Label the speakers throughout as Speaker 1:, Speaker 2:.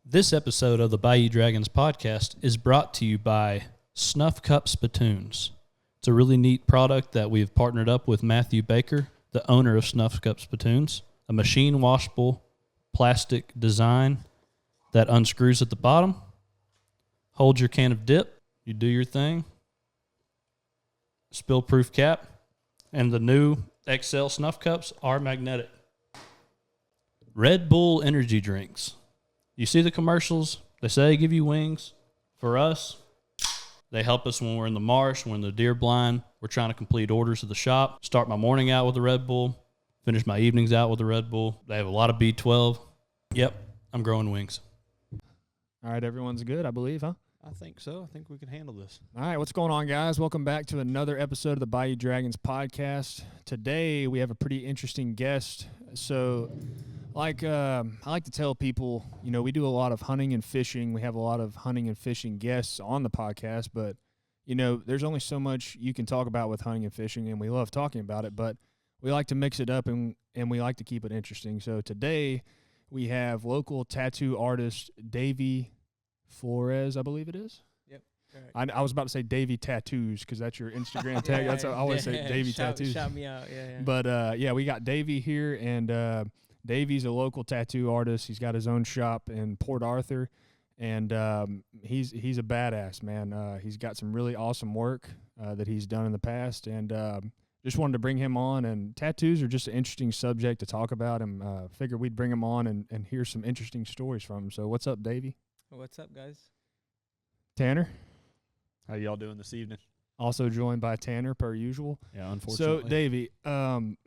Speaker 1: This episode of the Bayou Dragons podcast is brought to you by Snuff Cup Spittoons. It's a really neat product that we've partnered up with Matthew Baker, the owner of Snuff Cup Spittoons, a machine washable plastic design that unscrews at the bottom, holds your can of dip, you do your thing, spill-proof cap, and the new XL Snuff Cups are magnetic. Red Bull energy drinks. You see the commercials? They say they give you wings. For us, they help us when we're in the marsh, when the deer blind. We're trying to complete orders at the shop. Start my morning out with a Red Bull. Finish my evenings out with a Red Bull. They have a lot of B12. Yep, I'm growing wings.
Speaker 2: All right, everyone's good, I believe, huh?
Speaker 3: I think so. I think we can handle this.
Speaker 2: All right, what's going on, guys? Welcome back to another episode of the Bayou Dragons podcast. Today, we have a pretty interesting guest. So, I like to tell people, we do a lot of hunting and fishing. We have a lot of hunting and fishing guests on the podcast, but, there's only so much you can talk about with hunting and fishing, and we love talking about it, but we like to mix it up, and we like to keep it interesting. So today, we have local tattoo artist Davi Flores, I believe it is.
Speaker 4: Yep.
Speaker 2: I was about to say Davy Tattoos because that's your Instagram tag. That's what I always say, Davy Tattoos.
Speaker 4: Shout me out, yeah.
Speaker 2: But, we got Davy here, and Davy's a local tattoo artist. He's got his own shop in Port Arthur, and he's a badass, man. He's got some really awesome work that he's done in the past, and just wanted to bring him on. And tattoos are just an interesting subject to talk about, and figured we'd bring him on and hear some interesting stories from him. So what's up, Davy?
Speaker 4: What's up, guys?
Speaker 2: Tanner?
Speaker 3: How y'all doing this evening?
Speaker 2: Also joined by Tanner, per usual.
Speaker 3: Yeah, unfortunately.
Speaker 2: So, Davy, kind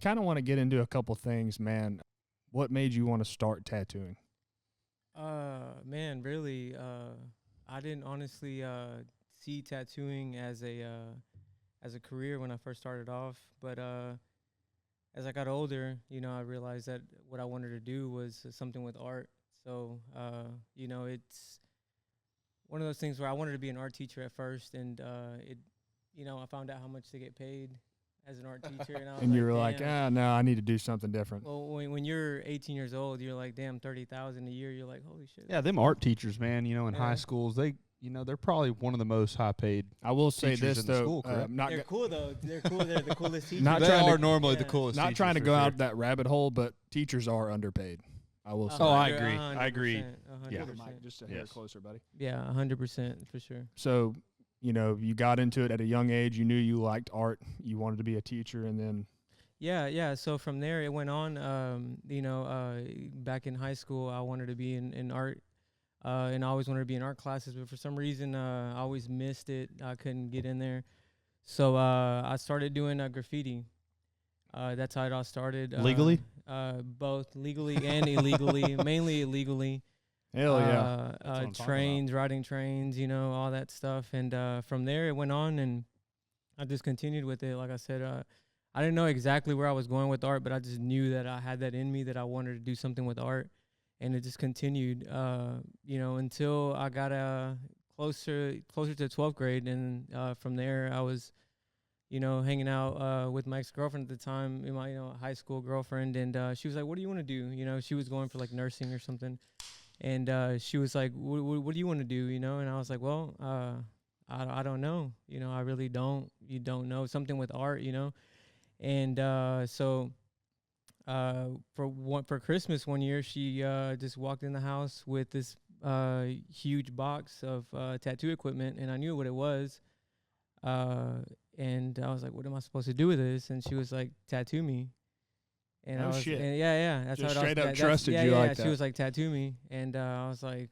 Speaker 2: of want to get into a couple things, man. What made you want to start tattooing?
Speaker 4: Man, really, I didn't honestly see tattooing as a career when I first started off. But as I got older, I realized that what I wanted to do was something with art. So, it's one of those things where I wanted to be an art teacher at first, and I found out how much they get paid as an art teacher, and I was
Speaker 2: And you were
Speaker 4: damn.
Speaker 2: like, no, I need to do something different.
Speaker 4: Well, when you're 18 years old, you're like, damn, $30,000 a year. You're like, holy shit.
Speaker 3: Yeah, them art teachers, man, in high schools, they're probably one of the most high-paid
Speaker 2: I will say
Speaker 3: teachers
Speaker 2: this,
Speaker 3: in the
Speaker 2: though.
Speaker 3: school, correct?
Speaker 4: They're cool, though. They're cool. They're the coolest teachers.
Speaker 2: Not
Speaker 3: They
Speaker 2: trying to-
Speaker 3: are normally the
Speaker 4: Yeah.
Speaker 3: coolest
Speaker 2: Not
Speaker 3: teachers,
Speaker 2: trying to
Speaker 3: for
Speaker 2: go
Speaker 3: sure.
Speaker 2: out that rabbit hole, but teachers are underpaid. I will say.
Speaker 3: Oh, I
Speaker 4: 100,
Speaker 3: agree. I agree.
Speaker 4: 100%,
Speaker 3: Yeah.
Speaker 4: 100%.
Speaker 2: Just a hair
Speaker 3: Yes.
Speaker 2: closer, buddy.
Speaker 4: Yeah, 100% for sure.
Speaker 2: So, you got into it at a young age. You knew you liked art. You wanted to be a teacher, and then
Speaker 4: Yeah. So from there, it went on. Back in high school, I wanted to be in art, and I always wanted to be in art classes. But for some reason, I always missed it. I couldn't get in there. So I started doing graffiti. That's how it all started.
Speaker 3: Legally?
Speaker 4: Both legally and illegally. Mainly illegally.
Speaker 2: hell yeah.
Speaker 3: That's what I'm talking
Speaker 4: Trains, riding trains, all that stuff. And from there, it went on, and I just continued with it. Like I said, I didn't know exactly where I was going with art, but I just knew that I had that in me, that I wanted to do something with art, and it just continued, until I got closer to 12th grade, and from there I was, hanging out with my ex-girlfriend at the time, my high school girlfriend, and she was like, "What do you want to do?" She was going for like nursing or something, and she was like, "What do you want to do?" And I was like, "Well, I don't know. I really don't. You don't know something with art, And so for Christmas one year, she just walked in the house with this huge box of tattoo equipment, and I knew what it was. And I was like, "What am I supposed to do with this?" And she was like, "Tattoo me." And
Speaker 2: Oh,
Speaker 4: I was,
Speaker 2: shit.
Speaker 4: and yeah. That's
Speaker 2: Just
Speaker 4: how it
Speaker 2: straight
Speaker 4: all,
Speaker 2: up trusted you like
Speaker 4: She
Speaker 2: that.
Speaker 4: was like, "Tattoo me," and I was like,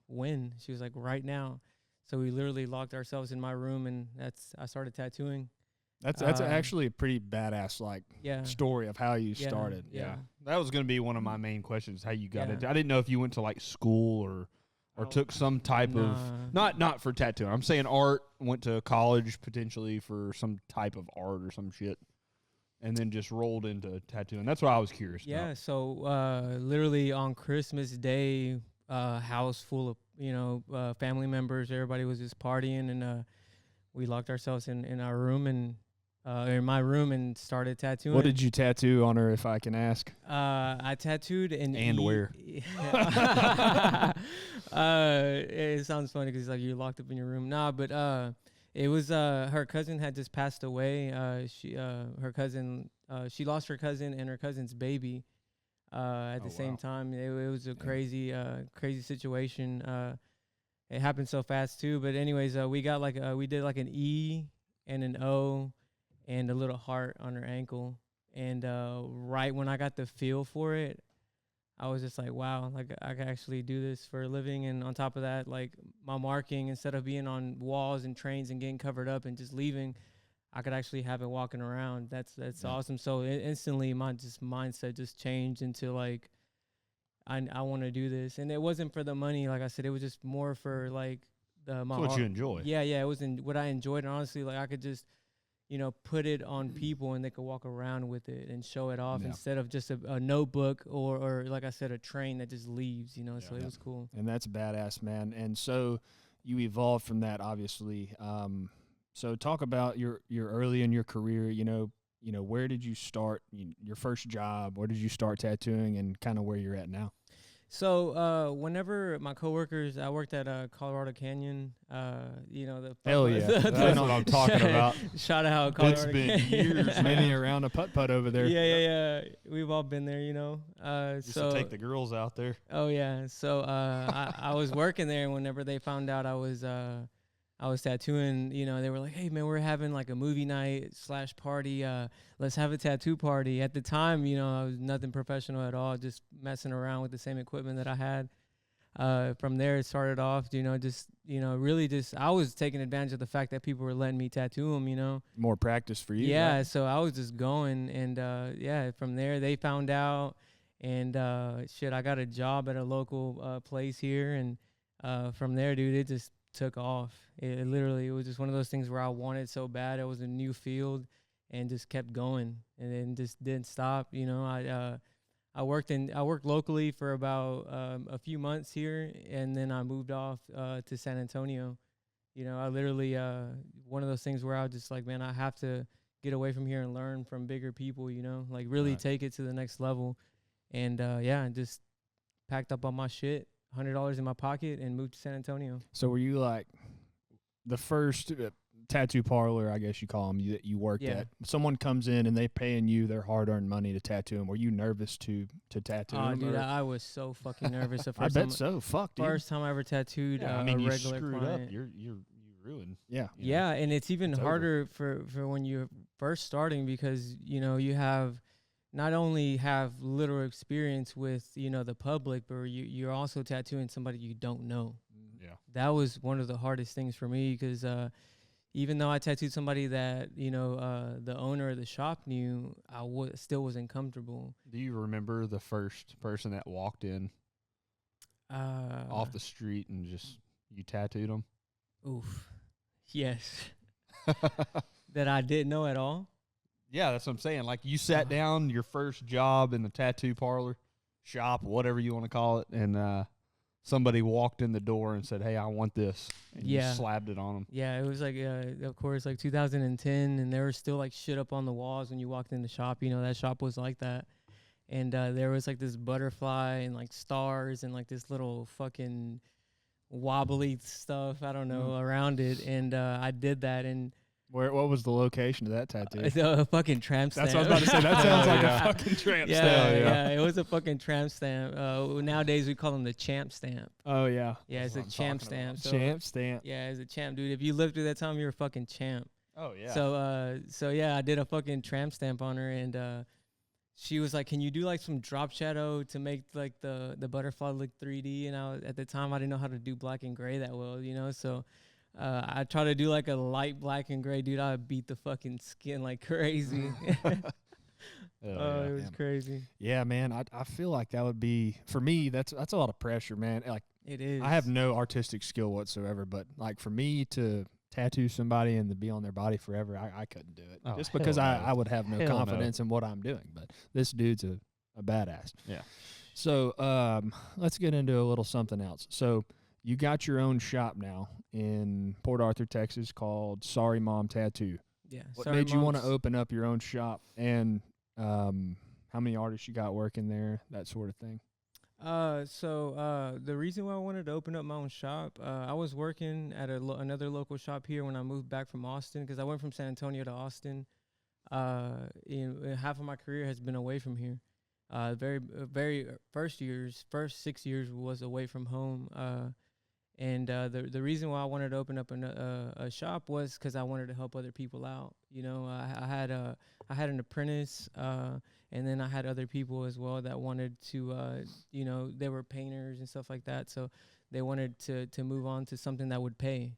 Speaker 4: "When?" She was like, "Right now." So we literally locked ourselves in my room, and I started tattooing.
Speaker 2: That's actually a pretty badass
Speaker 4: Yeah.
Speaker 2: story of how you
Speaker 4: Yeah,
Speaker 2: started.
Speaker 4: yeah.
Speaker 3: That was going to be one of my main questions, how you got
Speaker 4: Yeah.
Speaker 3: into. I didn't know if you went to like school or took some type of not for tattooing. I'm saying art, went to college potentially for some type of art or some shit, and then just rolled into tattooing. That's what I was curious
Speaker 4: Yeah,
Speaker 3: about.
Speaker 4: so literally on Christmas Day, house full of family members. Everybody was just partying, and we locked ourselves in our room, and in my room and started tattooing.
Speaker 2: What did you tattoo on her, if I can ask?
Speaker 4: I tattooed
Speaker 3: And where?
Speaker 4: It sounds funny because like you're locked up in your room. Nah, but it was her cousin had just passed away. She lost her cousin and her cousin's baby at the same time. It was a crazy situation. It happened so fast too. But anyways, we got we did like an E and an O and a little heart on her ankle. And right when I got the feel for it, I was just like, wow, like I can actually do this for a living. And on top of that, like my marking, instead of being on walls and trains and getting covered up and just leaving, I could actually have it walking around. That's awesome. So instantly my mindset just changed into like, I want to do this. And it wasn't for the money. Like I said, it was just more for like my
Speaker 3: what
Speaker 4: heart.
Speaker 3: you enjoy.
Speaker 4: Yeah. It was what I enjoyed. And honestly, like I could just, put it on people and they could walk around with it and show it off instead of just a notebook or like I said, a train that just leaves, so it was cool.
Speaker 2: And that's badass, man. And so you evolved from that, obviously. So talk about your early in your career, where did you start your first job? Where did you start tattooing and kind of where you're at now?
Speaker 4: So whenever my coworkers, I worked at Colorado Canyon. The
Speaker 2: hell yeah,
Speaker 3: That's what I'm talking about.
Speaker 4: Shout out Colorado.
Speaker 3: It's been
Speaker 4: Canyon.
Speaker 3: years,
Speaker 2: Maybe around a putt over there.
Speaker 4: Yeah. We've all been there,
Speaker 3: Used to take the girls out there.
Speaker 4: Oh yeah. So I was working there, and whenever they found out I was tattooing, they were like, hey man, we're having like a movie night / party. Let's have a tattoo party. At the time, I was nothing professional at all, just messing around with the same equipment that I had. From there, it started off, really just, I was taking advantage of the fact that people were letting me tattoo them,
Speaker 2: More practice for you.
Speaker 4: Yeah.
Speaker 2: Right?
Speaker 4: So I was just going, and from there they found out, and I got a job at a local place here, and from there, dude, it just took off. It was just one of those things where I wanted so bad. It was a new field and just kept going and then just didn't stop. I worked locally for about a few months here, and then I moved off to San Antonio. I literally one of those things where I was just like, man, I have to get away from here and learn from bigger people, like really take it to the next level. And just packed up all my shit, $100 in my pocket, and moved to San Antonio.
Speaker 2: So were you like the first tattoo parlor, I guess you call them, that you worked at? Someone comes in and they paying you their hard-earned money to tattoo them. Were you nervous to tattoo them?
Speaker 4: Oh, dude, I was so fucking nervous. The
Speaker 2: I
Speaker 4: first
Speaker 2: bet
Speaker 4: time,
Speaker 2: so. Fuck, dude.
Speaker 4: First time I ever tattooed
Speaker 3: Yeah,
Speaker 4: a
Speaker 3: you
Speaker 4: regular
Speaker 3: screwed
Speaker 4: client.
Speaker 3: up. You ruined.
Speaker 2: Yeah.
Speaker 4: Yeah, and it's even
Speaker 2: It's
Speaker 4: harder for when you're first starting because, you have not only have little experience with, the public, but you're also tattooing somebody you don't know.
Speaker 3: Yeah.
Speaker 4: That was one of the hardest things for me because even though I tattooed somebody that, the owner of the shop knew, I still wasn't comfortable.
Speaker 3: Do you remember the first person that walked in off the street and just you tattooed them?
Speaker 4: Oof. Yes. That I didn't know at all.
Speaker 3: Yeah, that's what I'm saying. Like you sat down, your first job in the tattoo parlor, shop, whatever you want to call it, and somebody walked in the door and said, "Hey, I want this," and you slapped it on them.
Speaker 4: Yeah, it was like, of course, like 2010, and there was still like shit up on the walls when you walked in the shop. That shop was like that, and there was like this butterfly and like stars and like this little fucking wobbly stuff, I don't know, around it, and I did that, and
Speaker 2: What was the location of that tattoo?
Speaker 4: a fucking tramp stamp.
Speaker 2: That's what I was about to say. That sounds like a fucking tramp stamp.
Speaker 4: Yeah, it was a fucking tramp stamp. Nowadays we call them the champ stamp.
Speaker 2: Oh, yeah.
Speaker 4: Yeah, it's a champ stamp. So,
Speaker 2: Champ stamp.
Speaker 4: yeah, it's a champ, dude. If you lived through that time, you're a fucking champ.
Speaker 3: Oh yeah.
Speaker 4: So yeah, I did a fucking tramp stamp on her, and she was like, "Can you do like some drop shadow to make like the butterfly look 3D?" And at the time I didn't know how to do black and gray that well, So I tried to do like a light black and gray, dude. I beat the fucking skin like crazy. It was crazy.
Speaker 2: Yeah, man. I feel like that would be, for me, that's a lot of pressure, man. Like
Speaker 4: It is.
Speaker 2: I have no artistic skill whatsoever, but like for me to tattoo somebody and to be on their body forever, I couldn't do it.
Speaker 3: Oh,
Speaker 2: just because
Speaker 3: hell no.
Speaker 2: I would have no
Speaker 3: Hell no.
Speaker 2: confidence in what I'm doing. But this dude's a badass.
Speaker 3: Yeah.
Speaker 2: So let's get into a little something else. So you got your own shop now in Port Arthur, Texas, called Sorry Mom Tattoo.
Speaker 4: Yeah.
Speaker 2: What
Speaker 4: sorry,
Speaker 2: made you want to
Speaker 4: moms.
Speaker 2: open up your own shop, and how many artists you got working there, that sort of thing?
Speaker 4: The reason why I wanted to open up my own shop, I was working at another local shop here when I moved back from Austin, because I went from San Antonio to Austin. Half of my career has been away from here. Very first 6 years was away from home. The reason why I wanted to open up a shop was because I wanted to help other people out. You know, I had an apprentice, and then I had other people as well that wanted to, they were painters and stuff like that. So they wanted to move on to something that would pay.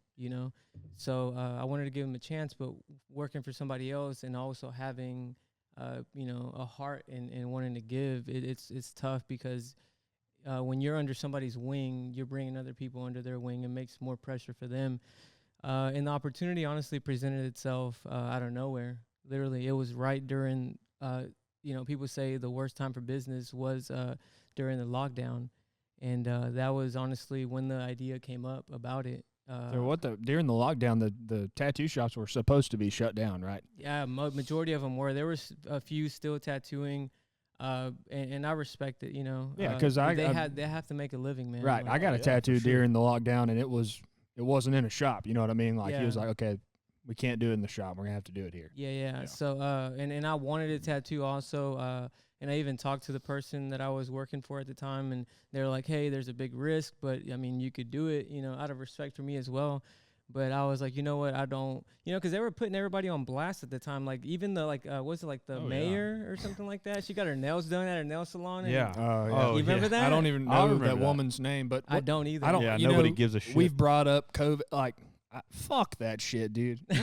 Speaker 4: So I wanted to give them a chance, but working for somebody else and also having, a heart and wanting to give, it's tough because. When you're under somebody's wing, you're bringing other people under their wing. It makes more pressure for them. And the opportunity honestly presented itself out of nowhere. Literally, it was right during, people say the worst time for business was during the lockdown. And that was honestly when the idea came up about it.
Speaker 2: During the lockdown, the tattoo shops were supposed to be shut down, right?
Speaker 4: Yeah, majority of them were. There was a few still tattooing. And I respect it,
Speaker 2: Yeah, because
Speaker 4: they have to make a living, man.
Speaker 2: Right,
Speaker 4: Like,
Speaker 2: I got a tattoo during the lockdown, and it wasn't in a shop. You know what I mean? Like he was like, okay, we can't do it in the shop. We're gonna have to do it here.
Speaker 4: Yeah. So and I wanted a tattoo also. And I even talked to the person that I was working for at the time, and they're like, hey, there's a big risk, but I mean, you could do it, out of respect for me as well. But I was like, you know what? I don't, because they were putting everybody on blast at the time. Like even the mayor or something like that. She got her nails done at her nail salon. And
Speaker 3: Oh,
Speaker 4: you remember that?
Speaker 2: I don't even know that woman's name, but
Speaker 4: I don't either.
Speaker 2: I don't.
Speaker 3: Yeah, nobody gives a shit.
Speaker 2: We've brought up COVID. Like, fuck that shit, dude.
Speaker 3: We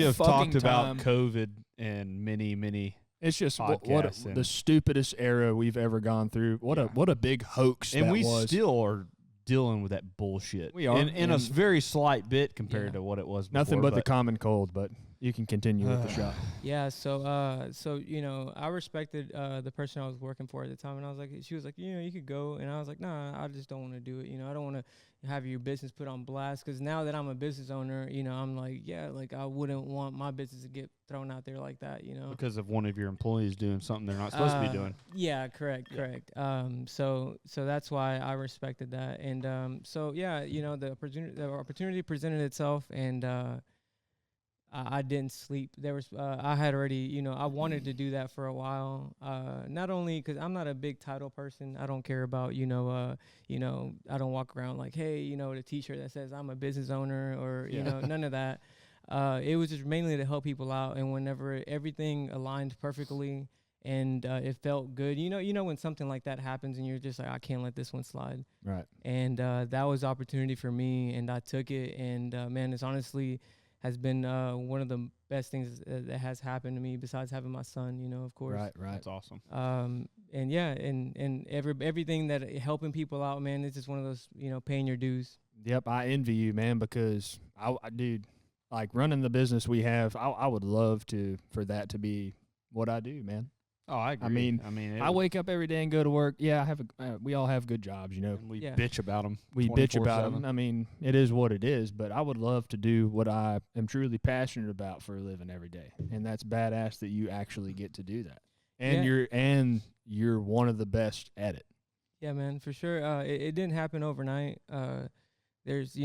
Speaker 3: have
Speaker 2: fucking
Speaker 3: talked about
Speaker 2: time.
Speaker 3: COVID and many.
Speaker 2: It's just what
Speaker 3: podcasts
Speaker 2: the stupidest era we've ever gone through. What a big hoax
Speaker 3: and
Speaker 2: that
Speaker 3: we
Speaker 2: was.
Speaker 3: still are dealing with that bullshit.
Speaker 2: We are.
Speaker 3: in a very slight bit compared to what it was before.
Speaker 2: Nothing but the common cold, but you can continue with the shop.
Speaker 4: Yeah, so I respected the person I was working for at the time, and I was like, she was like, you could go, and I was like, nah, I just don't want to do it. I don't want to have your business put on blast, because now that I'm a business owner, I'm like, yeah, like I wouldn't want my business to get thrown out there like that,
Speaker 3: because of one of your employees doing something they're not supposed to be doing.
Speaker 4: Yeah, correct. So that's why I respected that, and the opportunity presented itself, and I didn't sleep. There was I had already, I wanted to do that for a while. Not only because I'm not a big title person. I don't care about, I don't walk around like, hey, the T-shirt that says I'm a business owner or none of that. It was just mainly to help people out, and whenever everything aligned perfectly and it felt good, when something like that happens and you're just like, I can't let this one slide.
Speaker 2: Right.
Speaker 4: And that was opportunity for me, and I took it, and man, it's honestly has been one of the best things that has happened to me besides having my son, of course.
Speaker 2: Right.
Speaker 3: That's awesome.
Speaker 4: And yeah, and everything that helping people out, man, it's just one of those, paying your dues.
Speaker 2: Yep, I envy you, man, because dude, like running the business we have, I would love for that to be what I do, man.
Speaker 3: Oh, I agree.
Speaker 2: I wake up every day and go to work. Yeah, we all have good jobs,
Speaker 3: And we bitch about them.
Speaker 2: We bitch about them. I mean, it is what it is, but I would love to do what I am truly passionate about for a living every day. And that's badass that you actually get to do that. And you're one of the best at it.
Speaker 4: Yeah, man, for sure. It didn't happen overnight. There's,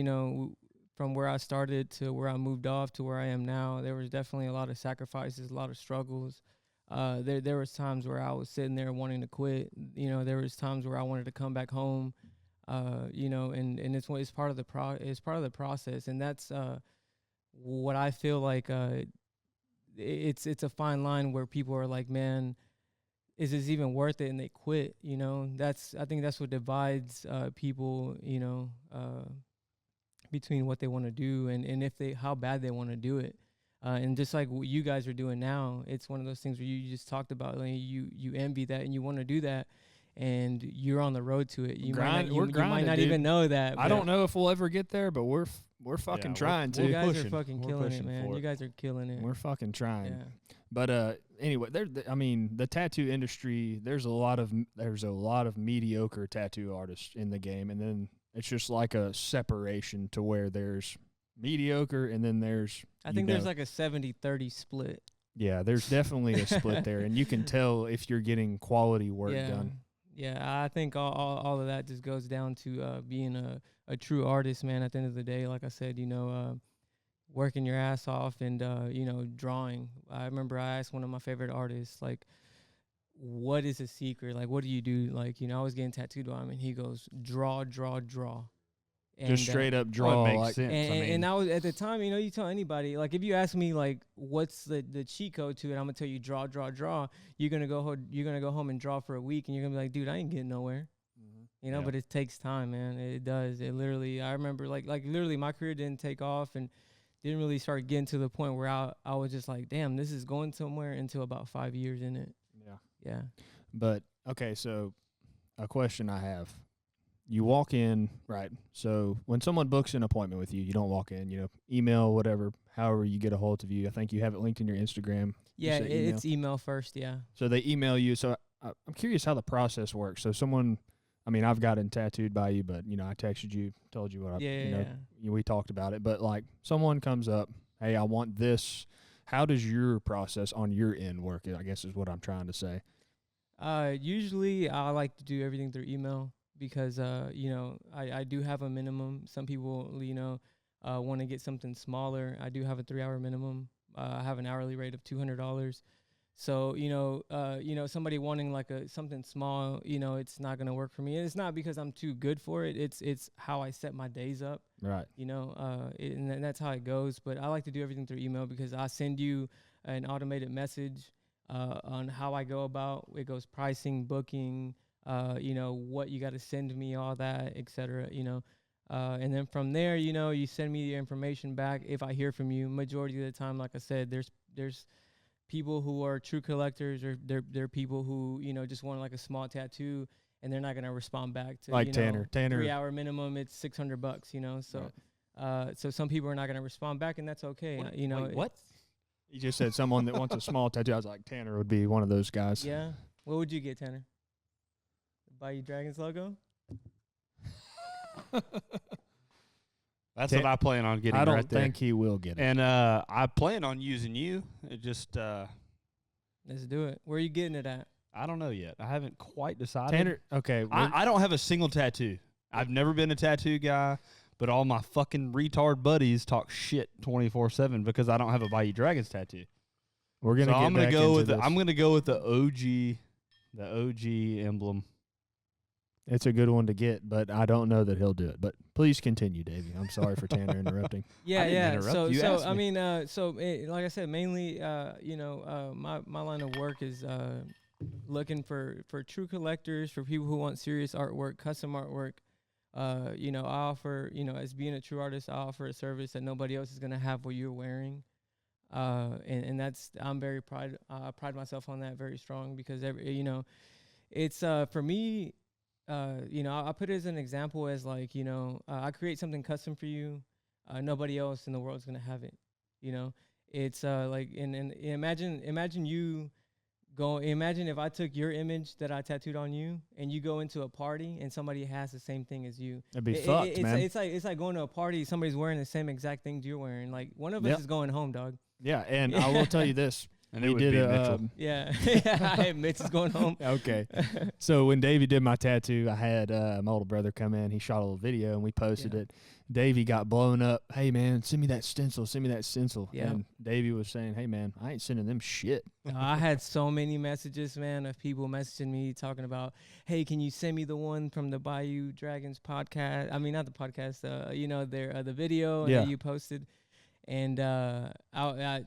Speaker 4: from where I started to where I moved off to where I am now, there was definitely a lot of sacrifices, a lot of struggles. There was times where I was sitting there wanting to quit. There was times where I wanted to come back home. And it's part of the process, and that's what I feel like. It's a fine line where people are like, man, is this even worth it? And they quit. I think that's what divides people. Between what they want to do and how bad they want to do it. And just like what you guys are doing now, it's one of those things where you just talked about, like, you envy that and you want to do that, and you're on the road to it. You might not even know that.
Speaker 2: I don't know if we'll ever get there, but we're fucking trying to.
Speaker 4: You guys are fucking killing it, man. You guys are killing it.
Speaker 2: We're fucking trying.
Speaker 4: Yeah.
Speaker 2: But anyway, the tattoo industry, there's a lot of mediocre tattoo artists in the game, and then it's just like a separation to where there's mediocre, and then there's
Speaker 4: I think there's like a 70-30 split.
Speaker 2: Yeah, there's definitely a split there, and you can tell if you're getting quality work done.
Speaker 4: Yeah, I think all of that just goes down to being a true artist, man. At the end of the day, like I said, working your ass off and drawing. I remember I asked one of my favorite artists, like, what is a secret? Like, what do you do? Like, I was getting tattooed on him, and he goes, draw, draw, draw. And,
Speaker 2: just straight up draw.
Speaker 3: Makes sense.
Speaker 4: And I was at the time, you tell anybody, like, if you ask me, like, what's the cheat code to it, I'm gonna tell you draw, draw, draw. You're gonna go home and draw for a week, and you're gonna be like, dude, I ain't getting nowhere. But it takes time, man. It does. It literally. I remember, like literally, my career didn't take off and didn't really start getting to the point where I was just like, damn, this is going somewhere until about 5 years in it. Yeah.
Speaker 2: But okay, so a question I have. You walk in, right? So when someone books an appointment with you, you don't walk in, email, whatever, however you get a hold of you. I think you have it linked in your Instagram.
Speaker 4: Yeah, it's email first, yeah.
Speaker 2: So they email you. So I'm curious how the process works. So someone, I've gotten tattooed by you, but, I texted you, told you what we talked about it. But, like, someone comes up, hey, I want this. How does your process on your end work, I guess is what I'm trying to say.
Speaker 4: Usually I like to do everything through email. Because, I do have a minimum. Some people, want to get something smaller. I do have a 3-hour minimum. I have an hourly rate of $200. So, somebody wanting like something small, it's not going to work for me. And it's not because I'm too good for it. It's how I set my days up.
Speaker 2: Right.
Speaker 4: And that's how it goes. But I like to do everything through email because I send you an automated message on how I go about. It goes pricing, booking, what you got to send me, all that, et cetera, and then from there, you send me the information back. If I hear from you, majority of the time, like I said, there's people who are true collectors, or they're people who, just want like a small tattoo, and they're not going to respond back to,
Speaker 2: like Tanner
Speaker 4: 3-hour minimum, it's $600, so, right. So some people are not going to respond back, and that's okay.
Speaker 3: Wait, what?
Speaker 2: You just said someone that wants a small tattoo. I was like, Tanner would be one of those guys.
Speaker 4: Yeah. What would you get, Tanner? Bayou Dragons logo?
Speaker 3: That's what I plan on getting.
Speaker 2: I don't
Speaker 3: right there.
Speaker 2: think he will get it.
Speaker 3: And I plan on using you. It just
Speaker 4: let's do it. Where are you getting it at?
Speaker 3: I don't know yet. I haven't quite decided.
Speaker 2: Tanner, okay.
Speaker 3: I don't have a single tattoo. I've never been a tattoo guy, but all my fucking retard buddies talk shit 24/7 because I don't have a Bayou Dragons tattoo.
Speaker 2: We're gonna.
Speaker 3: So
Speaker 2: get
Speaker 3: I'm gonna
Speaker 2: back
Speaker 3: go
Speaker 2: into
Speaker 3: with
Speaker 2: this.
Speaker 3: I'm gonna go with the OG emblem.
Speaker 2: It's a good one to get, but I don't know that he'll do it. But please continue, Davey. I'm sorry for Tanner interrupting.
Speaker 4: Yeah. So
Speaker 3: asked
Speaker 4: I
Speaker 3: me.
Speaker 4: mean, like I said, mainly, my line of work is looking for true collectors, for people who want serious artwork, custom artwork. I offer, as being a true artist, I offer a service that nobody else is gonna have what you're wearing. And that's I pride myself on that very strong because it's for me. I put it as an example as like, I create something custom for you. Nobody else in the world is going to have it. It's like, and imagine if I took your image that I tattooed on you and you go into a party and somebody has the same thing as you.
Speaker 2: That'd be fucked, man.
Speaker 4: It's like going to a party, somebody's wearing the same exact things you're wearing. Like one of us is going home, dog.
Speaker 2: Yeah. And I will tell you this.
Speaker 3: And it would be Mitchell.
Speaker 4: Yeah, Mitch is going home.
Speaker 2: Okay. So when Davey did my tattoo, I had my older brother come in. He shot a little video, and we posted it. Davey got blown up. Hey, man, send me that stencil.
Speaker 4: Yeah.
Speaker 2: And Davey was saying, hey, man, I ain't sending them shit.
Speaker 4: I had so many messages, man, of people messaging me talking about, hey, can you send me the one from the Bayou Dragons podcast? I mean, not the podcast, the video that you posted. And I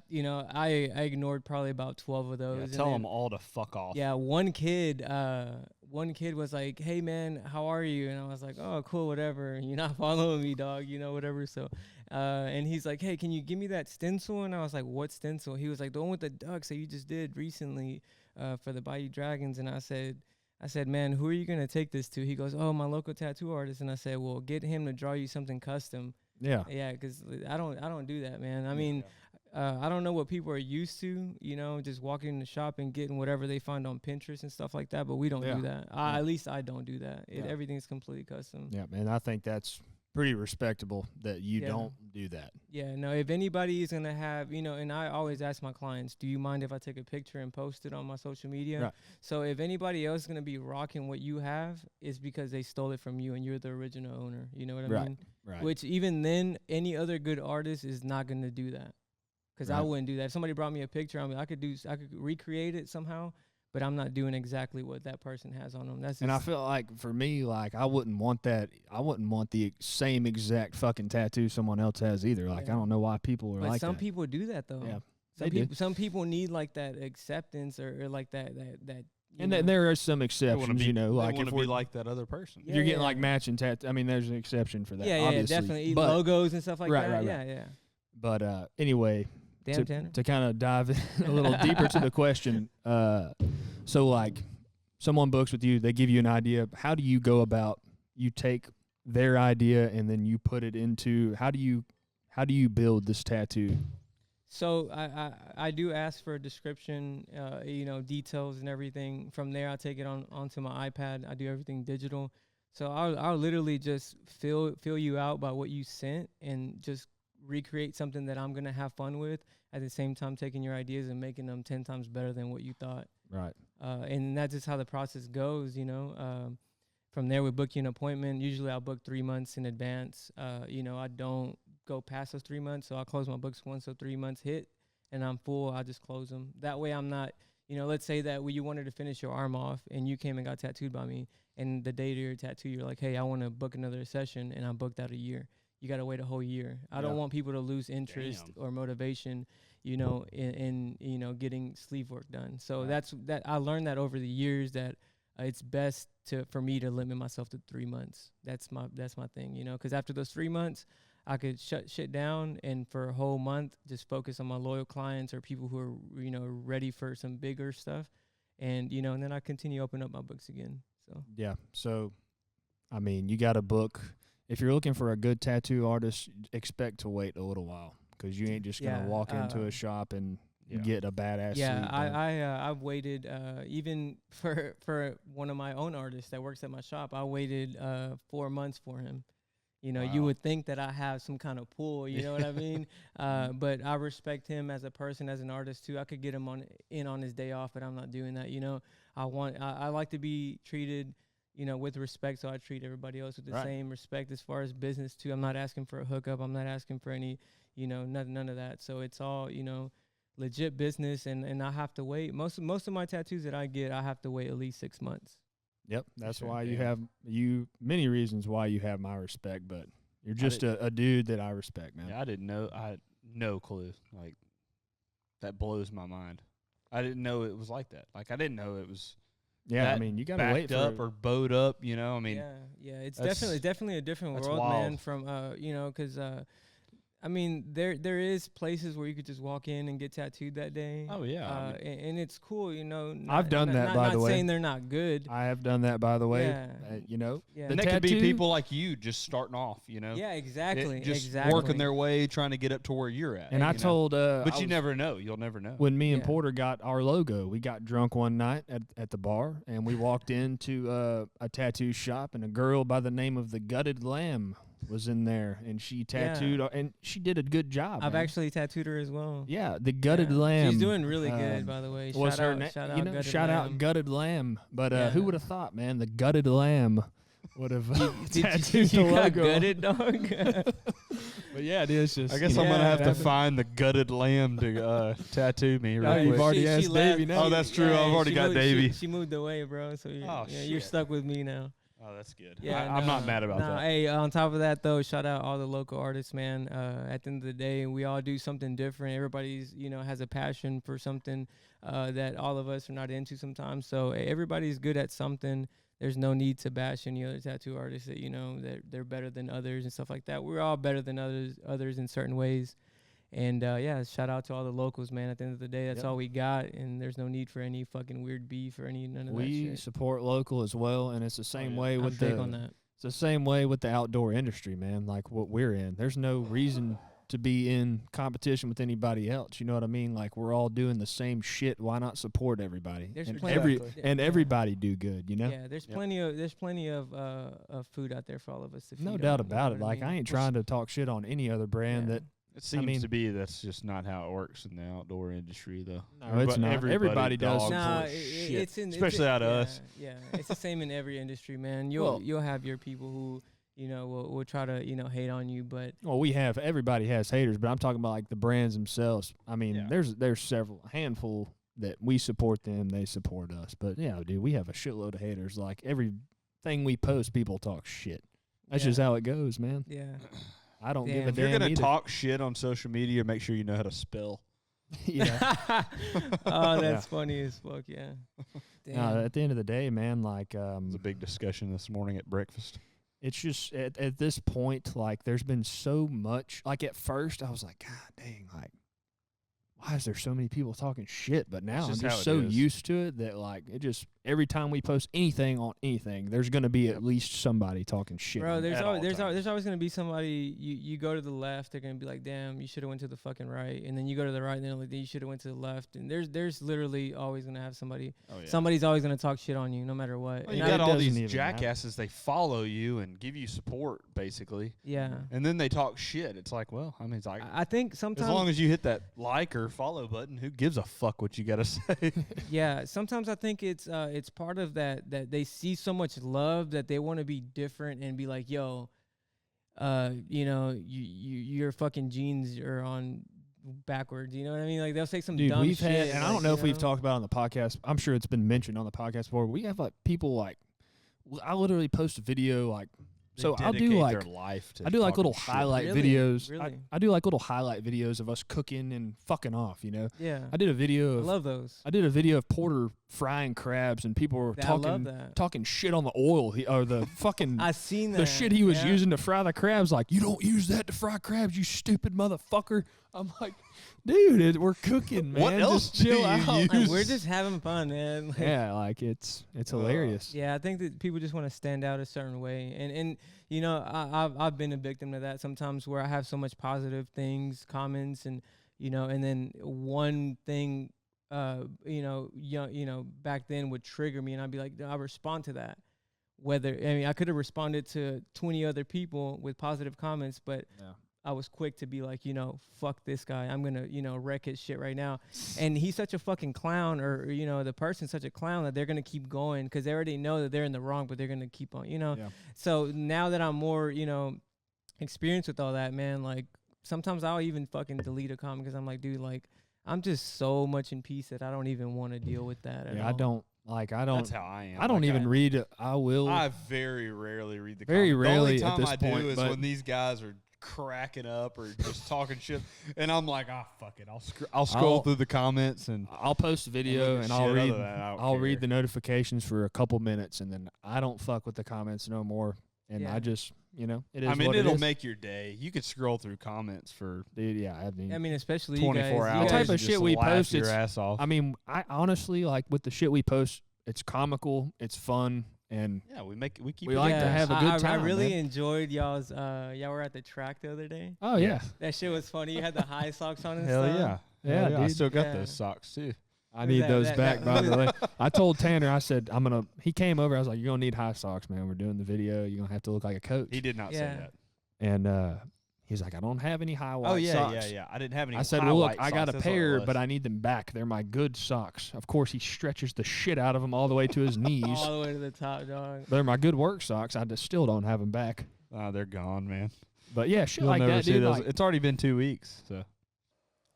Speaker 4: ignored probably about 12 of those.
Speaker 3: Yeah, tell them all to fuck off.
Speaker 4: Yeah, one kid was like, "Hey man, how are you?" And I was like, "Oh, cool, whatever. You're not following me, dog. Whatever." So, and he's like, "Hey, can you give me that stencil?" And I was like, "What stencil?" He was like, "The one with the ducks that you just did recently for the Bayou Dragons." And I said, "Man, who are you gonna take this to?" He goes, "Oh, my local tattoo artist." And I said, "Well, get him to draw you something custom."
Speaker 2: Yeah.
Speaker 4: Yeah, because I don't do that, man. I mean, I don't know what people are used to, just walking in the shop and getting whatever they find on Pinterest and stuff like that. But we don't do that. At least I don't do that. Everything's completely custom.
Speaker 2: Yeah, man. I think that's pretty respectable that you
Speaker 4: Yeah.
Speaker 2: don't do that.
Speaker 4: Yeah, no, if anybody is going to have, and I always ask my clients, do you mind if I take a picture and post it on my social media?
Speaker 2: Right.
Speaker 4: So if anybody else is going to be rocking what you have, it's because they stole it from you and you're the original owner. You know what I
Speaker 2: Right.
Speaker 4: mean?
Speaker 2: Right.
Speaker 4: Which even then, any other good artist is not going to do that. Because I
Speaker 2: Right.
Speaker 4: wouldn't do that. If somebody brought me a picture, I could recreate it somehow, but I'm not doing exactly what that person has on them. That's
Speaker 2: And I
Speaker 4: just,
Speaker 2: feel like for me, like I wouldn't want that. I wouldn't want the same exact fucking tattoo someone else has either. Like
Speaker 4: Yeah.
Speaker 2: I don't know why people are
Speaker 4: but
Speaker 2: like
Speaker 4: some
Speaker 2: that.
Speaker 4: people do that though.
Speaker 2: Yeah,
Speaker 4: Some
Speaker 2: they do.
Speaker 4: people, some people need like that acceptance or like that. You
Speaker 2: And
Speaker 4: know.
Speaker 2: there are some
Speaker 3: They
Speaker 2: exceptions,
Speaker 3: wanna be,
Speaker 2: you know, like
Speaker 3: want
Speaker 2: if
Speaker 3: to
Speaker 2: we're
Speaker 3: be like that other person.
Speaker 2: if you're getting
Speaker 4: Yeah.
Speaker 2: like matching tattoo. I mean, there's an exception for that.
Speaker 4: Yeah,
Speaker 2: obviously.
Speaker 4: definitely.
Speaker 2: But
Speaker 4: Logos and stuff like
Speaker 2: Right,
Speaker 4: that.
Speaker 2: right,
Speaker 4: Yeah,
Speaker 2: right.
Speaker 4: yeah.
Speaker 2: but anyway,
Speaker 4: Damn, Tanner.
Speaker 2: to kind of dive a little deeper to the question, so like someone books with you, they give you an idea. How do you go about? You take their idea and then you put it into. How do you build this tattoo?
Speaker 4: So I do ask for a description, details and everything. From there, I take it onto my iPad. I do everything digital. So I'll literally just fill you out by what you sent and just recreate something that I'm gonna have fun with. At the same time, taking your ideas and making them 10 times better than what you thought.
Speaker 2: Right.
Speaker 4: And that's just how the process goes. From there, we book you an appointment. Usually, I'll book 3 months in advance. I don't go past those 3 months, so I'll close my books once so 3 months hit, and I'm full. I'll just close them. That way, I'm not. Let's say that you wanted to finish your arm off, and you came and got tattooed by me, and the day of your tattoo, you're like, hey, I want to book another session, and I'm booked out a year. You got to wait a whole year. I don't want people to lose interest or motivation, in getting sleeve work done. So that's I learned that over the years that it's best for me to limit myself to 3 months. That's my thing, because after those 3 months, I could shut shit down and for a whole month just focus on my loyal clients or people who are ready for some bigger stuff, and and then I continue open up my books again. So
Speaker 2: Yeah. So, I mean, you got to book. If you're looking for a good tattoo artist, expect to wait a little while because you ain't just gonna walk into a shop and get a badass.
Speaker 4: Yeah,
Speaker 2: sleeve done.
Speaker 4: I've waited even for one of my own artists that works at my shop. I waited 4 months for him. You would think that I have some kind of pull, you know what I mean? But I respect him as a person, as an artist too. I could get him on his day off, but I'm not doing that. I like to be treated, with respect. So I treat everybody else with the same respect as far as business too. I'm not asking for a hookup. I'm not asking for any, none of that. So it's all, legit business, and I have to wait. Most of my tattoos that I get, I have to wait at least 6 months.
Speaker 2: Yep, that's why you have many reasons why you have my respect, but you're just a dude that I respect, man.
Speaker 3: Yeah, I didn't know. I had no clue. Like, that blows my mind. I didn't know it was like that. Like, I didn't know it was.
Speaker 2: Yeah, I mean, you gotta wait
Speaker 3: backed up or bowed up. I mean,
Speaker 4: yeah, it's definitely a different world,
Speaker 3: wild.
Speaker 4: man. From because I mean, there is places where you could just walk in and get tattooed that day.
Speaker 3: Oh yeah,
Speaker 4: and it's cool,
Speaker 2: I've done that, by the way.
Speaker 4: Not saying they're not good.
Speaker 2: I have done that, by the way.
Speaker 4: Yeah.
Speaker 2: The
Speaker 3: and that could be people like you just starting off.
Speaker 4: Yeah, exactly.
Speaker 3: Just working their way, trying to get up to where you're at.
Speaker 2: And I told,
Speaker 3: but you never know. You'll never know.
Speaker 2: When me and Porter got our logo, we got drunk one night at the bar, and we walked into a tattoo shop, and a girl by the name of the Gutted Lamb was in there, and she tattooed, and she did a good job.
Speaker 4: I've
Speaker 2: man.
Speaker 4: actually tattooed her as well.
Speaker 2: Yeah, the Gutted Lamb.
Speaker 4: She's doing really good, by the way.
Speaker 2: What's her name? Shout out Gutted Lamb. But who would have thought, man? The Gutted Lamb would have tattooed the
Speaker 4: you got
Speaker 2: logo.
Speaker 4: gutted, dog.
Speaker 2: But yeah, it is just.
Speaker 3: I guess I'm gonna have to find the Gutted Lamb to tattoo me. Real
Speaker 2: you've
Speaker 3: quick.
Speaker 2: already asked Davey now.
Speaker 3: Oh, that's true. I've already got Davey.
Speaker 4: She moved away, bro. So you're
Speaker 3: shit.
Speaker 4: stuck with me now.
Speaker 3: Oh, that's good.
Speaker 4: Yeah,
Speaker 3: I'm not mad about that.
Speaker 4: Hey, on top of that though, shout out all the local artists, man. At the end of the day, we all do something different. Everybody's, has a passion for something that all of us are not into sometimes. So everybody's good at something. There's no need to bash any other tattoo artists that that they're better than others and stuff like that. We're all better than others in certain ways. And shout out to all the locals, man. At the end of the day, that's all we got, and there's no need for any fucking weird beef or none of that shit.
Speaker 2: We support local as well, and it's the same way with
Speaker 4: I'm big on that.
Speaker 2: It's the same way with the outdoor industry, man. Like what we're in, there's no reason to be in competition with anybody else. You know what I mean? Like, we're all doing the same shit. Why not support everybody?
Speaker 4: There's
Speaker 2: And
Speaker 4: plenty-
Speaker 2: everybody do good, you know?
Speaker 4: Yeah, there's plenty of food out there for all of us to feed
Speaker 2: No
Speaker 4: on,
Speaker 2: doubt
Speaker 4: you know
Speaker 2: about it.
Speaker 4: what
Speaker 2: Like,
Speaker 4: mean?
Speaker 2: I ain't trying to talk shit on any other brand
Speaker 4: Yeah.
Speaker 2: that
Speaker 3: It seems
Speaker 2: mean-
Speaker 3: to be that's just not how it works in the outdoor industry, though.
Speaker 2: No, it's not. Everybody does
Speaker 3: dogs
Speaker 4: Nah,
Speaker 3: for shit,
Speaker 4: it's in
Speaker 3: especially out of us.
Speaker 4: Yeah, it's the same in every industry, man.
Speaker 2: Well-
Speaker 4: You'll have your people who will try to hate on you, but
Speaker 2: well, everybody has haters, but I'm talking about like the brands themselves. I mean,
Speaker 3: Yeah.
Speaker 2: there's a handful that we support them, they support us. But yeah, dude, we have a shitload of haters. Like, everything we post, people talk shit. That's
Speaker 4: Yeah.
Speaker 2: just how it goes, man.
Speaker 4: yeah.
Speaker 2: I don't give a
Speaker 4: Damn.
Speaker 3: If you're
Speaker 2: damn
Speaker 3: gonna
Speaker 2: either.
Speaker 3: talk shit on social media, make sure you know how to spell.
Speaker 2: Yeah.
Speaker 4: Oh, that's funny as fuck. Yeah. Damn.
Speaker 2: No, at the end of the day, man, like,
Speaker 3: It was a big discussion this morning at breakfast.
Speaker 2: it's just at this point, like, there's been so much. Like, at first, I was like, God dang, like, why is there so many people talking shit? But now I'm
Speaker 3: just how
Speaker 2: just
Speaker 3: it
Speaker 2: so
Speaker 3: is.
Speaker 2: used to it that, like, it just every time we post anything on anything, there's gonna be at least somebody talking shit.
Speaker 4: Bro,
Speaker 2: on it.
Speaker 4: there's
Speaker 3: at
Speaker 4: always
Speaker 3: all times.
Speaker 4: there's always gonna be somebody. You go to the left, they're gonna be like, "Damn, you should have went to the fucking right," and then you go to the right, and they're like, "You should have went to the left." And there's literally always gonna have somebody.
Speaker 3: Oh, yeah.
Speaker 4: Somebody's always gonna talk shit on you, no matter what.
Speaker 3: Well,
Speaker 4: And
Speaker 3: you
Speaker 4: I-
Speaker 3: got
Speaker 2: it
Speaker 3: all
Speaker 2: doesn't
Speaker 3: these
Speaker 2: even matter.
Speaker 3: jackasses. They follow you and give you support, basically,
Speaker 4: yeah,
Speaker 3: and then they talk shit. It's like, well, I mean, it's like
Speaker 4: I think
Speaker 3: as
Speaker 4: sometimes.
Speaker 3: long as you hit that like or follow button, who gives a fuck what you gotta say?
Speaker 4: Yeah, sometimes I think it's part of that they see so much love that they want to be different and be like, yo, your fucking jeans are on backwards. You know what I mean? Like, they'll say some
Speaker 2: Dude,
Speaker 4: dumb
Speaker 2: we've
Speaker 4: shit.
Speaker 2: had, and I
Speaker 4: like,
Speaker 2: don't know if
Speaker 4: you
Speaker 2: we've talked about it on the podcast. I'm sure it's been mentioned on the podcast before. We have like people like, I literally post a video like, so I'll do
Speaker 3: Dedicate
Speaker 2: like
Speaker 3: their life to
Speaker 2: I do like
Speaker 3: talking
Speaker 2: little
Speaker 3: shit.
Speaker 2: highlight
Speaker 4: Really?
Speaker 2: videos.
Speaker 4: Really?
Speaker 2: I do like little highlight videos of us cooking and fucking off. You know,
Speaker 4: Yeah,
Speaker 2: I did a video
Speaker 4: I
Speaker 2: of
Speaker 4: love those.
Speaker 2: I did a video of Porter frying crabs, and people were
Speaker 4: I love
Speaker 2: talking
Speaker 4: that.
Speaker 2: talking shit on the oil or the fucking
Speaker 4: I seen that.
Speaker 2: the shit he was
Speaker 4: yeah.
Speaker 2: using to fry the crabs. Like, you don't use that to fry crabs, you stupid motherfucker. I'm like, dude, we're cooking, man.
Speaker 3: What else
Speaker 2: Just chill
Speaker 3: do you
Speaker 2: out.
Speaker 3: use?
Speaker 4: Like, we're just having fun, man. Like,
Speaker 2: Yeah, like it's hilarious.
Speaker 4: Yeah, I think that people just want to stand out a certain way, and I've been a victim to that sometimes, where I have so much positive things, comments, and and then one thing, back then would trigger me, and I'd be like, I respond to that. I could have responded to 20 other people with positive comments, but
Speaker 2: Yeah.
Speaker 4: I was quick to be like, fuck this guy. I'm going to, wreck his shit right now. And he's such a fucking clown, or the person's such a clown that they're going to keep going because they already know that they're in the wrong, but they're going to keep on,
Speaker 2: Yeah.
Speaker 4: So now that I'm more, experienced with all that, man, like, sometimes I'll even fucking delete a comment because I'm like, dude, like, I'm just so much in peace that I don't even want to deal with that at
Speaker 2: Yeah,
Speaker 4: all.
Speaker 2: I don't.
Speaker 3: That's how I am.
Speaker 2: I don't
Speaker 3: Like,
Speaker 2: even read it. I will.
Speaker 3: I very rarely read the
Speaker 2: Very
Speaker 3: comments.
Speaker 2: rarely
Speaker 3: The
Speaker 2: at
Speaker 3: only
Speaker 2: this
Speaker 3: time I
Speaker 2: point,
Speaker 3: do is
Speaker 2: but-
Speaker 3: when these guys are cracking up or just talking shit, and I'm like, fuck it. I'll scroll
Speaker 2: I'll-
Speaker 3: through the comments and
Speaker 2: I'll post a video
Speaker 3: look at
Speaker 2: and I'll
Speaker 3: shit.
Speaker 2: read.
Speaker 3: Other than that, I don't
Speaker 2: I'll read
Speaker 3: care.
Speaker 2: the notifications for a couple minutes, and then I don't fuck with the comments no more. And
Speaker 4: Yeah.
Speaker 2: I just, it is.
Speaker 3: I mean,
Speaker 2: what
Speaker 3: it'll
Speaker 2: it is.
Speaker 3: make your day. You could scroll through comments for
Speaker 2: Dude, yeah. I mean,
Speaker 4: especially you
Speaker 3: 24
Speaker 4: guys.
Speaker 3: hours.
Speaker 2: The type
Speaker 3: and
Speaker 2: of
Speaker 3: just
Speaker 2: shit we
Speaker 3: laugh
Speaker 2: post,
Speaker 3: your
Speaker 2: it's-
Speaker 3: ass off.
Speaker 2: I mean, I honestly like with the shit we post. It's comical. It's fun, and
Speaker 3: Yeah, we keep
Speaker 2: We
Speaker 3: it
Speaker 2: like
Speaker 3: in
Speaker 2: to
Speaker 3: there.
Speaker 2: have a good
Speaker 4: I
Speaker 2: time,
Speaker 4: really
Speaker 2: man.
Speaker 4: enjoyed y'all's. Y'all were at the track the other day.
Speaker 2: oh yeah,
Speaker 3: Yeah.
Speaker 4: That shit was funny. You had the high socks on and
Speaker 3: Hell
Speaker 4: stuff.
Speaker 3: yeah.
Speaker 2: Yeah,
Speaker 3: Hell I
Speaker 2: dude.
Speaker 3: still got
Speaker 4: Yeah.
Speaker 3: those socks too.
Speaker 2: I
Speaker 4: Who's
Speaker 2: need
Speaker 4: that-
Speaker 2: those
Speaker 4: that-
Speaker 2: back.
Speaker 4: that-
Speaker 2: By the way, I told Tanner. I said I'm gonna. He came over. I was like, "You're gonna need high socks, man. We're doing the video. You're gonna have to look like a coach."
Speaker 3: He did not say
Speaker 4: Yeah.
Speaker 3: that.
Speaker 2: And he's like, "I don't have any high white socks."
Speaker 3: I didn't have any.
Speaker 2: I said,
Speaker 3: high
Speaker 2: "Well, look,
Speaker 3: white
Speaker 2: I got
Speaker 3: socks.
Speaker 2: a
Speaker 3: That's what it
Speaker 2: pair,
Speaker 3: was.
Speaker 2: but I need them back. They're my good socks." Of course, he stretches the shit out of them all the way to his knees.
Speaker 4: All the way to the top, dog.
Speaker 2: They're my good work socks. I just still don't have them back.
Speaker 3: They're gone, man.
Speaker 2: But yeah, shit
Speaker 3: You'll
Speaker 2: like
Speaker 3: never
Speaker 2: that,
Speaker 3: see
Speaker 2: dude.
Speaker 3: those.
Speaker 2: Like,
Speaker 3: It's already been 2 weeks, so.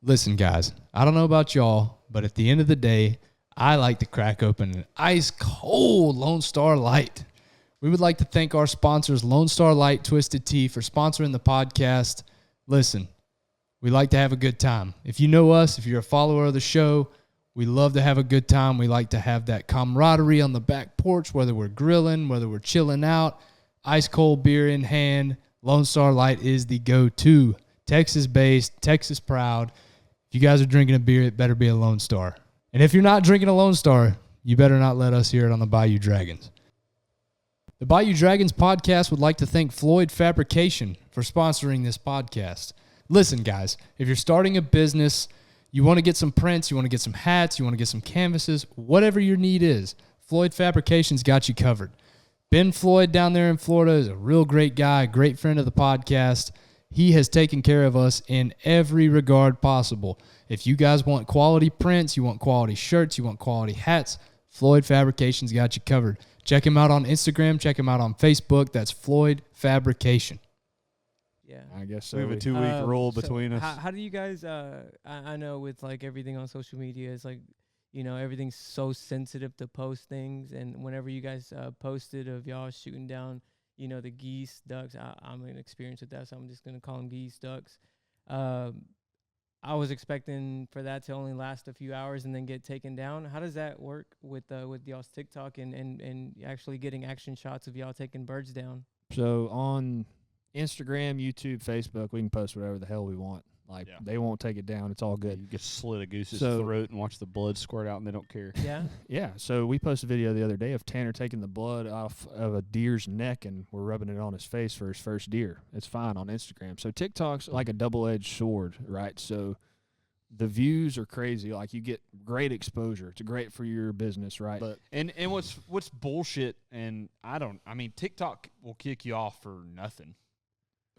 Speaker 5: Listen, guys, I don't know about y'all, but at the end of the day, I like to crack open an ice cold Lone Star Light. We would like to thank our sponsors, Lone Star Light Twisted Tea, for sponsoring the podcast. Listen, we like to have a good time. If you know us, if you're a follower of the show, we love to have a good time. We like to have that camaraderie on the back porch, whether we're grilling, whether we're chilling out, ice cold beer in hand. Lone Star Light is the go-to. Texas-based, Texas proud. If you guys are drinking a beer, it better be a Lone Star. And if you're not drinking a Lone Star, you better not let us hear it on the Bayou Dragons. The Bayou Dragons podcast would like to thank Floyd Fabrication for sponsoring this podcast. listen, guys, if you're starting a business, you want to get some prints, you want to get some hats, you want to get some canvases, whatever your need is, Floyd Fabrication's got you covered. Ben Floyd down there in Florida is a real great guy, great friend of the podcast. He has taken care of us in every regard possible. If you guys want quality prints, you want quality shirts, you want quality hats, Floyd Fabrication's got you covered. Check him out on Instagram. Check him out on Facebook. That's Floyd Fabrication.
Speaker 4: Yeah.
Speaker 3: I guess so.
Speaker 2: We
Speaker 3: We
Speaker 2: have
Speaker 3: have
Speaker 2: a
Speaker 3: a 2 week rule
Speaker 4: So
Speaker 3: between us.
Speaker 4: How do you guys? I know with like everything on social media, it's like, everything's so sensitive to post things. And whenever you guys posted of y'all shooting down, the geese, ducks, I'm an experience with that, so I'm just gonna call them geese, ducks. I was expecting for that to only last a few hours and then get taken down. How does that work with y'all's TikTok and actually getting action shots of y'all taking birds down?
Speaker 2: So on Instagram, YouTube, Facebook, we can post whatever the hell we want. Like,
Speaker 3: Yeah.
Speaker 2: they won't take it down. It's all good.
Speaker 3: You can slit a goose's
Speaker 2: So-
Speaker 3: throat and watch the blood squirt out, and they don't care.
Speaker 4: Yeah.
Speaker 2: Yeah, so we posted a video the other day of Tanner taking the blood off of a deer's neck, and we're rubbing it on his face for his first deer. It's fine on Instagram. So TikTok's like a double-edged sword, right? So the views are crazy. Like, you get great exposure. It's great for your business, right?
Speaker 3: But and what's bullshit, and I mean, TikTok will kick you off for nothing.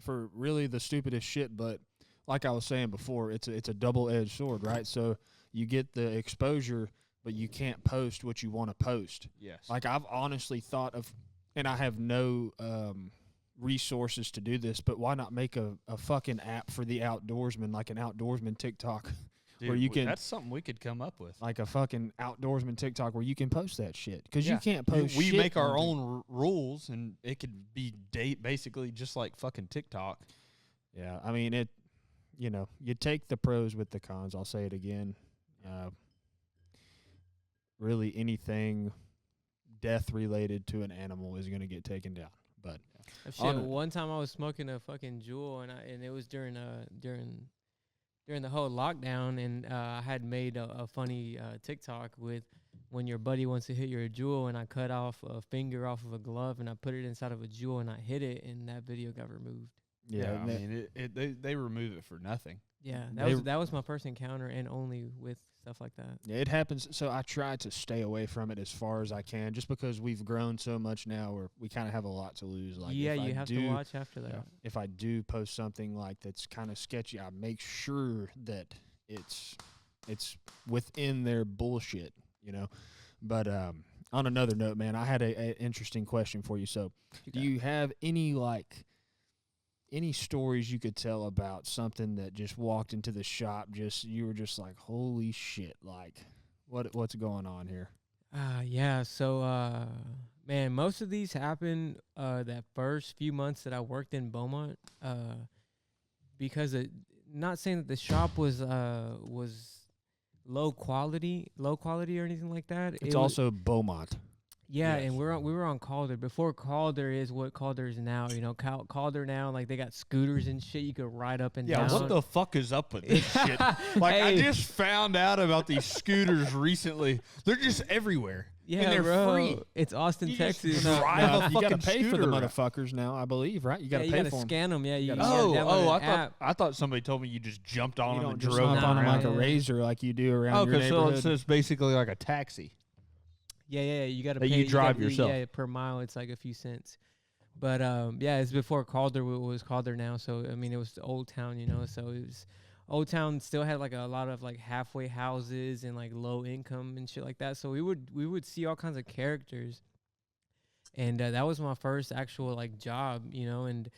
Speaker 2: for really the stupidest shit, but like I was saying before, it's a double-edged sword, right? So you get the exposure, but you can't post what you want to post.
Speaker 3: Yes.
Speaker 2: Like, I've honestly thought of, and I have no resources to do this, but why not make a fucking app for the outdoorsman, like an outdoorsman TikTok,
Speaker 3: Dude,
Speaker 2: where you can,
Speaker 3: that's something we could come up with.
Speaker 2: like a fucking outdoorsman TikTok where you can post that shit. Because you
Speaker 3: Yeah.
Speaker 2: can't post
Speaker 3: We
Speaker 2: shit
Speaker 3: make our
Speaker 2: on
Speaker 3: own rules, and it could be basically just like fucking TikTok.
Speaker 2: Yeah, I mean, you take the pros with the cons. I'll say it again. Really, anything death related to an animal is going to get taken down. But
Speaker 4: Shit, one time I was smoking a fucking Juul, and it was during the whole lockdown, and I had made a funny TikTok with when your buddy wants to hit your Juul, and I cut off a finger off of a glove, and I put it inside of a Juul, and I hit it, and that video got removed.
Speaker 3: Yeah, I mean, they remove it for nothing.
Speaker 4: Yeah,
Speaker 2: They-
Speaker 4: that was my first encounter, and only with stuff like that.
Speaker 2: yeah, it happens. So I try to stay away from it as far as I can, just because we've grown so much now, where we kind of have a lot to lose. Like,
Speaker 4: Yeah,
Speaker 2: if I
Speaker 4: you have to
Speaker 2: do-
Speaker 4: watch after that.
Speaker 2: Yeah, if I do post something like that's kind of sketchy, I make sure that it's within their bullshit, But on another note, man, I had a interesting question for you. So, do you have any stories you could tell about something that just walked into the shop, you were just like, holy shit, like what's going on here?
Speaker 4: Yeah. So, man, most of these happened that first few months that I worked in Beaumont, because not saying that the shop was low quality or anything like that.
Speaker 2: It's also Beaumont.
Speaker 4: Yeah,
Speaker 3: Yes.
Speaker 4: and we were on Calder before Calder is what Calder is now. Calder now, like, they got scooters and shit you could ride up and down.
Speaker 3: What the fuck is up with this shit? Like, I
Speaker 4: Hey.
Speaker 3: just found out about these scooters recently. They're just everywhere.
Speaker 4: Yeah,
Speaker 3: and they're
Speaker 4: bro.
Speaker 3: free.
Speaker 4: It's Austin,
Speaker 3: You just
Speaker 4: Texas.
Speaker 3: drive a
Speaker 2: you gotta
Speaker 3: fucking
Speaker 2: pay for the
Speaker 3: scooter around.
Speaker 2: motherfuckers now, I believe, right? You
Speaker 4: Yeah,
Speaker 2: gotta
Speaker 4: you
Speaker 2: pay
Speaker 4: gotta
Speaker 2: for them.
Speaker 4: scan them. Yeah, you
Speaker 2: gotta-
Speaker 4: gotta download an app.
Speaker 3: I thought somebody told me you just jumped on
Speaker 2: You
Speaker 3: them
Speaker 2: don't
Speaker 3: and
Speaker 2: just
Speaker 3: drove
Speaker 2: hop
Speaker 3: them
Speaker 2: on them
Speaker 3: around.
Speaker 2: like a razor like you do around your
Speaker 3: Okay, so
Speaker 2: neighborhood.
Speaker 3: it's basically like a taxi.
Speaker 4: Yeah, you got to
Speaker 3: That
Speaker 4: pay.
Speaker 3: you drive
Speaker 4: gotta-
Speaker 3: yourself.
Speaker 4: Yeah, per mile it's like a few cents. But yeah, it's before Calder was Calder now. So I mean, it was the Old Town, So it was Old Town still had like a lot of like halfway houses and like low income and shit like that. So we would see all kinds of characters, and that was my first actual like job, And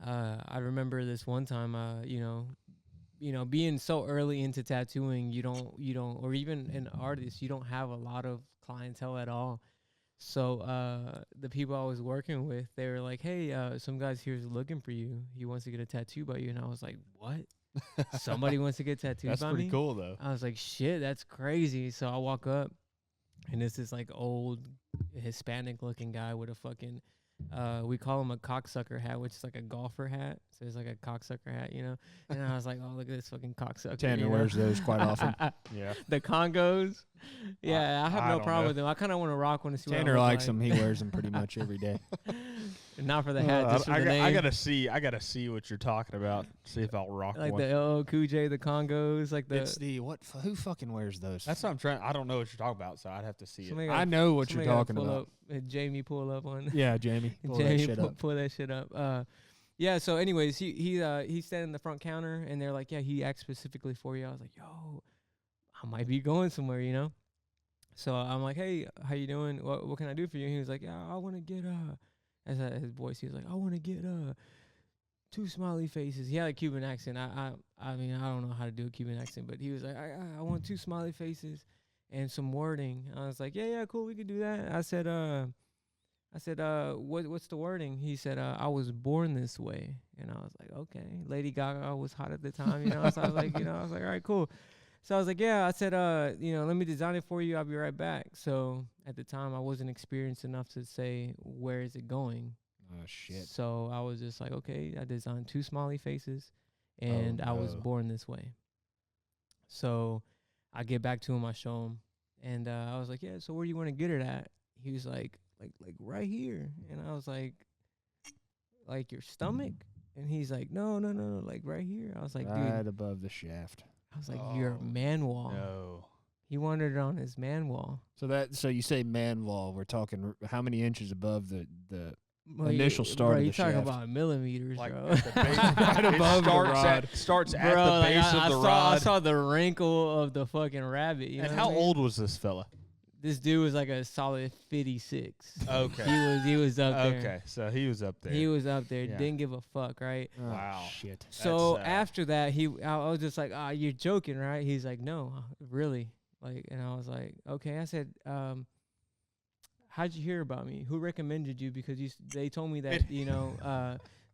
Speaker 4: I remember this one time, being so early into tattooing, you don't, or even an artist, you don't have a lot of clientele at all. So the people I was working with, they were like, "Hey, some guy's here's looking for you. He wants to get a tattoo by you." And I was like, "What? Somebody wants to get tattoos
Speaker 3: That's
Speaker 4: by
Speaker 3: pretty
Speaker 4: me?"
Speaker 3: cool, though.
Speaker 4: I was like, "Shit, that's crazy." So I walk up, and it's this like old Hispanic looking guy with a fucking we call him a cocksucker hat, which is like a golfer hat. So it's like a cocksucker hat, And I was like, "Oh, look at this fucking cocksucker."
Speaker 2: Tanner wears those quite often.
Speaker 3: Yeah.
Speaker 4: The Congos. Yeah, I have
Speaker 3: I
Speaker 4: no
Speaker 3: don't
Speaker 4: problem
Speaker 3: know.
Speaker 4: with them. I kind of want to rock one to see what I
Speaker 2: Tanner
Speaker 4: look
Speaker 2: likes
Speaker 4: like.
Speaker 2: them. He wears them pretty much every day.
Speaker 4: Not for the hat, just for the name.
Speaker 3: I gotta see what you're talking about. See if I'll rock
Speaker 4: like
Speaker 3: one.
Speaker 4: the LL Cool J, the Congos, like the.
Speaker 2: It's the what? Who fucking wears those?
Speaker 3: That's what I'm trying. I don't know what you're talking about, so I'd have to see it.
Speaker 2: I know what you're talking about.
Speaker 4: Jamie, pull up one.
Speaker 2: Yeah, Jamie. Pull
Speaker 4: Jamie,
Speaker 2: that shit up.
Speaker 4: pull that shit up. Yeah. So, anyways, he's standing in the front counter, and they're like, "Yeah, he asked specifically for you." I was like, "Yo, I might be going somewhere, you know." So I'm like, "Hey, how you doing? What can I do for you?" And he was like, "Yeah, I want to get as his voice, he was like, I want to get 2 smiley faces." He had a Cuban accent. I mean, I don't know how to do a Cuban accent, but he was like, I want 2 smiley faces and some wording. I was like, yeah, cool, we could do that. I said, what's the wording? He said, I was born this way. And I was like, okay. Lady Gaga was hot at the time, you know. So I was like, all right, cool. So I was like, yeah. I said, let me design it for you. I'll be right back. So at the time, I wasn't experienced enough to say, where is it going?
Speaker 2: Oh, shit.
Speaker 4: So I was just like, okay. I designed 2 smiley faces, and I was born this way. So I get back to him. I show him, and I was like, yeah. So where do you want to get it at? He was like right here. And I was like your stomach? And he's like, no, like right here. I was like, dude,
Speaker 2: right above the shaft.
Speaker 4: I was like, your man wall.
Speaker 3: No.
Speaker 4: He wanted it on his man wall.
Speaker 2: So you say man wall. We're talking how many inches above the initial start of the shaft?
Speaker 4: You're talking about millimeters,
Speaker 3: Like
Speaker 4: bro.
Speaker 3: at the base,
Speaker 2: Right above the rod.
Speaker 3: Starts
Speaker 4: Bro,
Speaker 3: at the base of the rod.
Speaker 4: I saw the wrinkle of the fucking rabbit. You
Speaker 3: And
Speaker 4: know
Speaker 3: how
Speaker 4: what I mean?
Speaker 3: old was this fella?
Speaker 4: This dude was like a solid 56.
Speaker 3: Okay.
Speaker 4: He was up there.
Speaker 3: Okay, so he was up there.
Speaker 4: He was up there.
Speaker 3: Yeah.
Speaker 4: Didn't give a fuck, right?
Speaker 2: Oh,
Speaker 3: Wow.
Speaker 2: shit.
Speaker 4: So
Speaker 3: That's,
Speaker 4: after that, I was just like, you're joking, right? He's like, no, really. Like, and I was like, okay. I said, how'd you hear about me? Who recommended you? Because they told me that,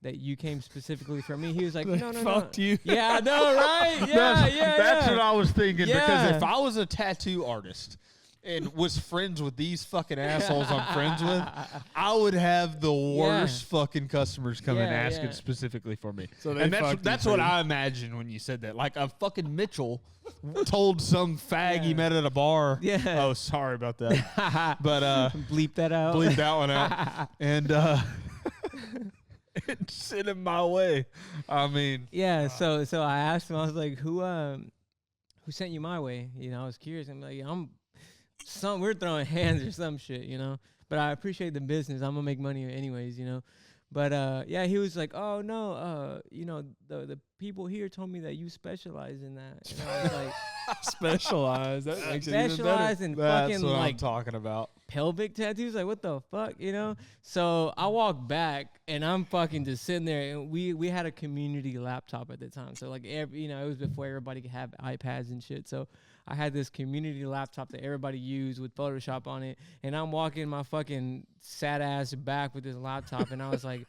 Speaker 4: that you came specifically for me. He was like, no.
Speaker 2: Fucked you.
Speaker 4: Yeah, I know, right? Yeah,
Speaker 3: That's what I was thinking.
Speaker 4: Yeah.
Speaker 3: Because if I was a tattoo artist and was friends with these fucking assholes I'm friends with, I would have the worst fucking customers coming asking specifically for me.
Speaker 2: So
Speaker 3: and that's what I imagined when you said that. Like a fucking Mitchell told some fag he met at a bar.
Speaker 4: Yeah.
Speaker 3: Oh, sorry about that. But
Speaker 4: bleep that out.
Speaker 3: bleep that one out. And it sent him my way. I mean,
Speaker 4: yeah. So I asked him. I was like, who sent you my way? You know, I was curious. I'm like, we're throwing hands or some shit, you know. But I appreciate the business. I'm gonna make money anyways, you know. But yeah, he was like, oh no, the people here told me that you specialize in that. And I was like,
Speaker 2: Specialized. That makes it even better.
Speaker 4: specialize in
Speaker 3: that's
Speaker 4: fucking
Speaker 3: what I'm
Speaker 4: like
Speaker 3: talking about.
Speaker 4: pelvic tattoos. Like, what the fuck, you know? So I walk back and I'm fucking just sitting there, and we had a community laptop at the time. So like it was before everybody could have iPads and shit. So I had this community laptop that everybody used with Photoshop on it, and I'm walking my fucking sad ass back with this laptop, and I was like,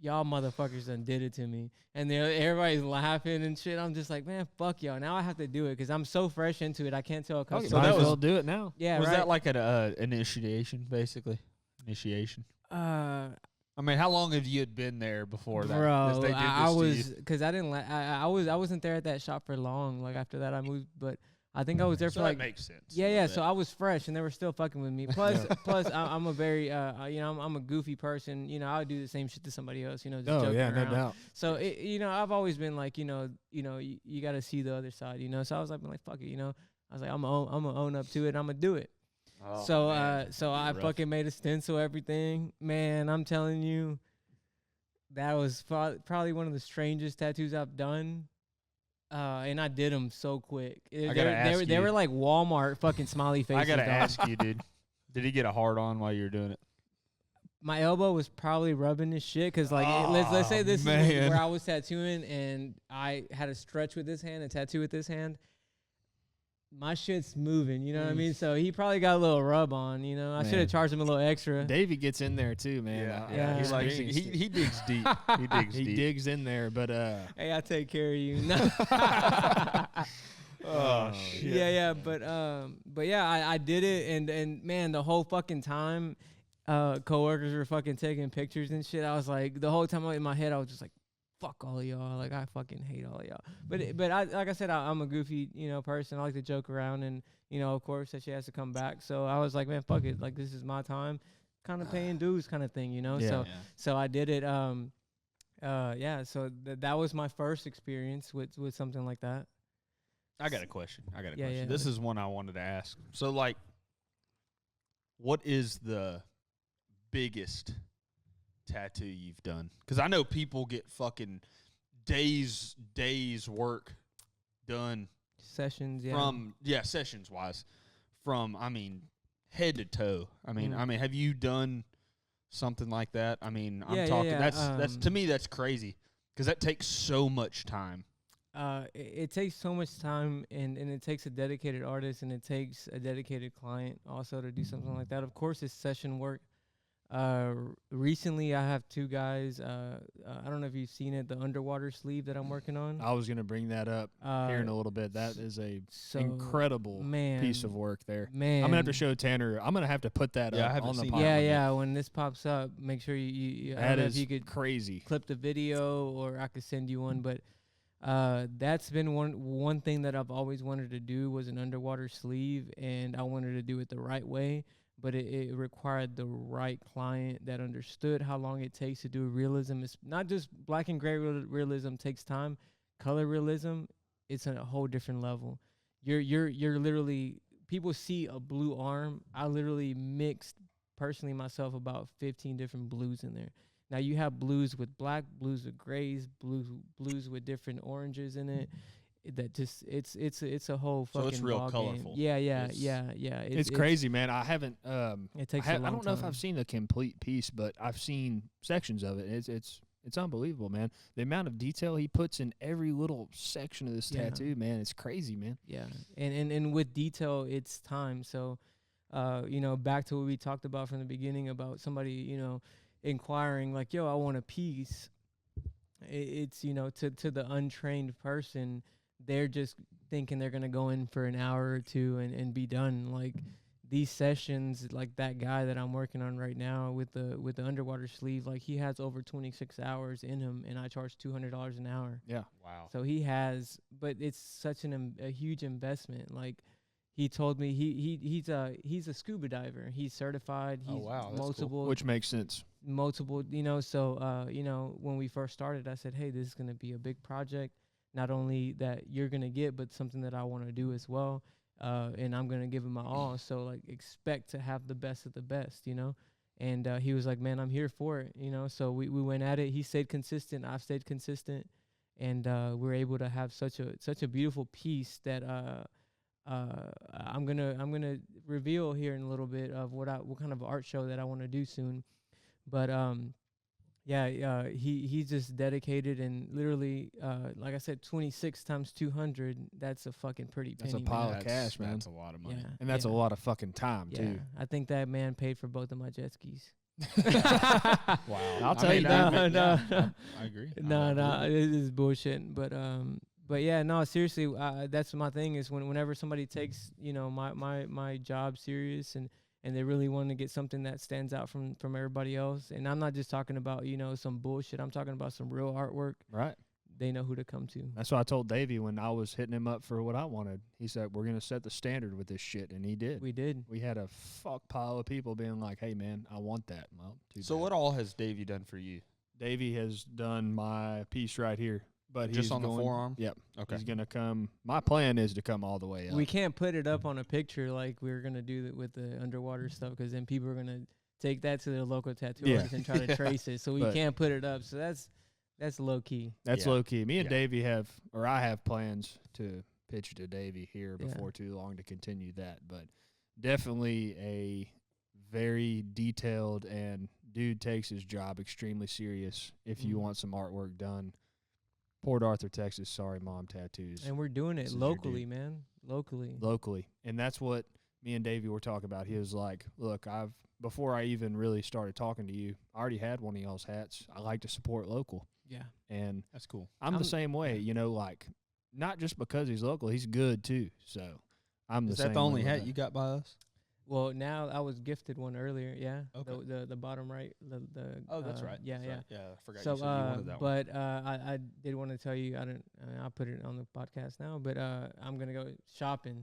Speaker 4: y'all motherfuckers done did it to me. And everybody's laughing and shit. I'm just like, man, fuck y'all. Now I have to do it because I'm so fresh into it. I can't tell a customer.
Speaker 2: So that will do it now.
Speaker 4: Yeah,
Speaker 3: Was
Speaker 4: right.
Speaker 3: that like an initiation, basically? Initiation. I mean, how long have you had been there before that?
Speaker 4: Bro,
Speaker 3: They did
Speaker 4: I
Speaker 3: this to
Speaker 4: was
Speaker 3: you?
Speaker 4: because I didn't. I wasn't there at that shop for long. Like after that, I moved, but I think I was there
Speaker 3: So
Speaker 4: for
Speaker 3: that
Speaker 4: like.
Speaker 3: makes sense.
Speaker 4: Yeah. So I was fresh, and they were still fucking with me. Plus, I'm a very, I'm a goofy person. You know, I would do the same shit to somebody else. You know, just joking around.
Speaker 2: no doubt.
Speaker 4: So I've always been like, you got to see the other side. You know, so I was like, fuck it. You know, I was like, I'm gonna own up to it. I'm gonna do it.
Speaker 3: Oh,
Speaker 4: So
Speaker 3: man.
Speaker 4: so I
Speaker 3: Rough.
Speaker 4: fucking made a stencil, everything. Man, I'm telling you, that was probably one of the strangest tattoos I've done. And I did them so quick. They were like Walmart fucking smiley faces.
Speaker 3: I gotta
Speaker 4: dog.
Speaker 3: ask you, dude. Did he get a hard on while you were doing it?
Speaker 4: My elbow was probably rubbing this shit because let's say this is
Speaker 3: man.
Speaker 4: where I was tattooing and I had a stretch with this hand and tattoo with this hand. My shit's moving, you know what I mean? So he probably got a little rub on, you know. I should
Speaker 2: Man.
Speaker 4: have charged him a little extra.
Speaker 2: Davey gets in there too, man.
Speaker 4: Yeah.
Speaker 3: He likes
Speaker 2: experienced
Speaker 3: he digs deep. He digs
Speaker 2: He
Speaker 3: deep.
Speaker 2: digs in there, but
Speaker 4: Hey, I take care of you.
Speaker 3: Oh shit.
Speaker 4: Yeah, but yeah, I did it, and man, the whole fucking time, coworkers were fucking taking pictures and shit. I was like, the whole time in my head, I was just like, fuck all of y'all. Like, I fucking hate all of y'all. But I, like I said, I'm a goofy, person. I like to joke around, and of course that she has to come back. So I was like, man, fuck it. Like, this is my time. kind of paying dues kind of thing, you know.
Speaker 2: Yeah.
Speaker 4: So I did it. So that was my first experience with something like that.
Speaker 3: I got a question.
Speaker 4: Yeah.
Speaker 3: This is one I wanted to ask. So, like, what is the biggest tattoo you've done? Because I know people get fucking days work done
Speaker 4: Sessions,
Speaker 3: sessions wise, from head to toe. I mean, have you done something like that? I mean, I'm talking. That's to me that's crazy because that takes so much time.
Speaker 4: It takes so much time, and it takes a dedicated artist, and it takes a dedicated client also to do something like that. Of course, it's session work. Recently, I have two guys. I don't know if you've seen it, the underwater sleeve that I'm working on.
Speaker 2: I was gonna bring that up here in a little bit. That is a incredible piece of work there.
Speaker 4: Man,
Speaker 2: I'm gonna have to show Tanner. I'm gonna have to put that up on the podcast.
Speaker 4: Yeah. When this pops up, make sure you I don't know if you could
Speaker 2: crazy.
Speaker 4: Clip the video, or I could send you one. But that's been one thing that I've always wanted to do was an underwater sleeve, and I wanted to do it the right way. But it required the right client that understood how long it takes to do realism. It's not just black and gray realism takes time. Color realism, it's on a whole different level. You're literally, people see a blue arm. I literally mixed personally myself about 15 different blues in there. Now you have blues with black, blues with grays, blues with different oranges in it. That just it's a whole fucking.
Speaker 3: So it's real
Speaker 4: ball
Speaker 3: colorful.
Speaker 4: Game. Yeah.
Speaker 2: It's crazy, man. I haven't.
Speaker 4: It takes.
Speaker 2: I don't know if I've seen the complete piece, but I've seen sections of it. It's unbelievable, man. The amount of detail he puts in every little section of this tattoo, man, it's crazy, man.
Speaker 4: Yeah, and with detail, it's time. So, back to what we talked about from the beginning about somebody, inquiring like, "Yo, I want a piece." It's to the untrained person, they're just thinking they're gonna go in for an hour or two and be done. Like these sessions, like that guy that I'm working on right now with the underwater sleeve, like he has over 26 hours in him, and I charge $200 an hour.
Speaker 2: Yeah,
Speaker 3: wow.
Speaker 4: So he has, but it's such a huge investment. Like he told me he's a scuba diver. He's certified. He's multiple,
Speaker 2: cool. Which makes sense.
Speaker 4: Multiple, so when we first started, I said, hey, this is gonna be a big project. Not only that you're gonna get, but something that I want to do as well. And I'm gonna give it my all. So like, expect to have the best of the best, And he was like, man, I'm here for it, So we went at it. He stayed consistent. I've stayed consistent, and we're able to have such a beautiful piece that I'm gonna reveal here in a little bit of what kind of art show that I want to do soon. But he's just dedicated, and literally, like I said, 26 times 200. That's a fucking pretty penny.
Speaker 2: That's a pile of cash, man.
Speaker 3: That's a lot of money.
Speaker 4: Yeah,
Speaker 2: and that's a lot of fucking time too.
Speaker 4: I think that man paid for both of my jet skis.
Speaker 3: Wow.
Speaker 2: I'll tell you
Speaker 4: that.
Speaker 3: No. I agree.
Speaker 4: No, it is bullshit. But yeah, no, seriously, that's my thing is whenever somebody takes, my job serious and they really want to get something that stands out from everybody else. And I'm not just talking about, some bullshit. I'm talking about some real artwork.
Speaker 2: Right.
Speaker 4: They know who to come to.
Speaker 2: That's what I told Davey when I was hitting him up for what I wanted. He said, we're going to set the standard with this shit. And he did.
Speaker 4: We did.
Speaker 2: We had a fuck pile of people being like, hey, man, I want that. Well,
Speaker 3: so what all has Davey done for you?
Speaker 2: Davey has done my piece right here. But
Speaker 3: just on the forearm?
Speaker 2: Yep.
Speaker 3: Okay.
Speaker 2: He's going to come. My plan is to come all the way up.
Speaker 4: We can't put it up on a picture like we were going to do with the underwater stuff, because then people are going to take that to their local tattoo artist and try to trace it. So we can't put it up. So that's low key.
Speaker 2: That's low key. Me and Davey I have plans to pitch to Davey here before too long to continue that. But definitely a very detailed, and dude takes his job extremely serious. If you want some artwork done, Port Arthur, Texas, Sorry Mom Tattoos.
Speaker 4: And we're doing it locally, man. Locally.
Speaker 2: And that's what me and Davey were talking about. He was like, look, before I even really started talking to you, I already had one of y'all's hats. I like to support local.
Speaker 4: Yeah.
Speaker 2: And
Speaker 3: that's cool.
Speaker 2: I'm the same way, like, not just because he's local, he's good too. So I'm the same.
Speaker 3: Is that the only hat you got by us?
Speaker 4: Well, now I was gifted one earlier. Yeah.
Speaker 3: Okay.
Speaker 4: The bottom right.
Speaker 3: Oh, that's right.
Speaker 4: Yeah.
Speaker 3: Yeah. I forgot
Speaker 4: So,
Speaker 3: you said you wanted that one.
Speaker 4: but I did want to tell you. I'll put it on the podcast now. But I'm gonna go shopping,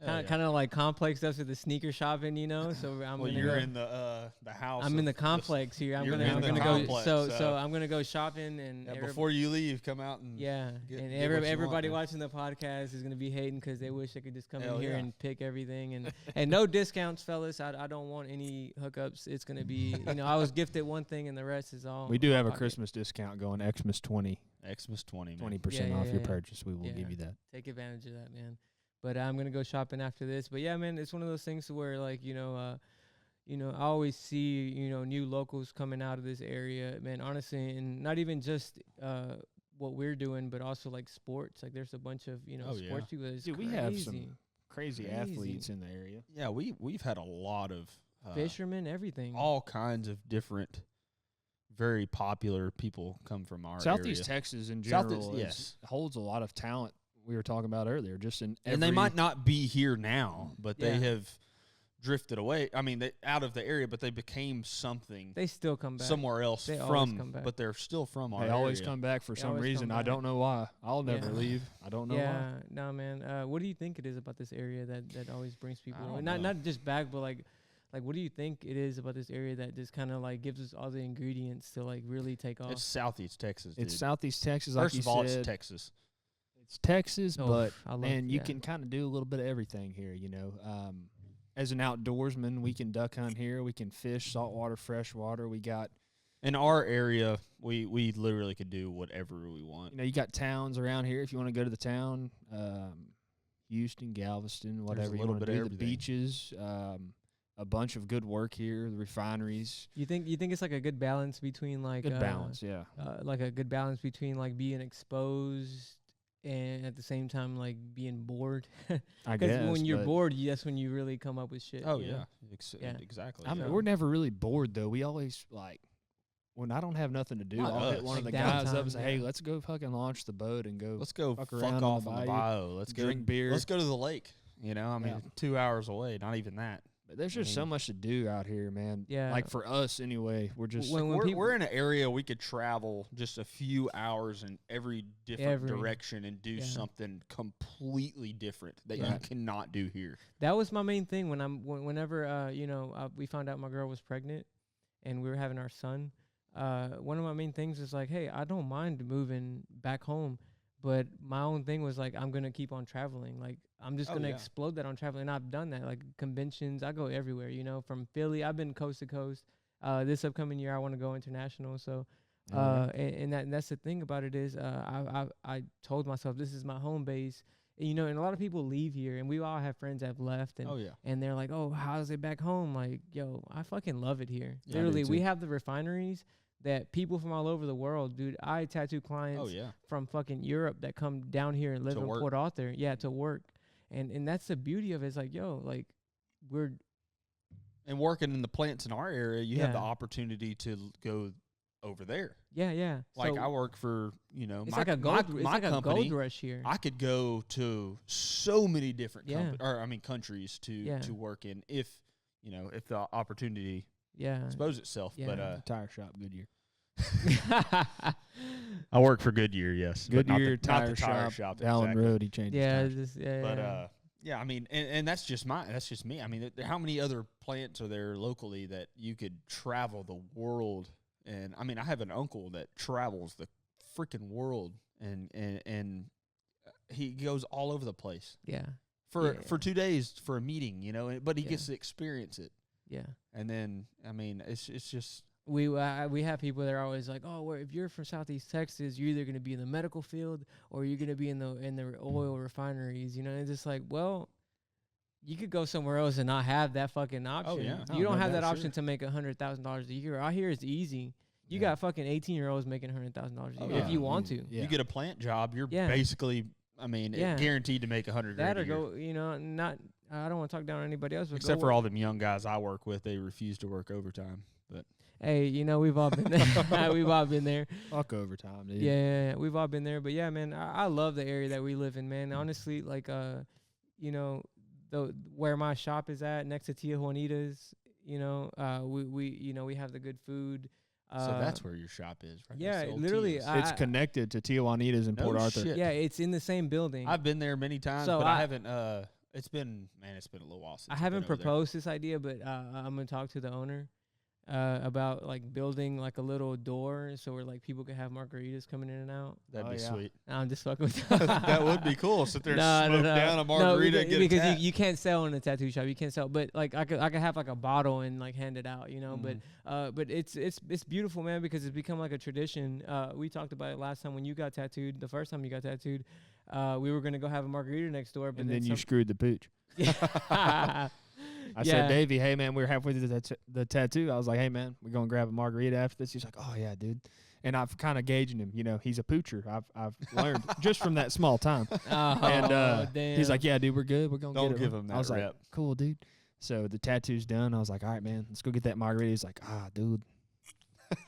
Speaker 4: kind of like complex stuff to the sneaker shopping, you know. So I'm
Speaker 3: well,
Speaker 4: gonna
Speaker 3: you're
Speaker 4: go.
Speaker 3: in the house.
Speaker 4: I'm in the complex here. I'm
Speaker 3: you're
Speaker 4: gonna
Speaker 3: in the
Speaker 4: go.
Speaker 3: complex,
Speaker 4: So I'm gonna go shopping and
Speaker 3: before you leave, come out and
Speaker 4: yeah,
Speaker 3: get
Speaker 4: and
Speaker 3: what you want,
Speaker 4: everybody
Speaker 3: man.
Speaker 4: watching the podcast is gonna be hating because they wish they could just come
Speaker 3: Hell
Speaker 4: in here
Speaker 3: yeah.
Speaker 4: and pick everything and no discounts, fellas. I don't want any hookups. It's gonna be I was gifted one thing and the rest is all.
Speaker 2: We do have a
Speaker 4: pocket.
Speaker 2: Christmas discount going, Xmas 20,
Speaker 3: Xmas 20, man.
Speaker 2: 20%
Speaker 4: Yeah,
Speaker 2: off
Speaker 4: yeah,
Speaker 2: your
Speaker 4: yeah.
Speaker 2: purchase. We will
Speaker 4: Yeah.
Speaker 2: give you that.
Speaker 4: Take advantage of that, man. But I'm gonna go shopping after this. But yeah, man, it's one of those things where like I always see new locals coming out of this area, man. Honestly, and not even just what we're doing, but also like sports. Like there's a bunch of
Speaker 3: Oh, yeah.
Speaker 4: sports people. That's
Speaker 2: Dude, we
Speaker 4: crazy.
Speaker 2: have some crazy
Speaker 4: Crazy.
Speaker 2: athletes in the area.
Speaker 3: Yeah, we've had a lot of
Speaker 4: Fishermen, everything.
Speaker 3: all kinds of different, very popular people come from our
Speaker 2: Southeast
Speaker 3: area.
Speaker 2: Texas in
Speaker 3: Southeast-
Speaker 2: general holds a lot of talent. We were talking about earlier, just in
Speaker 3: And they might not be here now, but they
Speaker 4: Yeah.
Speaker 3: have drifted away. I mean, they out of the area, but they became something
Speaker 4: They still come back.
Speaker 3: somewhere else
Speaker 4: They always come
Speaker 3: from,
Speaker 4: back.
Speaker 3: but they're still from our
Speaker 2: They
Speaker 3: area.
Speaker 2: always come back for
Speaker 4: They
Speaker 2: some
Speaker 4: always
Speaker 2: reason.
Speaker 4: come
Speaker 2: I don't
Speaker 4: back.
Speaker 2: know why. I'll never
Speaker 4: Yeah.
Speaker 2: leave. I don't know why.
Speaker 4: Yeah, no, man. What do you think it is about this area that always brings people?
Speaker 3: don't
Speaker 4: Not
Speaker 3: know.
Speaker 4: not just back, but like what do you think it is about this area that just kind of like gives us all the ingredients to like really take off?
Speaker 3: It's Southeast Texas, dude.
Speaker 2: It's Southeast Texas,
Speaker 3: First
Speaker 2: like
Speaker 3: of
Speaker 2: you
Speaker 3: all,
Speaker 2: said.
Speaker 3: it's Texas.
Speaker 2: It's Texas,
Speaker 4: Oh,
Speaker 2: but
Speaker 4: I love-
Speaker 2: man, you
Speaker 4: yeah.
Speaker 2: can kind of do a little bit of everything here. As an outdoorsman, we can duck hunt here. We can fish, saltwater, freshwater. We got
Speaker 3: In our area, we literally could do whatever we want.
Speaker 2: you got towns around here. If you want to go to the town, Houston, Galveston, whatever you
Speaker 3: little
Speaker 2: want to
Speaker 3: bit
Speaker 2: do.
Speaker 3: of
Speaker 2: The
Speaker 3: everything.
Speaker 2: beaches, a bunch of good work here. The refineries,
Speaker 4: You think it's like a good balance between like
Speaker 2: good balance. Yeah.
Speaker 4: like a good balance between like being exposed and at the same time like being bored.
Speaker 2: I
Speaker 4: Because
Speaker 2: guess
Speaker 4: when you're
Speaker 2: but
Speaker 4: bored, that's when you really come up with shit.
Speaker 3: Oh
Speaker 4: you know?
Speaker 3: yeah,
Speaker 4: Yeah.
Speaker 3: exactly.
Speaker 2: I'm,
Speaker 3: yeah.
Speaker 2: we're never really bored though. We always like when I don't have nothing to do,
Speaker 3: Not
Speaker 2: I'll hit
Speaker 3: us.
Speaker 2: one of the
Speaker 4: Like
Speaker 2: guys up
Speaker 4: downtime,
Speaker 2: and say, "Hey,
Speaker 4: yeah.
Speaker 2: let's go fucking launch the boat and go
Speaker 3: Let's go
Speaker 2: fuck
Speaker 3: fuck
Speaker 2: around on
Speaker 3: off
Speaker 2: the
Speaker 3: on the
Speaker 2: bayou,
Speaker 3: bayou. Let's
Speaker 2: drink
Speaker 3: go
Speaker 2: beer."
Speaker 3: Let's go to the lake. I mean,
Speaker 2: Yeah.
Speaker 3: 2 hours away. Not even that.
Speaker 2: But there's just so much to do out here, man.
Speaker 4: Yeah.
Speaker 2: Like for us anyway, we're just
Speaker 4: When
Speaker 3: We're in an area we could travel just a few hours in every different direction and do
Speaker 4: yeah.
Speaker 3: something completely different that you
Speaker 4: Right.
Speaker 3: cannot do here.
Speaker 4: That was my main thing whenever we found out my girl was pregnant and we were having our son. One of my main things was like, hey, I don't mind moving back home, but my own thing was like, I'm gonna keep on traveling. Like I'm just
Speaker 3: Oh,
Speaker 4: gonna
Speaker 3: yeah.
Speaker 4: explode that on traveling. And I've done that, like conventions. I go everywhere. From Philly, I've been coast to coast. This upcoming year, I want to go international. So. And that's the thing about it is I told myself this is my home base, and a lot of people leave here, and we all have friends that have left, and
Speaker 3: Oh yeah.
Speaker 4: and they're like, oh, how's it back home? Like, yo, I fucking love it here.
Speaker 3: Yeah, I do
Speaker 4: Literally, we
Speaker 3: too.
Speaker 4: have the refineries that people from all over the world, dude. I tattoo clients
Speaker 3: Oh yeah.
Speaker 4: from fucking Europe that come down here and live
Speaker 3: To
Speaker 4: in
Speaker 3: work.
Speaker 4: Port Arthur, to work, and that's the beauty of it. It's like, yo, like we're
Speaker 3: And working in the plants in our area, you have the
Speaker 4: Yeah.
Speaker 3: opportunity to go over there.
Speaker 4: yeah.
Speaker 3: Like
Speaker 4: So
Speaker 3: I work for,
Speaker 4: it's
Speaker 3: my,
Speaker 4: like a gold,
Speaker 3: my,
Speaker 4: it's
Speaker 3: my
Speaker 4: like
Speaker 3: company.
Speaker 4: a gold rush here.
Speaker 3: I could go to so many different
Speaker 4: Yeah.
Speaker 3: countries to
Speaker 4: Yeah.
Speaker 3: to work in if the opportunity
Speaker 4: Yeah.
Speaker 3: expose itself.
Speaker 4: Yeah.
Speaker 3: But
Speaker 2: tire shop Goodyear.
Speaker 3: I work for Goodyear, yes. but not
Speaker 2: Goodyear
Speaker 3: the, not the
Speaker 2: tire shop, Allen
Speaker 3: exactly.
Speaker 2: Road. He changed.
Speaker 4: yeah,
Speaker 2: his tires.
Speaker 4: just, yeah.
Speaker 3: But
Speaker 4: yeah.
Speaker 3: yeah, I mean, and that's just me. I mean, how many other plants are there locally that you could travel the world? And I mean, I have an uncle that travels the freaking world, and he goes all over the place
Speaker 4: yeah,
Speaker 3: for
Speaker 4: Yeah.
Speaker 3: 2 days for a meeting, but he
Speaker 4: Yeah.
Speaker 3: gets to experience it.
Speaker 4: yeah.
Speaker 3: And then, I mean, it's just
Speaker 4: We have people that are always like, oh, if you're from Southeast Texas, you're either going to be in the medical field or you're going to be in the oil refineries. And it's just like, well, you could go somewhere else and not have that fucking option.
Speaker 3: yeah.
Speaker 4: You
Speaker 2: Oh,
Speaker 4: don't
Speaker 2: no
Speaker 4: have that
Speaker 2: doubt,
Speaker 4: option
Speaker 2: sure.
Speaker 4: to make $100,000 a year. Out here, it's easy. You
Speaker 3: Yeah.
Speaker 4: got fucking 18-year-olds making $100,000 a
Speaker 3: Oh,
Speaker 4: year if
Speaker 3: yeah.
Speaker 4: you want to.
Speaker 2: Yeah.
Speaker 3: you get a plant job, you're
Speaker 4: Yeah.
Speaker 3: basically, I mean,
Speaker 4: Yeah.
Speaker 3: guaranteed to make $100,000
Speaker 4: That
Speaker 3: a
Speaker 4: or
Speaker 3: year.
Speaker 4: go, not. I don't want to talk down on anybody else, but
Speaker 3: Except
Speaker 4: go
Speaker 3: for all them young guys I work with, they refuse to work overtime. But
Speaker 4: Hey, we've all been there. We've all been there.
Speaker 2: Fuck overtime, dude.
Speaker 4: Yeah, we've all been there. But yeah, man, I love the area that we live in, man. Honestly, like where my shop is at next to Tia Juanita's, we have the good food.
Speaker 3: so that's where your shop is, right?
Speaker 4: yeah,
Speaker 3: They sell
Speaker 4: literally,
Speaker 3: Tia's.
Speaker 4: I-
Speaker 2: It's connected to Tijuanitas in
Speaker 3: No
Speaker 2: Port Arthur.
Speaker 3: shit.
Speaker 4: yeah, it's in the same building.
Speaker 3: I've been there many times,
Speaker 4: So
Speaker 3: but I haven't It's been a little while since
Speaker 4: I
Speaker 3: I've
Speaker 4: haven't
Speaker 3: been over there.
Speaker 4: proposed this idea, but I'm gonna talk to the owner about like building like a little door so where like people could have margaritas coming in and out.
Speaker 3: That'd
Speaker 2: Oh,
Speaker 3: be
Speaker 2: yeah.
Speaker 3: sweet.
Speaker 4: I'm just fucking with
Speaker 3: That would be cool. Sit there and smoke down a margarita and get
Speaker 4: because
Speaker 3: a tat.
Speaker 4: you can't sell in a tattoo shop. You can't sell, but like I could have like a bottle and like hand it out, you know. But it's beautiful, man, because it's become like a tradition. We talked about it last time when you got tattooed. The first time you got tattooed, we were gonna go have a margarita next door, but
Speaker 2: And then you screwed the pooch.
Speaker 4: Yeah.
Speaker 2: I said, Davey, hey, man, we were halfway through the tattoo. I was like, hey, man, we're going to grab a margarita after this. He's like, oh, yeah, dude. And I've kind of gauging him. You know, he's a poocher. I've learned just from that small time. And he's like, yeah, dude, we're good. We're going to get it.
Speaker 3: Don't give him that
Speaker 2: I was
Speaker 3: rep.
Speaker 2: like, cool, dude. So the tattoo's done. I was like, all right, man, let's go get that margarita. He's like, dude.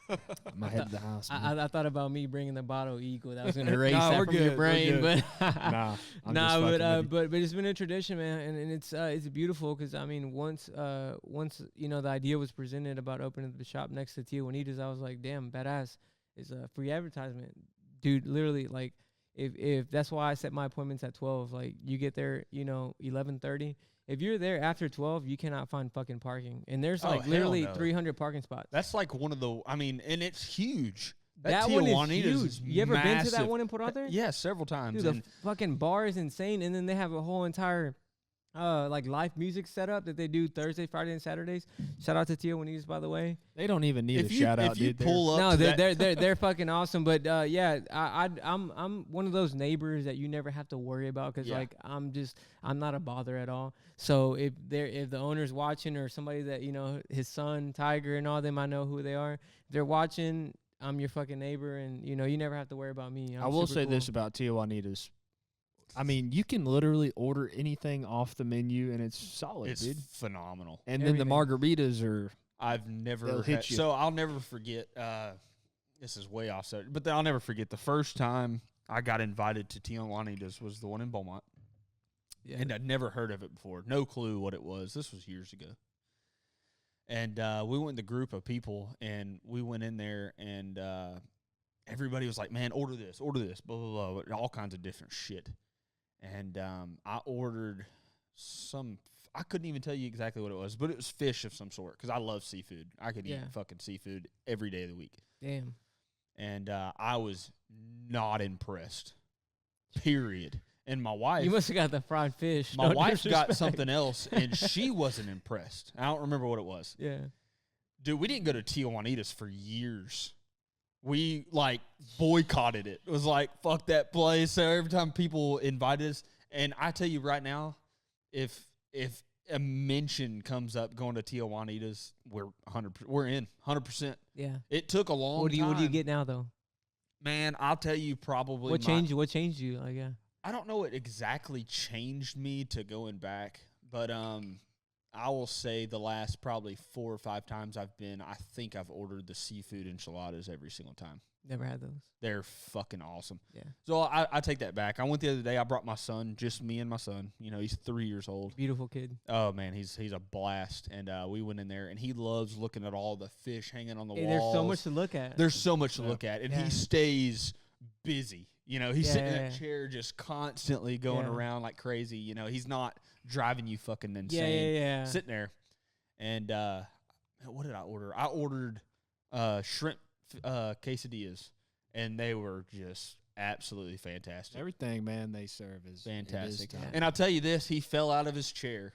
Speaker 2: I'm head to the house.
Speaker 4: I thought about me bringing the bottle equal. That was gonna erase
Speaker 2: Nah,
Speaker 4: that
Speaker 2: we're
Speaker 4: from your
Speaker 2: good, we're
Speaker 4: brain,
Speaker 2: good.
Speaker 4: but
Speaker 2: Nah, I'm
Speaker 4: nah,
Speaker 2: just fucking with you.
Speaker 4: but it's been a tradition, man, and it's beautiful because I mean once you know the idea was presented about opening the shop next to Tia Juanita's, I was like, damn, badass. It's a free advertisement, dude. Literally, like if that's why I set my appointments at 12. Like you get there, you know, 11:30. If you're there after 12, you cannot find fucking parking. And there's like
Speaker 3: hell
Speaker 4: literally
Speaker 3: no.
Speaker 4: 300 parking spots.
Speaker 3: That's like one of the. I mean, and it's huge.
Speaker 4: That one is
Speaker 3: Tijuanita's
Speaker 4: huge. You ever been to that
Speaker 3: massive.
Speaker 4: one in Port Arthur?
Speaker 3: Yeah, several times.
Speaker 4: Dude,
Speaker 3: And
Speaker 4: the fucking bar is insane. And then they have a whole entire like live music setup that they do Thursday, Friday, and Saturdays. Shout out to Tia Juanita's, by the way.
Speaker 2: They don't even need a shout out,
Speaker 3: if you
Speaker 2: dude.
Speaker 3: pull up,
Speaker 4: No,
Speaker 3: to that,
Speaker 4: they're fucking awesome. But yeah, I'm one of those neighbors that you never have to worry about because
Speaker 3: Yeah.
Speaker 4: like I'm not a bother at all. So if the owner's watching or somebody that you know his son Tiger and all them, I know who they are. If they're watching, I'm your fucking neighbor, and you know you never have to worry about me.
Speaker 2: I will say this about Tia Juanita's. I mean, you can literally order anything off the menu, and it's solid,
Speaker 3: it's
Speaker 2: dude.
Speaker 3: phenomenal.
Speaker 2: And then the margaritas are.
Speaker 3: I've never
Speaker 2: They'll hit you.
Speaker 3: So I'll never forget. This is way off subject, but I'll never forget the first time I got invited to Tijuanita's was the one in Beaumont.
Speaker 4: Yeah.
Speaker 3: And I'd never heard of it before. No clue what it was. This was years ago. And we went in the group of people, and we went in there, and everybody was like, man, order this, blah, blah, blah, all kinds of different shit. And I ordered I couldn't even tell you exactly what it was, but it was fish of some sort because I love seafood. I could eat fucking seafood every day of the week.
Speaker 4: Damn.
Speaker 3: And I was not impressed, period. And my wife,
Speaker 4: You must have got the fried fish.
Speaker 3: my
Speaker 4: No
Speaker 3: wife got
Speaker 4: disrespect.
Speaker 3: something else, and she wasn't impressed. I don't remember what it was.
Speaker 4: Yeah.
Speaker 3: Dude, we didn't go to Tijuanita's for years. We, like, boycotted it. It was like, fuck that place. So every time people invited us, and I tell you right now, if a mention comes up going to Tijuanita's, we're in 100%.
Speaker 4: Yeah.
Speaker 3: It took a long
Speaker 4: What do you
Speaker 3: time.
Speaker 4: get now though?
Speaker 3: Man, I'll tell you probably
Speaker 4: What changed you? Like yeah.
Speaker 3: I don't know what exactly changed me to going back, but I will say the last probably 4 or 5 times I've been, I think I've ordered the seafood enchiladas every single time.
Speaker 4: Never had those.
Speaker 3: They're fucking awesome.
Speaker 4: Yeah.
Speaker 3: So I take that back. I went the other day. I brought my son, just me and my son. You know, he's 3 years old.
Speaker 4: Beautiful kid.
Speaker 3: Oh man, he's a blast. And we went in there, and he loves looking at all the fish hanging on the
Speaker 4: Hey,
Speaker 3: walls.
Speaker 4: there's so much to look at.
Speaker 3: There's so much to look at, and
Speaker 4: Yeah.
Speaker 3: he stays busy. You know, he's sitting in
Speaker 4: Yeah.
Speaker 3: that chair just constantly going
Speaker 4: Yeah.
Speaker 3: around like crazy. You know, he's not driving you fucking insane.
Speaker 4: yeah.
Speaker 3: Sitting there. And what did I order? I ordered shrimp quesadillas, and they were just absolutely fantastic.
Speaker 2: Everything, man, they serve is
Speaker 3: Fantastic.
Speaker 2: It is top.
Speaker 3: And I'll tell you this, he fell out of his chair.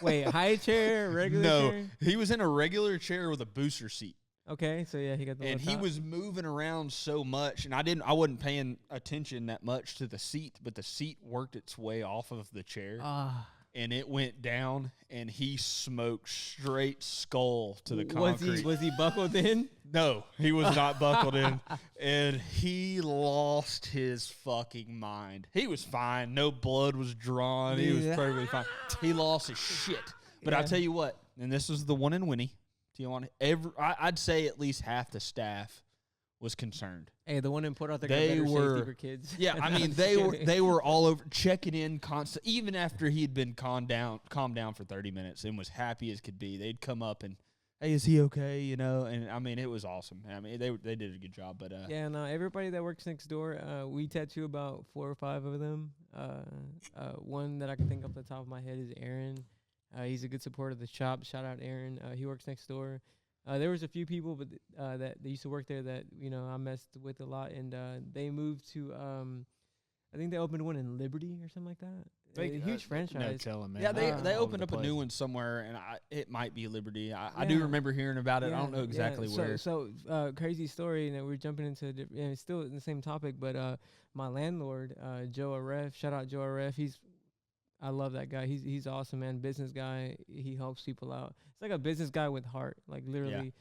Speaker 4: Wait, high chair, regular
Speaker 3: No,
Speaker 4: chair?
Speaker 3: he was in a regular chair with a booster seat.
Speaker 4: Okay, so yeah, he got the
Speaker 3: And
Speaker 4: little
Speaker 3: he
Speaker 4: top.
Speaker 3: was moving around so much, and I wasn't paying attention that much to the seat, but the seat worked its way off of the chair,
Speaker 4: Ah.
Speaker 3: and it went down, and he smoked straight skull to the concrete.
Speaker 4: Was he buckled in?
Speaker 3: No, he was not buckled in, and he lost his fucking mind. He was fine. No blood was drawn. He was
Speaker 4: Yeah.
Speaker 3: perfectly fine. He lost his shit. But I'll
Speaker 4: Yeah.
Speaker 3: tell you what, and this is the one in Winnie. Tijuana. I'd say at least half the staff was concerned.
Speaker 4: Hey, the one in Port Arthur got
Speaker 3: They
Speaker 4: better
Speaker 3: were-
Speaker 4: safety for kids.
Speaker 3: Yeah, I mean they were all over checking in constant. Even after he'd been calmed down for 30 minutes and was happy as could be, they'd come up and, hey, is he okay? You know, and I mean it was awesome. I mean they did a good job, but
Speaker 4: Yeah, no, everybody that works next door, we tattoo about 4 or 5 of them. One that I can think off the top of my head is Aaron. He's a good supporter of the shop. Shout out Aaron. He works next door. There was a few people, but that they used to work there that I messed with a lot, and they moved to I think they opened one in Liberty or something like that. A huge franchise.
Speaker 2: No telling, man.
Speaker 3: Yeah, they
Speaker 2: All
Speaker 3: opened
Speaker 2: over
Speaker 3: up
Speaker 2: the
Speaker 3: a new
Speaker 2: place.
Speaker 3: one somewhere, and it might be Liberty. I do
Speaker 4: Yeah.
Speaker 3: remember hearing about it. I don't know exactly where.
Speaker 4: So crazy story, and we're jumping into and it's still in the same topic, but my landlord, Joe Aref, shout out Joe Aref. I love that guy. He's awesome, man. Business guy. He helps people out. It's like a business guy with heart. Like literally,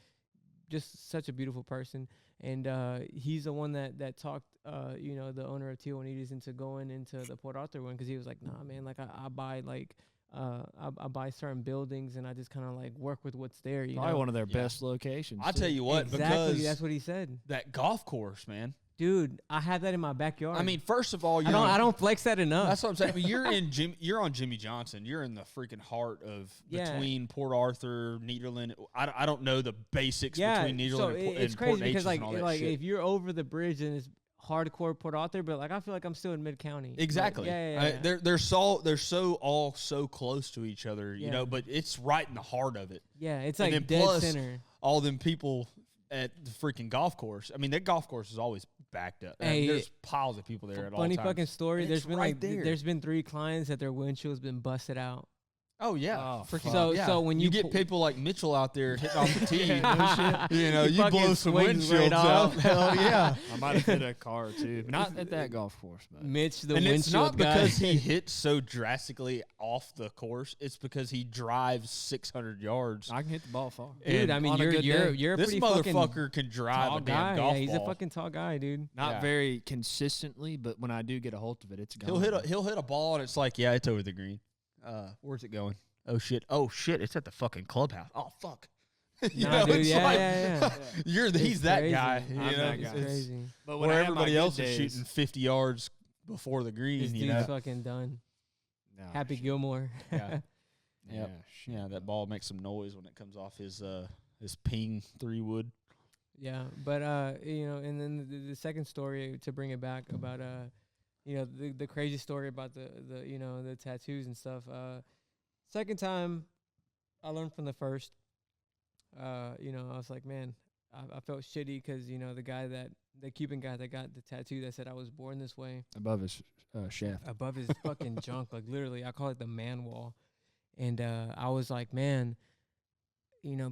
Speaker 4: just such a beautiful person. And he's the one that talked, the owner of Tijuanitas into going into the Port Arthur one, because he was like, nah, man, like I buy like I buy certain buildings and I just kind of like work with what's there.
Speaker 2: Probably one of their
Speaker 3: Yeah.
Speaker 2: best locations.
Speaker 3: I tell you what,
Speaker 4: exactly,
Speaker 3: because
Speaker 4: that's what he said,
Speaker 3: that golf course, man.
Speaker 4: dude. I have that in my backyard.
Speaker 3: I mean, first of all,
Speaker 4: I don't flex that enough.
Speaker 3: That's what I'm saying. But you're on Jimmy Johnson. You're in the freaking heart of
Speaker 4: Yeah.
Speaker 3: between Port Arthur, Nederland. I don't know the basics between Nederland
Speaker 4: so
Speaker 3: and,
Speaker 4: it's
Speaker 3: and
Speaker 4: crazy
Speaker 3: Port
Speaker 4: because
Speaker 3: Neches and all that
Speaker 4: like
Speaker 3: shit.
Speaker 4: if you're over the bridge and it's hardcore Port Arthur, but like I feel like I'm still in mid county.
Speaker 3: Exactly.
Speaker 4: Yeah.
Speaker 3: They're so all so close to each other, you
Speaker 4: Yeah.
Speaker 3: know. But it's right in the heart of it.
Speaker 4: Yeah, it's
Speaker 3: And
Speaker 4: like
Speaker 3: then
Speaker 4: dead
Speaker 3: plus,
Speaker 4: center.
Speaker 3: All them people at the freaking golf course. I mean, that golf course is always backed up.
Speaker 4: Hey,
Speaker 3: there's piles of people there at all
Speaker 4: Funny
Speaker 3: times.
Speaker 4: fucking story.
Speaker 3: And
Speaker 4: There's
Speaker 3: it's
Speaker 4: been
Speaker 3: right
Speaker 4: like
Speaker 3: there.
Speaker 4: there's been 3 clients that their windshield's been busted out.
Speaker 3: Oh yeah,
Speaker 2: Oh,
Speaker 3: freaking
Speaker 4: So-
Speaker 3: yeah.
Speaker 4: so when
Speaker 3: you
Speaker 4: you
Speaker 3: get
Speaker 4: pull-
Speaker 3: people like Mitchell out there hitting off the tee, you know,
Speaker 4: He
Speaker 3: you
Speaker 4: fucking
Speaker 3: blow some
Speaker 4: swings right
Speaker 3: windshields out.
Speaker 4: off.
Speaker 3: Hell yeah.
Speaker 2: I might have hit a car or two. Not at that golf course, but
Speaker 4: Mitch, the
Speaker 3: And
Speaker 4: windshield
Speaker 3: it's not
Speaker 4: guy.
Speaker 3: because he hits so drastically off the course. It's because he drives 600 yards.
Speaker 2: I can hit the ball far.
Speaker 4: Dude,
Speaker 3: and
Speaker 4: I mean,
Speaker 2: on a
Speaker 4: you're
Speaker 2: good
Speaker 4: you're
Speaker 2: day.
Speaker 4: you're a
Speaker 3: this
Speaker 4: pretty
Speaker 3: motherfucker
Speaker 4: fucking
Speaker 3: can drive
Speaker 4: tall
Speaker 3: a damn
Speaker 4: guy.
Speaker 3: golf
Speaker 4: Yeah, he's
Speaker 3: ball.
Speaker 4: a fucking tall guy, dude.
Speaker 2: Not
Speaker 3: Yeah.
Speaker 2: very consistently, but when I do get a hold of it, it's gone.
Speaker 3: He'll hit a ball and it's like, yeah, it's over the green. Where's it going? Oh shit! It's at the fucking clubhouse. Oh fuck! You
Speaker 4: Nah,
Speaker 3: know,
Speaker 4: dude,
Speaker 3: it's
Speaker 4: yeah,
Speaker 3: like,
Speaker 4: yeah.
Speaker 3: he's
Speaker 4: It's
Speaker 3: that
Speaker 4: crazy.
Speaker 3: guy.
Speaker 2: I'm
Speaker 3: You know?
Speaker 2: that
Speaker 4: It's
Speaker 2: guy.
Speaker 3: It's
Speaker 4: crazy.
Speaker 2: But when
Speaker 3: where
Speaker 2: I have my
Speaker 3: everybody
Speaker 2: good
Speaker 3: else
Speaker 2: days,
Speaker 3: is shooting 50 yards before the green.
Speaker 4: This
Speaker 3: You
Speaker 4: dude's
Speaker 3: know?
Speaker 4: fucking done.
Speaker 2: Nah,
Speaker 4: Happy
Speaker 2: shit.
Speaker 4: Gilmore.
Speaker 3: Yeah.
Speaker 2: Yeah,
Speaker 3: Yep.
Speaker 2: shit.
Speaker 3: Yeah, that ball makes some noise when it comes off his ping 3 wood.
Speaker 4: Yeah, but and then the second story to bring it back about the crazy story about the tattoos and stuff. Second time, I learned from the first. I was like, man, I felt shitty because the Cuban guy that got the tattoo that said I was born this way
Speaker 2: Above his shaft.
Speaker 4: above his fucking junk, like literally, I call it the man wall, and I was like, man.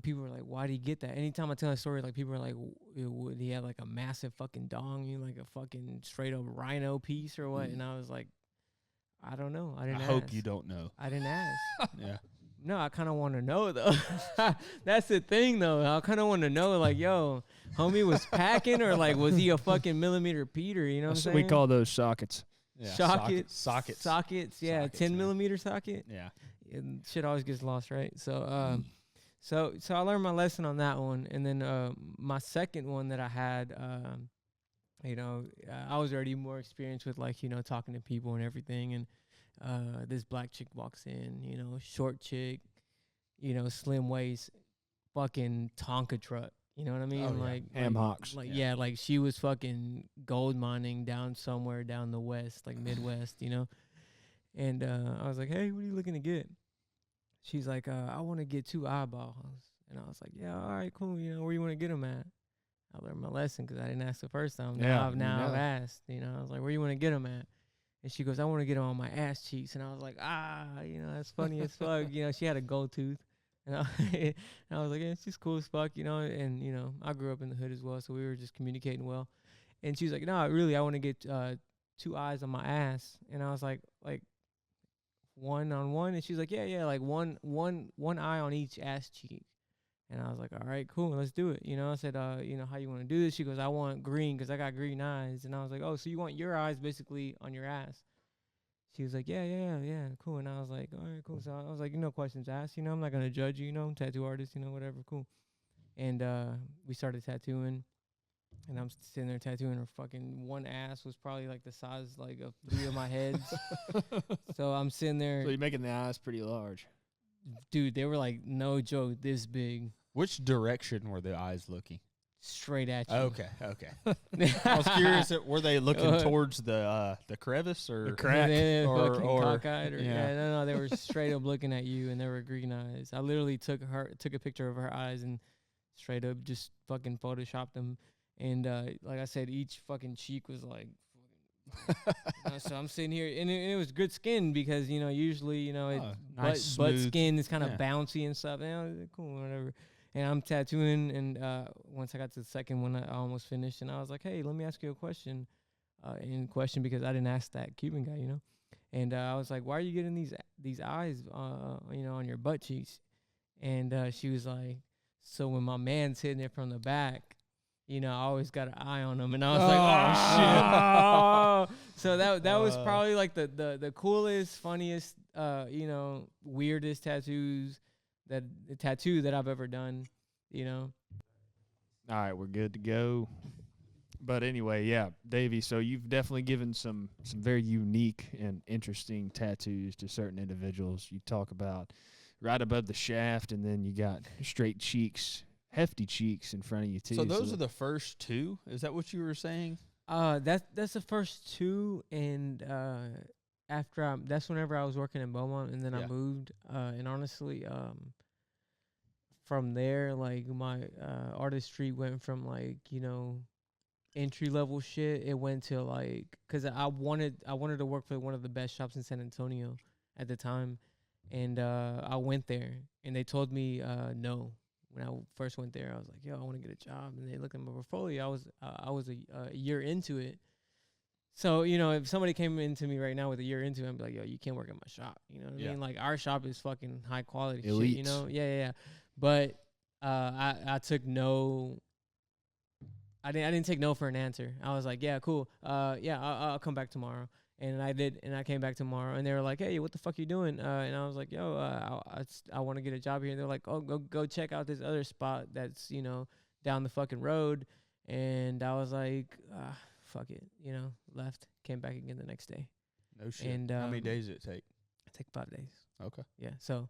Speaker 4: People were like, why did he get that? Anytime I tell a story, like, people are like, would he have, like, a massive fucking dong, like a fucking straight-up rhino piece or what? And I was like, I don't know. I didn't ask.
Speaker 3: hope you don't know.
Speaker 4: I didn't ask.
Speaker 3: Yeah.
Speaker 4: No, I kind of want to know, though. That's the thing, though. I kind of want to know, like, yo, homie was packing or, like, was he a fucking millimeter Peter? You know what I'm
Speaker 2: That's
Speaker 4: saying?
Speaker 2: what we call those sockets.
Speaker 3: Yeah.
Speaker 4: Sockets.
Speaker 3: Sockets.
Speaker 4: Yeah,
Speaker 3: Sockets,
Speaker 4: 10
Speaker 3: man.
Speaker 4: millimeter socket.
Speaker 3: Yeah.
Speaker 4: And shit always gets lost, right? So, so I learned my lesson on that one, and then my second one that I had, I was already more experienced with talking to people and everything, and this black chick walks in, short chick, slim waist, fucking Tonka truck. You know what I mean?
Speaker 3: Oh, yeah.
Speaker 4: Like
Speaker 2: Ham hocks.
Speaker 4: Like
Speaker 3: Yeah.
Speaker 4: like she was fucking gold mining down somewhere down the west, like Midwest, And I was like, hey, what are you looking to get? She's like, I want to get 2 eyeballs. And I was like, yeah, all right, cool. Where you want to get them at? I learned my lesson because I didn't ask the first time.
Speaker 2: Yeah,
Speaker 4: Now I've asked. I was like, where you want to get them at? And she goes, I want to get them on my ass cheeks. And I was like, that's funny as fuck. She had a gold tooth. And I was like, yeah, she's cool as fuck, And, I grew up in the hood as well, so we were just communicating well. And she was like, no, really, I want to get 2 eyes on my ass. And I was like, one on one? And she's like, yeah, like one eye on each ass cheek. And I was like, all right, cool, let's do it. I said, how you want to do this? She goes, I want green because I got green eyes. And I was like, oh, so you want your eyes basically on your ass? She was like, yeah, cool. And I was like, all right, cool. So I was like, no questions asked. I'm not going to judge you, tattoo artist, whatever, cool. And we started tattooing. And I'm sitting there tattooing her fucking one ass was probably like the size like of 3 of my heads. So I'm sitting there.
Speaker 2: So you're making the eyes pretty large.
Speaker 4: Dude, they were like, no joke, this big.
Speaker 3: Which direction were the eyes looking?
Speaker 4: straight at you.
Speaker 3: Okay. I was curious. Were they looking towards the crevice or
Speaker 2: The crack?
Speaker 4: They
Speaker 3: or-
Speaker 4: fucking
Speaker 3: or-
Speaker 4: cockeyed or
Speaker 3: yeah.
Speaker 4: no, they were straight up looking at you, and they were green eyes. I literally took a picture of her eyes and straight up just fucking photoshopped them. And like I said, each fucking cheek was like. So I'm sitting here, and it was good skin because usually
Speaker 3: nice,
Speaker 4: butt
Speaker 3: smooth.
Speaker 4: skin is kind of
Speaker 3: Yeah.
Speaker 4: bouncy and stuff. Cool, whatever. And I'm tattooing, and once I got to the second one, I almost finished, and I was like, "Hey, let me ask you a question." Because I didn't ask that Cuban guy, and I was like, "Why are you getting these eyes, on your butt cheeks?" And she was like, "So when my man's hitting it from the back." I always got an eye on him, and I was like, "Oh shit!" So that was probably like the coolest, funniest, weirdest tattoo that I've ever done.
Speaker 2: All right, we're good to go. But anyway, yeah, Davey, so you've definitely given some very unique and interesting tattoos to certain individuals. You talk about right above the shaft, and then you got straight cheeks, hefty cheeks in front of you too.
Speaker 3: So those are the first two? Is that what you were saying?
Speaker 4: That's the first two, and that's whenever I was working in Beaumont, and then I
Speaker 3: Yeah.
Speaker 4: moved. And honestly, from there, like my artistry went from like entry level shit. It went to like because I wanted to work for one of the best shops in San Antonio at the time, and I went there, and they told me no. When I first went there, I was like, "Yo, I want to get a job," and they looked at my portfolio. I was a year into it, so if somebody came into me right now with a year into it, I'd be like, "Yo, you can't work at my shop." You know what I mean? Like our shop is fucking high quality
Speaker 2: Elite.
Speaker 4: shit. Yeah. But I took no. I didn't take no for an answer. I was like, "Yeah, cool. Yeah, I'll come back tomorrow." And I did, and I came back tomorrow, and they were like, "Hey, what the fuck you doing?" And I was like, "Yo, I want to get a job here." And they're like, "Oh, go check out this other spot that's down the fucking road." And I was like, "Fuck it," left, came back again the next day.
Speaker 3: No shit.
Speaker 4: And
Speaker 3: How many days did it take?
Speaker 4: It took 5 days.
Speaker 3: Okay.
Speaker 4: Yeah. So,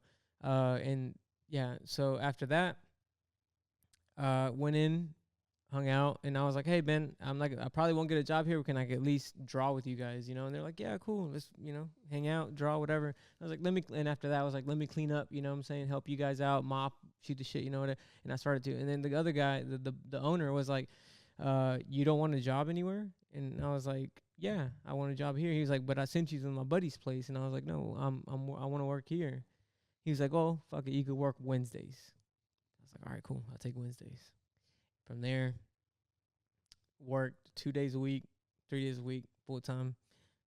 Speaker 4: so after that, went in. Hung out, and I was like, "Hey, Ben, I probably won't get a job here. Can I at least draw with you guys, And they're like, "Yeah, cool. Let's, hang out, draw, whatever." I was like, and after that, I was like, "Let me clean up, what I'm saying? Help you guys out, mop, shoot the shit, whatever." And I started to. And then the other guy, the owner was like, "You don't want a job anywhere?" And I was like, "Yeah, I want a job here." He was like, "But I sent you to my buddy's place." And I was like, "No, I want to work here." He was like, "Oh, fuck it. You could work Wednesdays." I was like, "All right, cool. I'll take Wednesdays." From there, worked 2 days a week, 3 days a week, full time.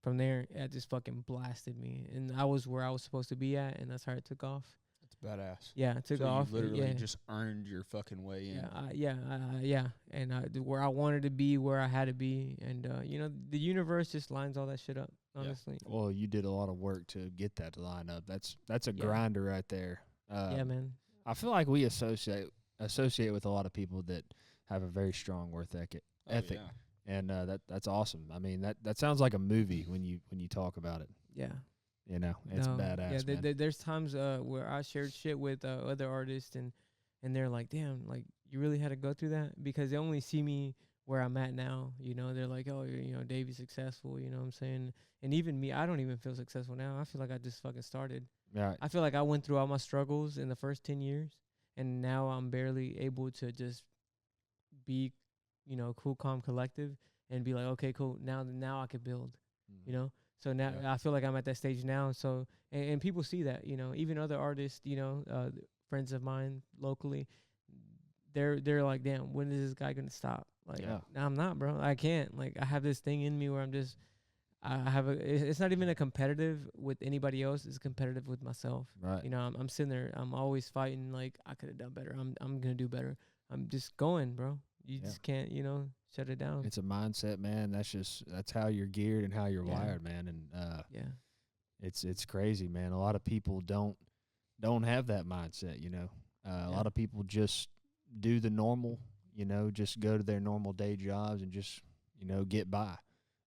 Speaker 4: From there, it just fucking blasted me, and I was where I was supposed to be at, and that's how it took off.
Speaker 3: That's badass.
Speaker 4: Yeah, it took
Speaker 3: So
Speaker 4: off.
Speaker 3: you literally
Speaker 4: yeah.
Speaker 3: just earned your fucking way in.
Speaker 4: And where I wanted to be, where I had to be, and the universe just lines all that shit up. Honestly.
Speaker 2: Well, you did a lot of work to get that to line up. That's a
Speaker 4: Yeah.
Speaker 2: grinder right there.
Speaker 4: Yeah, man.
Speaker 2: I feel like we associate with a lot of people that have a very strong work ethic.
Speaker 3: Oh, yeah.
Speaker 2: And that's awesome. I mean, that sounds like a movie when you talk about it.
Speaker 4: Yeah.
Speaker 2: It's
Speaker 4: No,
Speaker 2: badass.
Speaker 4: Yeah,
Speaker 2: man.
Speaker 4: there's times where I shared shit with other artists, and they're like, "Damn, like you really had to go through that," because they only see me where I'm at now. They're like, "Oh, Davy's successful." You know what I'm saying? And even me, I don't even feel successful now. I feel like I just fucking started.
Speaker 2: Yeah.
Speaker 4: I feel like I went through all my struggles in the first 10 years, and now I'm barely able to just be, cool, calm, collective, and be like, okay, cool. Now I could build, So now I feel like I'm at that stage now. So and people see that, even other artists, friends of mine locally, they're like, damn, when is this guy gonna stop? Like, I'm not, bro. I can't. Like, I have this thing in me where I'm just. It's not even a competitive with anybody else. It's competitive with myself.
Speaker 2: Right.
Speaker 4: I'm sitting there. I'm always fighting. Like, I could have done better. I'm gonna do better. I'm just going, bro. You just can't, shut it down.
Speaker 2: It's a mindset, man. That's how you're geared and how you're wired, man. And it's crazy, man. A lot of people don't have that mindset. A lot of people just do the normal. Just go to their normal day jobs and just get by.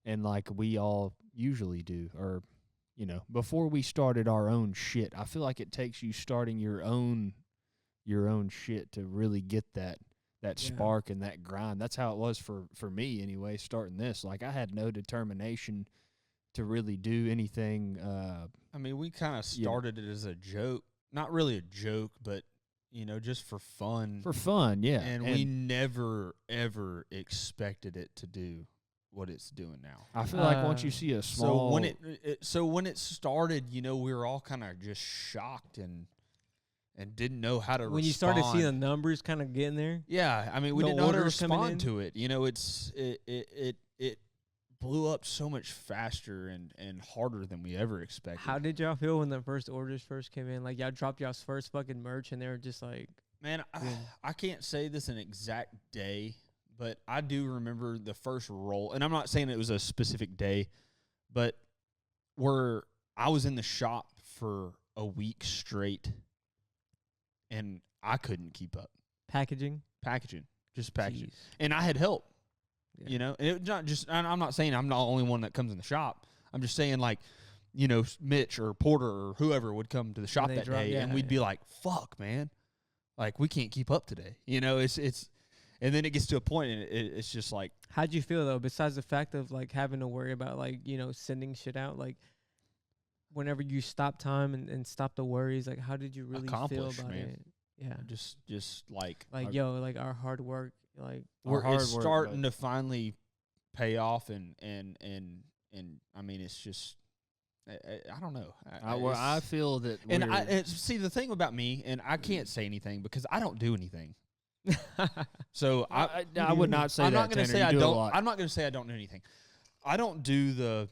Speaker 2: And like we all usually do, or, before we started our own shit, I feel like it takes you starting your own shit to really get that that
Speaker 4: Yeah.
Speaker 2: spark and that grind. That's how it was for me anyway, starting this. Like, I had no determination to really do anything.
Speaker 3: I mean, we kind of
Speaker 2: Yeah.
Speaker 3: started it as a joke. Not really a joke, but, you know, just for fun.
Speaker 2: For fun, yeah.
Speaker 3: And we never, ever expected it to do what it's doing now.
Speaker 2: I feel like once you see a small.
Speaker 3: So when it started, you know, we were all kind of just shocked and didn't know how to respond.
Speaker 4: When you started seeing the numbers kind of getting there.
Speaker 3: Yeah, I mean, we
Speaker 4: No
Speaker 3: didn't know how to
Speaker 4: orders coming in.
Speaker 3: respond to it. You know, it blew up so much faster and harder than we ever expected.
Speaker 4: How did y'all feel when the first orders first came in? Like, y'all dropped y'all's first fucking merch, and they were just like,
Speaker 3: Man, I can't say this an exact day, but I do remember the first roll, and I'm not saying it was a specific day, but where I was in the shop for a week straight, and I couldn't keep up.
Speaker 4: packaging.
Speaker 3: Just packaging.
Speaker 4: Jeez.
Speaker 3: And I had help,
Speaker 4: Yeah.
Speaker 3: you know. And it was not just, and I'm not saying I'm the only one that comes in the shop. I'm just saying, like, you know, Mitch or Porter or whoever would come to the shop
Speaker 4: they
Speaker 3: that
Speaker 4: drop-
Speaker 3: day, and
Speaker 4: yeah,
Speaker 3: we'd
Speaker 4: yeah.
Speaker 3: be like, fuck, man. Like, we can't keep up today. You know, it's and then it gets to a point, and it's just like,
Speaker 4: How'd you feel though? Besides the fact of like having to worry about like, you know, sending shit out, like whenever you stop time and stop the worries, like how did you really feel
Speaker 3: Accomplished,
Speaker 4: about
Speaker 3: man.
Speaker 4: it? Yeah.
Speaker 3: just like,
Speaker 4: Like our our hard work, like
Speaker 3: it's starting to finally pay off, and I mean, it's just, I don't know.
Speaker 2: I feel that.
Speaker 3: And see, the thing about me, and I can't say anything because I don't do anything. So
Speaker 2: I would not say
Speaker 3: I'm
Speaker 2: that.
Speaker 3: not going to
Speaker 2: Tanner.
Speaker 3: say
Speaker 2: You
Speaker 3: I
Speaker 2: do a
Speaker 3: don't.
Speaker 2: lot.
Speaker 3: I'm not going to say I don't do anything. I don't do the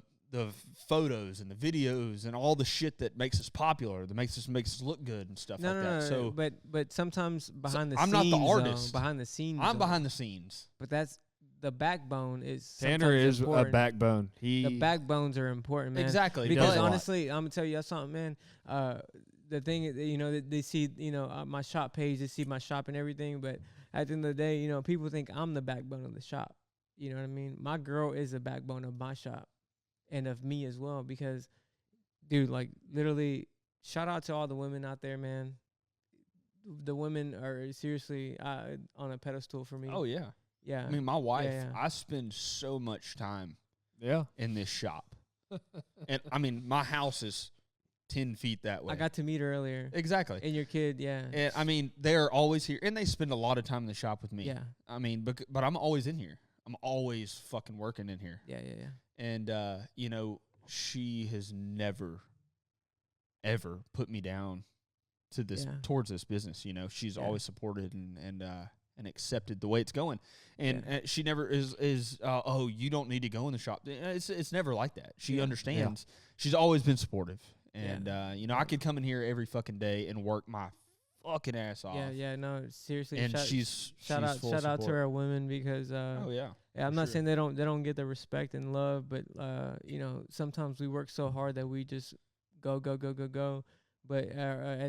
Speaker 3: photos and the videos and all the shit that makes us popular, that makes us look good and stuff
Speaker 4: no,
Speaker 3: like
Speaker 4: no,
Speaker 3: that.
Speaker 4: no,
Speaker 3: So
Speaker 4: but sometimes behind the
Speaker 3: I'm
Speaker 4: scenes,
Speaker 3: not the
Speaker 4: though,
Speaker 3: artist.
Speaker 4: behind the scenes,
Speaker 3: I'm
Speaker 4: though,
Speaker 3: behind the scenes.
Speaker 4: But that's the backbone is
Speaker 2: Tanner
Speaker 4: sometimes
Speaker 2: is a
Speaker 4: important.
Speaker 2: backbone.
Speaker 4: The backbones are important, man.
Speaker 3: Exactly.
Speaker 4: Because
Speaker 2: does a lot.
Speaker 4: honestly, I'm gonna tell you something, man. The thing is, you know, they see, you know, my shop page, they see my shop and everything, but at the end of the day, you know, people think I'm the backbone of the shop. You know what I mean? My girl is the backbone of my shop and of me as well, because, dude, like literally, shout out to all the women out there, man. The women are seriously on a pedestal for me.
Speaker 3: Oh yeah.
Speaker 4: yeah.
Speaker 3: I mean, my wife.
Speaker 4: yeah.
Speaker 3: I spend so much time
Speaker 2: Yeah.
Speaker 3: in this shop, and I mean, my house is 10 feet that way.
Speaker 4: I got to meet her earlier.
Speaker 3: Exactly.
Speaker 4: And your kid, yeah.
Speaker 3: And I mean, they're always here, and they spend a lot of time in the shop with me.
Speaker 4: Yeah.
Speaker 3: I mean, but I'm always in here. I'm always fucking working in here.
Speaker 4: Yeah.
Speaker 3: And you know, she has never, ever put me down to this towards this business. You know, she's always supported and accepted the way it's going. And she never is oh, you don't need to go in the shop. It's never like that. She understands. She's always been supportive. And you know, I could come in here every fucking day and work my fucking ass off.
Speaker 4: Yeah, no, seriously.
Speaker 3: And she's
Speaker 4: shout out
Speaker 3: full
Speaker 4: to
Speaker 3: support.
Speaker 4: our women, because
Speaker 3: Oh yeah.
Speaker 4: I'm
Speaker 3: for
Speaker 4: not
Speaker 3: sure.
Speaker 4: saying they don't get the respect and love, but you know, sometimes we work so hard that we just go. But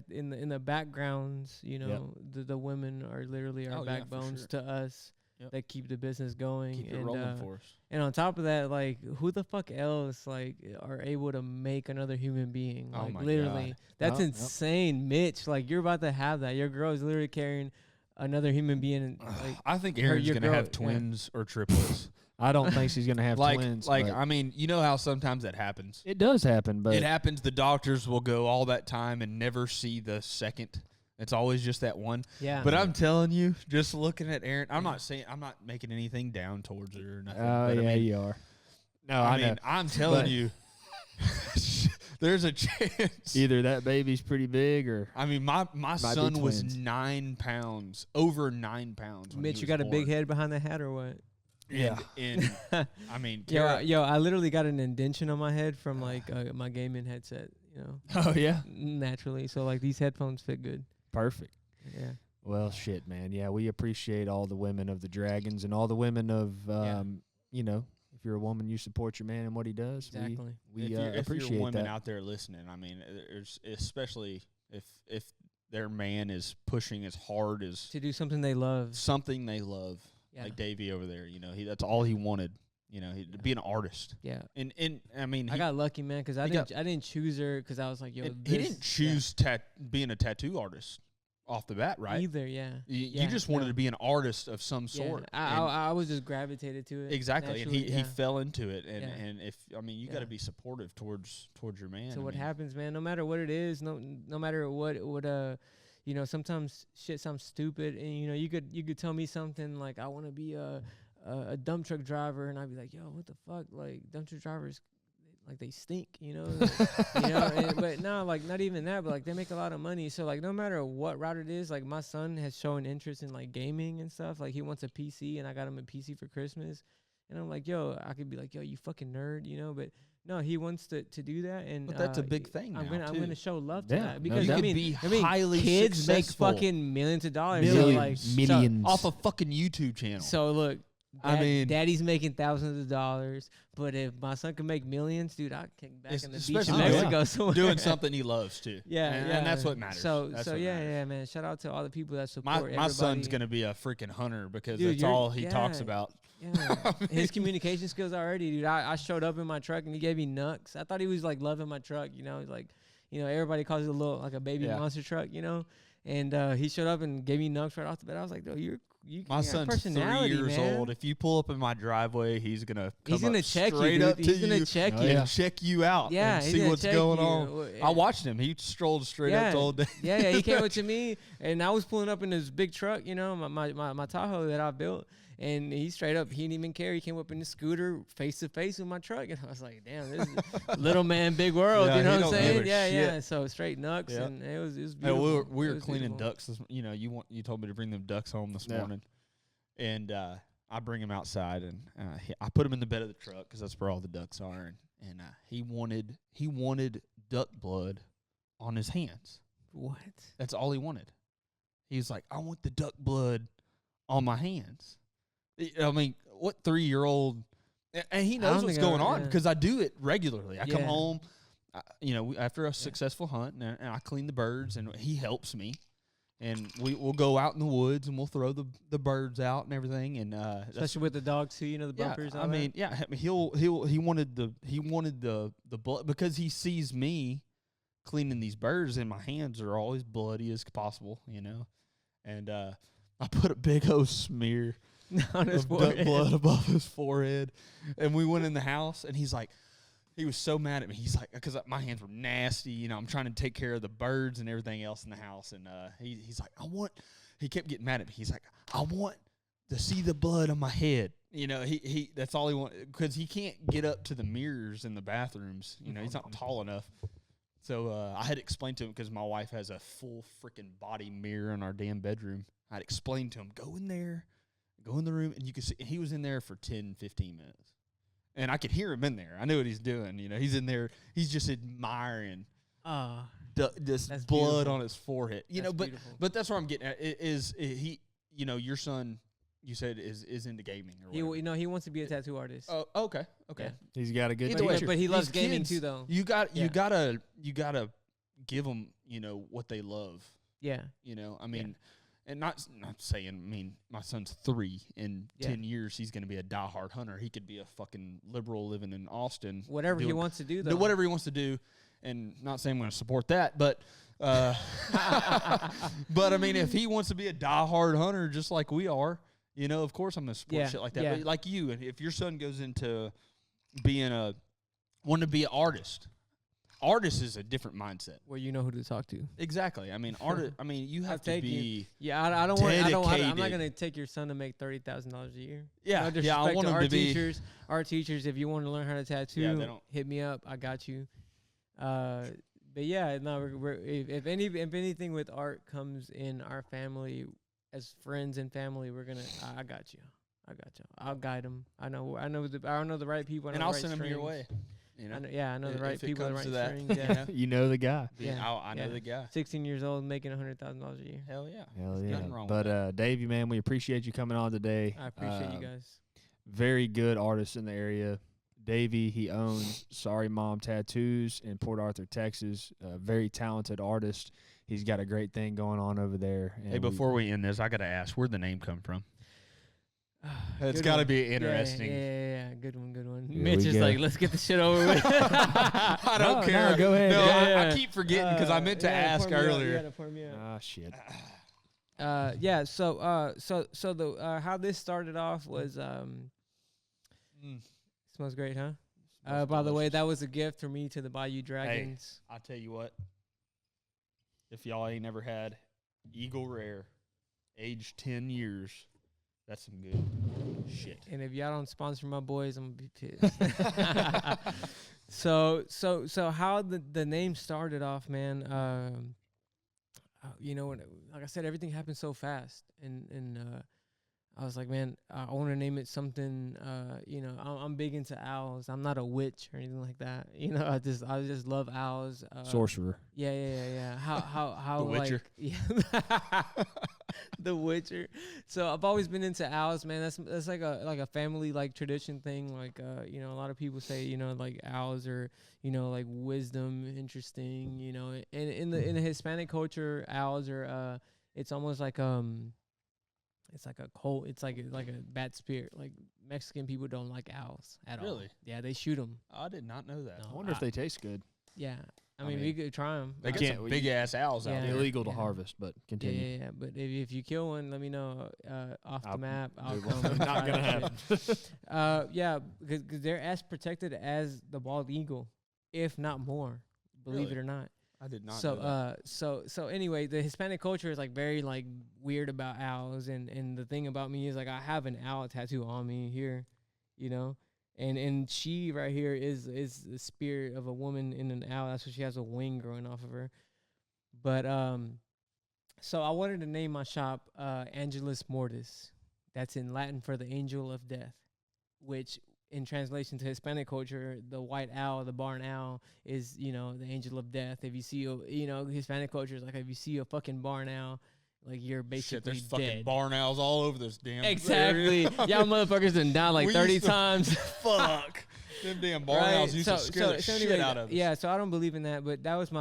Speaker 4: in the backgrounds, you know, the women are literally our
Speaker 3: Oh, yeah, for
Speaker 4: backbones
Speaker 3: sure.
Speaker 4: to us.
Speaker 3: Yep.
Speaker 4: That keep the business going.
Speaker 3: Keep it
Speaker 4: and,
Speaker 3: rolling for us.
Speaker 4: And on top of that, like, who the fuck else like are able to make another human being?
Speaker 3: Oh
Speaker 4: Like,
Speaker 3: my
Speaker 4: literally,
Speaker 3: God.
Speaker 4: that's
Speaker 2: Yep.
Speaker 4: insane, Mitch. Like, you're about to have that. Your girl is literally carrying another human being. And, like,
Speaker 3: I think Aaron's
Speaker 4: your
Speaker 3: gonna
Speaker 4: girl-
Speaker 3: have
Speaker 4: yeah.
Speaker 3: twins or triplets.
Speaker 2: I don't think she's gonna have
Speaker 3: like,
Speaker 2: twins.
Speaker 3: like
Speaker 2: but
Speaker 3: I mean, you know how sometimes that happens.
Speaker 2: it does happen, but
Speaker 3: It happens. The doctors will go all that time and never see the second. It's always just that one.
Speaker 4: yeah.
Speaker 3: But I'm telling you, just looking at Aaron, I'm not making anything down towards her or nothing.
Speaker 2: oh
Speaker 3: but
Speaker 2: yeah,
Speaker 3: I mean,
Speaker 2: you are. No,
Speaker 3: I
Speaker 2: I know.
Speaker 3: mean, I'm telling
Speaker 2: But-
Speaker 3: you, there's a chance.
Speaker 2: Either that baby's pretty big, or
Speaker 3: I mean, my
Speaker 2: be
Speaker 3: son was
Speaker 2: twins.
Speaker 3: 9 pounds, over 9 pounds. When
Speaker 4: Mitch,
Speaker 3: he
Speaker 4: you
Speaker 3: was
Speaker 4: got a big
Speaker 3: born.
Speaker 4: head behind the hat or what?
Speaker 3: And, and I mean,
Speaker 4: Yo,
Speaker 3: Kara,
Speaker 4: I literally got an indention on my head from like my gaming headset. You know,
Speaker 2: oh yeah,
Speaker 4: naturally. So like these headphones fit good.
Speaker 2: perfect.
Speaker 4: Yeah.
Speaker 2: Well, shit, man. Yeah, we appreciate all the women of the Dragons and all the women of, you know, if you're a woman, you support your man and what he does.
Speaker 4: Exactly.
Speaker 2: We
Speaker 3: if you're
Speaker 2: appreciate
Speaker 3: women
Speaker 2: that.
Speaker 3: out there listening, I mean, there's especially if their man is pushing as hard as
Speaker 4: To do something they love.
Speaker 3: something they love,
Speaker 4: Yeah.
Speaker 3: like Davey over there. You know, that's all he wanted. You know, to be an artist.
Speaker 4: Yeah.
Speaker 3: And I mean,
Speaker 4: I got lucky, man, because I
Speaker 3: he
Speaker 4: didn't choose her because I was like, yo,
Speaker 3: he didn't choose being a tattoo artist. off the bat, right?
Speaker 4: Either, yeah.
Speaker 3: You just wanted to be an artist of some sort.
Speaker 4: I was just gravitated to it.
Speaker 3: Exactly, and he fell into it, and
Speaker 4: Yeah.
Speaker 3: and if I mean you got to be supportive towards your man.
Speaker 4: So
Speaker 3: I
Speaker 4: what
Speaker 3: mean,
Speaker 4: happens, man? No matter what it is, no matter what you know, sometimes shit sounds stupid, and you know, you could tell me something like, I want to be a dump truck driver, and I'd be like, yo, what the fuck, like dump truck drivers, like they stink, you know, you know. But no, like not even that, but like they make a lot of money. So like no matter what route it is, like my son has shown interest in like gaming and stuff. Like he wants a PC, and I got him a PC for Christmas, and I'm like, yo, I could be like, yo, you fucking nerd, you know, but. No, he wants to do that, and
Speaker 3: but that's a big thing.
Speaker 4: I'm
Speaker 3: now,
Speaker 4: gonna show love to
Speaker 2: Yeah,
Speaker 4: that
Speaker 2: no
Speaker 4: because
Speaker 3: you
Speaker 4: I
Speaker 3: could
Speaker 4: mean,
Speaker 3: be
Speaker 4: I mean,
Speaker 3: highly
Speaker 4: kids make
Speaker 3: successful.
Speaker 4: fucking millions of dollars,
Speaker 2: Millions.
Speaker 4: So,
Speaker 2: Millions.
Speaker 3: off a fucking YouTube channel.
Speaker 4: So look,
Speaker 3: I mean-
Speaker 4: daddy's making thousands of dollars, but if my son can make millions, dude, I can back in the beach in
Speaker 3: especially
Speaker 4: Mexico somewhere.
Speaker 3: doing something he loves too.
Speaker 4: Yeah,
Speaker 3: and that's what matters.
Speaker 4: So
Speaker 3: That's
Speaker 4: so
Speaker 3: what
Speaker 4: yeah,
Speaker 3: matters.
Speaker 4: yeah, man. Shout out to all the people that support.
Speaker 3: My son's
Speaker 4: everybody.
Speaker 3: gonna be a freaking hunter because
Speaker 4: Dude,
Speaker 3: that's
Speaker 4: you're-
Speaker 3: all he talks
Speaker 4: yeah.
Speaker 3: about.
Speaker 4: Yeah, his communication skills already, dude. I showed up in my truck and he gave me nucks. I thought he was like loving my truck, you know. He's like, you know, everybody calls it a little like a baby
Speaker 3: Yeah.
Speaker 4: monster truck, you know. And he showed up and gave me nucks right off the bat. I was like, "Yo, you
Speaker 3: My
Speaker 4: got
Speaker 3: son's 3
Speaker 4: personality,
Speaker 3: years
Speaker 4: man."
Speaker 3: old. If you pull up in my driveway, he's gonna come
Speaker 4: He's gonna
Speaker 3: up
Speaker 4: check you,
Speaker 3: straight
Speaker 4: dude.
Speaker 3: up to
Speaker 4: He's gonna
Speaker 3: you
Speaker 4: check
Speaker 2: Oh,
Speaker 4: you.
Speaker 2: yeah.
Speaker 3: and check you out
Speaker 4: Yeah,
Speaker 3: and
Speaker 4: he's
Speaker 3: see
Speaker 4: gonna
Speaker 3: what's
Speaker 4: check
Speaker 3: going
Speaker 4: you.
Speaker 3: on.
Speaker 4: Well,
Speaker 3: I watched him. He strolled straight up the whole day.
Speaker 4: Yeah, he came up to me, and I was pulling up in this big truck, you know, my Tahoe that I built, and he straight up, he didn't even care. He came up in the scooter face to face with my truck, and I was like, damn, this is little man, big world.
Speaker 3: Yeah,
Speaker 4: you know
Speaker 3: he
Speaker 4: what I'm
Speaker 3: don't give
Speaker 4: saying?
Speaker 3: a
Speaker 4: Yeah,
Speaker 3: shit.
Speaker 4: yeah. So straight nucks,
Speaker 3: Yeah.
Speaker 4: and it was
Speaker 3: Hey,
Speaker 4: beautiful.
Speaker 3: we
Speaker 4: It
Speaker 3: were
Speaker 4: was
Speaker 3: cleaning
Speaker 4: beautiful.
Speaker 3: ducks. You know, you told me to bring them ducks home this
Speaker 2: Yeah.
Speaker 3: morning, and I bring him outside and I put him in the bed of the truck because that's where all the ducks are, and he wanted duck blood on his hands.
Speaker 4: What?
Speaker 3: That's all he wanted. He was like, I want the duck blood on my hands. I mean, what 3-year-old? And he
Speaker 4: I
Speaker 3: knows
Speaker 4: don't
Speaker 3: what's
Speaker 4: think I
Speaker 3: going
Speaker 4: would,
Speaker 3: on
Speaker 4: yeah.
Speaker 3: because I do it regularly. I come
Speaker 4: Yeah.
Speaker 3: home, you know, after a successful hunt, and I clean the birds, and he helps me. And we'll go out in the woods, and we'll throw the birds out and everything. And that's
Speaker 4: Especially with the dogs too, you know, the bumpers.
Speaker 3: yeah,
Speaker 4: and
Speaker 3: I
Speaker 4: all
Speaker 3: mean,
Speaker 4: that.
Speaker 3: yeah, I mean, he wanted the blood because he sees me cleaning these birds, and my hands are all as bloody as possible, you know. And I put a big old smear
Speaker 4: on his
Speaker 3: of duck
Speaker 4: forehead.
Speaker 3: blood above his forehead, and we went in the house, and he's like. He was so mad at me. He's like, because my hands were nasty. You know, I'm trying to take care of the birds and everything else in the house. And he's like, he kept getting mad at me. He's like, I want to see the blood on my head. You know, he that's all he wanted because he can't get up to the mirrors in the bathrooms. You know, he's not tall enough. So I had explained to him because my wife has a full freaking body mirror in our damn bedroom. I'd explained to him, go in there, go in the room, and you can see. And he was in there for 10, 15 minutes. And I could hear him in there. I knew what he's doing. You know, he's in there. He's just admiring this
Speaker 4: That's
Speaker 3: blood
Speaker 4: beautiful.
Speaker 3: on his forehead. You
Speaker 4: That's
Speaker 3: know,
Speaker 4: beautiful.
Speaker 3: but that's what I'm getting at. Is he? You know, your son. You said is into gaming or
Speaker 4: He,
Speaker 3: whatever.
Speaker 4: you know, he wants to be a tattoo artist.
Speaker 3: Oh, okay.
Speaker 4: Yeah.
Speaker 2: He's got a good
Speaker 3: Either way,
Speaker 2: teacher.
Speaker 4: But he loves
Speaker 3: these
Speaker 4: gaming
Speaker 3: kids,
Speaker 4: too, though.
Speaker 3: You
Speaker 4: Yeah.
Speaker 3: gotta give them, you know, what they love.
Speaker 4: Yeah.
Speaker 3: You know, I mean, and not saying. I mean, my son's 3. In
Speaker 4: Yeah.
Speaker 3: 10 years, he's gonna be a diehard hunter. He could be a fucking liberal living in Austin.
Speaker 4: Whatever he
Speaker 3: doing-
Speaker 4: wants to do,
Speaker 3: do
Speaker 4: though.
Speaker 3: whatever he wants to do, and not saying I'm going to support that, but but I mean, if he wants to be a diehard hunter just like we are, you know, of course I'm going to support
Speaker 4: Yeah,
Speaker 3: shit like that.
Speaker 4: yeah.
Speaker 3: But like you, and if your son goes into wanting to be an artist is a different mindset.
Speaker 4: Where you know who to talk to.
Speaker 3: Exactly. I mean, I mean, you have to
Speaker 4: take you.
Speaker 3: be.
Speaker 4: Yeah, I don't want. I'm not
Speaker 3: Dedicated.
Speaker 4: gonna take your son to make $30,000 a year.
Speaker 3: Yeah,
Speaker 4: No
Speaker 3: yeah. I
Speaker 4: disrespect
Speaker 3: want
Speaker 4: to
Speaker 3: him
Speaker 4: our
Speaker 3: to be.
Speaker 4: teachers. Our teachers, if you want to learn how to tattoo,
Speaker 3: Yeah, they don't-
Speaker 4: hit me up. I got you. But yeah, no. If anything with art comes in our family, as friends and family, we're gonna. I got you. I'll guide them. I know the right people. I know
Speaker 3: And
Speaker 4: the
Speaker 3: I'll
Speaker 4: right
Speaker 3: send him your
Speaker 4: strings.
Speaker 3: way. You know,
Speaker 4: I know the
Speaker 3: if
Speaker 4: right
Speaker 3: it
Speaker 4: people, the
Speaker 3: comes
Speaker 4: right
Speaker 3: to that.
Speaker 4: strings. Yeah.
Speaker 2: You know the guy.
Speaker 4: Yeah.
Speaker 3: I know
Speaker 4: Yeah.
Speaker 3: the guy.
Speaker 4: 16 years old, making $100,000 a year.
Speaker 3: Hell yeah.
Speaker 2: Hell
Speaker 3: There's
Speaker 2: yeah.
Speaker 3: nothing wrong
Speaker 2: But
Speaker 3: with
Speaker 2: Davey, man, we appreciate you coming on today.
Speaker 4: I appreciate you guys.
Speaker 2: Very good artist in the area. Davey, he owns Sorry Mom Tattoos in Port Arthur, Texas. A very talented artist. He's got a great thing going on over there.
Speaker 3: Hey, before we end this, I got to ask, where'd the name come from? It's
Speaker 4: Good
Speaker 3: got to
Speaker 4: one.
Speaker 3: be interesting.
Speaker 4: Yeah. Good one.
Speaker 2: Here
Speaker 4: Mitch
Speaker 2: we
Speaker 4: is
Speaker 2: go.
Speaker 4: like, let's get the shit over with.
Speaker 3: I don't
Speaker 2: No,
Speaker 3: care.
Speaker 2: no, go ahead.
Speaker 3: No,
Speaker 4: Yeah.
Speaker 3: I keep forgetting because I meant to ask earlier.
Speaker 4: Pour me out.
Speaker 2: Ah, shit.
Speaker 4: Yeah. So the how this started off was smells great, huh? By the way, that was a gift from me to the Bayou Dragons.
Speaker 3: I'll tell you what. If y'all ain't never had Eagle Rare, aged 10 years, that's some good shit.
Speaker 4: And if y'all don't sponsor my boys, I'm gonna be pissed. So how the name started off, man. You know, like I said, everything happened so fast, and I was like, man, I want to name it something. You know, I'm big into owls. I'm not a witch or anything like that. You know, I just love owls.
Speaker 2: Sorcerer.
Speaker 4: Yeah. How
Speaker 3: The Witcher.
Speaker 4: Like, yeah. The Witcher. So I've always been into owls, man. That's like a family like tradition thing. Like you know, a lot of people say, you know, like owls are, you know, like wisdom, interesting. You know, and in the Hispanic culture, owls are it's almost like it's like a cult. It's like a bad spirit. Like Mexican people don't like owls at all.
Speaker 3: Really?
Speaker 4: Yeah, they shoot them.
Speaker 3: I did not know that.
Speaker 4: No.
Speaker 2: I wonder if they taste good.
Speaker 4: Yeah, I
Speaker 3: I
Speaker 4: mean,
Speaker 3: mean,
Speaker 4: we could try them.
Speaker 3: They got
Speaker 2: can't-
Speaker 3: some big ass owls out
Speaker 4: Yeah.
Speaker 3: there.
Speaker 2: Illegal to
Speaker 4: Yeah.
Speaker 2: harvest, but continue.
Speaker 4: Yeah. But if you kill one, let me know. Off the
Speaker 2: I'll
Speaker 4: map, I'll
Speaker 2: do
Speaker 4: come.
Speaker 2: one.
Speaker 4: and
Speaker 2: Not
Speaker 4: try
Speaker 2: gonna
Speaker 4: that
Speaker 2: happen.
Speaker 4: shit. Yeah, because they're as protected as the bald eagle, if not more. Believe
Speaker 3: Really?
Speaker 4: it or not.
Speaker 3: I did not
Speaker 4: So
Speaker 3: know that.
Speaker 4: so anyway, the Hispanic culture is like very like weird about owls, and the thing about me is like I have an owl tattoo on me here, you know, and she right here is the spirit of a woman in an owl. That's why she has a wing growing off of her. But so I wanted to name my shop Angelus Mortis. That's in Latin for the angel of death, which in translation to Hispanic culture, the white owl, the barn owl, is, you know, the angel of death. If you see, you know, Hispanic culture is like, if you see a fucking barn owl, like you're
Speaker 3: Shit,
Speaker 4: basically
Speaker 3: there's fucking
Speaker 4: dead.
Speaker 3: barn owls all over this damn
Speaker 4: Exactly.
Speaker 3: area.
Speaker 4: Y'all motherfuckers done died like
Speaker 3: We
Speaker 4: 30
Speaker 3: used to-
Speaker 4: times.
Speaker 3: Fuck. Them damn barn
Speaker 4: Right?
Speaker 3: owls used to scare the shit
Speaker 4: anyway,
Speaker 3: out of us.
Speaker 4: Yeah, so I don't believe in that, but that was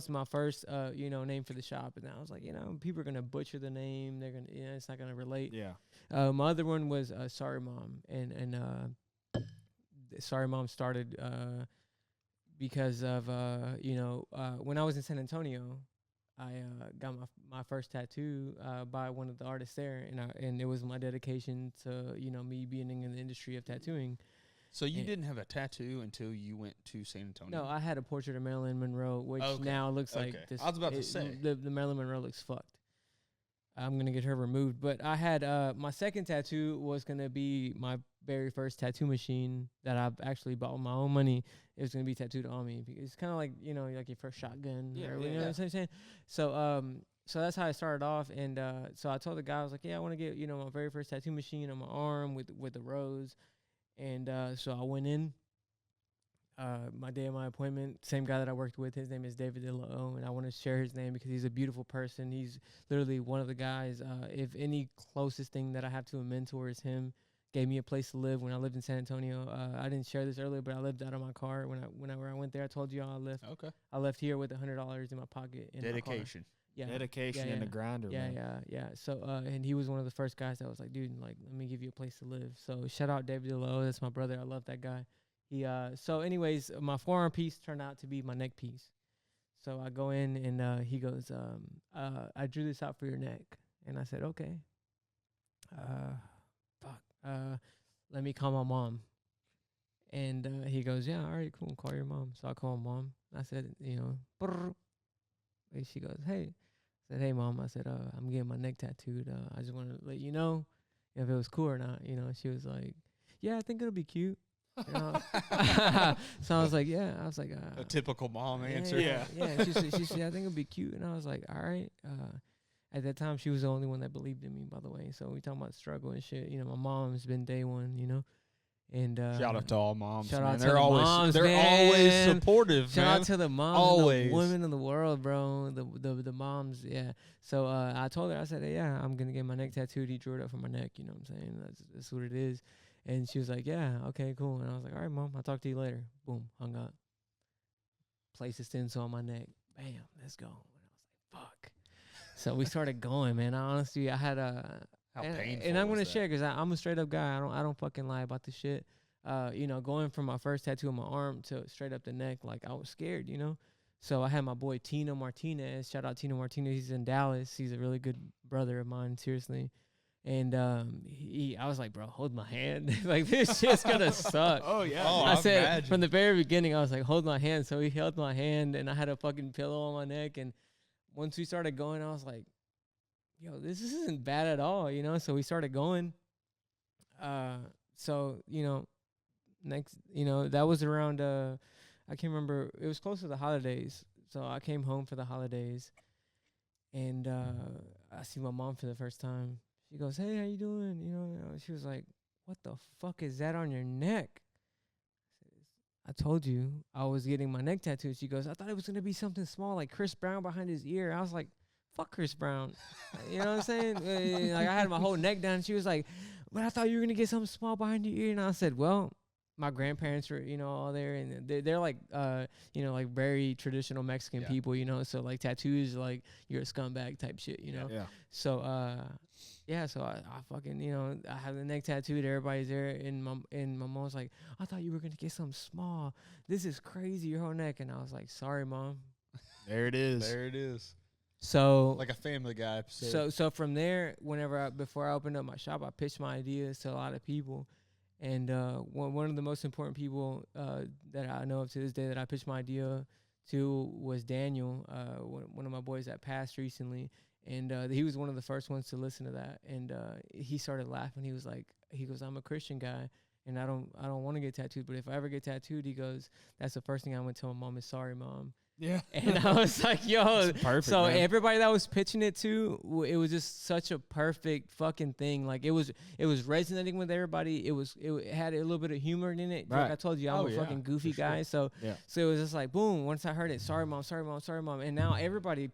Speaker 4: my first you know, name for the shop, and I was like, you know, people are gonna butcher the name. They're gonna, you know, it's not gonna relate.
Speaker 2: Yeah.
Speaker 4: My other one was Sorry Mom, and Sorry Mom started because of you know, when I was in San Antonio, I got my first tattoo by one of the artists there, and it was my dedication to, you know, me being in the industry of tattooing.
Speaker 3: So you
Speaker 4: Yeah.
Speaker 3: didn't have a tattoo until you went to San Antonio?
Speaker 4: No, I had a portrait of Marilyn Monroe, which
Speaker 3: Okay.
Speaker 4: now looks like
Speaker 3: Okay.
Speaker 4: this.
Speaker 3: I was about to say.
Speaker 4: the Marilyn Monroe looks fucked. I'm gonna get her removed. But I had my second tattoo was gonna be my very first tattoo machine that I've actually bought with my own money. It was gonna be tattooed on me because it's kind of like, you know, like your first shotgun.
Speaker 3: Yeah,
Speaker 4: or,
Speaker 3: yeah,
Speaker 4: you know
Speaker 3: yeah.
Speaker 4: what I'm saying? So that's how I started off. And so I told the guy, I was like, yeah, I want to get, you know, my very first tattoo machine on my arm with the rose. And so I went in. My day of my appointment, same guy that I worked with, his name is David Dillo, and I want to share his name because he's a beautiful person. He's literally one of the guys. If any closest thing that I have to a mentor is him, gave me a place to live when I lived in San Antonio. I didn't share this earlier, but I lived out of my car whenever I went there. I told you all
Speaker 3: Okay.
Speaker 4: I left here with $100 in my pocket. In
Speaker 3: Dedication.
Speaker 4: My car. Yeah.
Speaker 2: Dedication
Speaker 4: Yeah,
Speaker 2: and the
Speaker 4: yeah.
Speaker 2: grinder,
Speaker 4: Yeah,
Speaker 2: man.
Speaker 4: yeah. So, and he was one of the first guys that was like, dude, like, let me give you a place to live. So, shout out David Dillo. That's my brother. I love that guy. He, so anyways, my forearm piece turned out to be my neck piece. So I go in and he goes, I drew this out for your neck. And I said, okay. Let me call my mom. And he goes, yeah, all right, cool. Call your mom. So I call mom. I said, you know, brrr. And she goes, hey. I said, hey, mom. I said, I'm getting my neck tattooed. I just want to let you know if it was cool or not. You know, she was like, yeah, I think it'll be cute. You know? So I was like, yeah. I was like,
Speaker 3: A typical mom
Speaker 4: yeah,
Speaker 3: answer.
Speaker 4: Yeah. She said, I think it'll be cute. And I was like, all right. At that time, she was the only one that believed in me, by the way. So we talking about struggle and shit. You know, my mom's been day one, you know. And
Speaker 3: Shout out to all moms.
Speaker 4: shout
Speaker 3: man.
Speaker 4: out to
Speaker 3: they're
Speaker 4: the
Speaker 3: always
Speaker 4: moms,
Speaker 3: they're
Speaker 4: man.
Speaker 3: always supportive,
Speaker 4: shout
Speaker 3: man.
Speaker 4: out to the moms,
Speaker 3: Always.
Speaker 4: and the women in the world, bro. The moms, yeah. So I told her, I said, hey, yeah, I'm gonna get my neck tattooed. He drew it up for my neck. You know what I'm saying? That's what it is. And she was like, yeah, okay, cool. And I was like, all right, mom, I'll talk to you later. Boom, hung up. Placed a stencil on my neck. Bam, let's go. And I was like, fuck. So we started going, man. I had a
Speaker 3: How
Speaker 4: and,
Speaker 3: painful
Speaker 4: and I'm
Speaker 3: was
Speaker 4: gonna
Speaker 3: that?
Speaker 4: share because I'm a straight up guy. I don't fucking lie about this shit. You know, going from my first tattoo on my arm to straight up the neck, like I was scared, you know. So I had my boy Tino Martinez. Shout out Tino Martinez. He's in Dallas. He's a really good brother of mine, seriously. And I was like, bro, hold my hand. Like, this shit's gonna suck.
Speaker 3: Oh yeah.
Speaker 5: Oh,
Speaker 4: I said
Speaker 5: imagine.
Speaker 4: from the very beginning, I was like, hold my hand. So he held my hand, and I had a fucking pillow on my neck. And once we started going, I was like, yo, this isn't bad at all, you know? So we started going. So, you know, next, you know, that was around, I can't remember. It was close to the holidays. So I came home for the holidays, and I see my mom for the first time. She goes, hey, how you doing? You know, she was like, what the fuck is that on your neck? I told you I was getting my neck tattooed. She goes, I thought it was going to be something small like Chris Brown behind his ear. I was like, fuck Chris Brown. You know what I'm saying? Like, I had my whole neck down. She was like, but I thought you were going to get something small behind your ear. And I said, well, my grandparents were, you know, all there. And they're like, you know, like very traditional Mexican people, you know. So, like, tattoos, like, you're a scumbag type shit, you know.
Speaker 3: Yeah.
Speaker 4: So, yeah, so I fucking, you know, I have the neck tattooed. Everybody's there, and my mom's like, I thought you were gonna get something small. This is crazy, your whole neck. And I was like, sorry, Mom.
Speaker 3: There it is.
Speaker 5: There it is.
Speaker 4: So
Speaker 5: Like a Family Guy episode.
Speaker 4: so from there, before I opened up my shop, I pitched my ideas to a lot of people, and one of the most important people that I know of to this day that I pitched my idea to was Daniel, one of my boys that passed recently. And he was one of the first ones to listen to that, and he started laughing. He goes, I'm a Christian guy, and I don't want to get tattooed, but if I ever get tattooed, he goes, that's the first thing I'm gonna tell my mom is sorry, Mom.
Speaker 3: Yeah.
Speaker 4: And I was like, yo,
Speaker 3: perfect,
Speaker 4: so
Speaker 3: man.
Speaker 4: everybody that was pitching it to, it was just such a perfect fucking thing. Like, it was resonating with everybody. It had a little bit of humor in it.
Speaker 3: Right.
Speaker 4: Like I told you, I'm a fucking goofy guy. So
Speaker 3: Yeah.
Speaker 4: so it was just like, boom, once I heard it, sorry, Mom, sorry, Mom, sorry, Mom. And now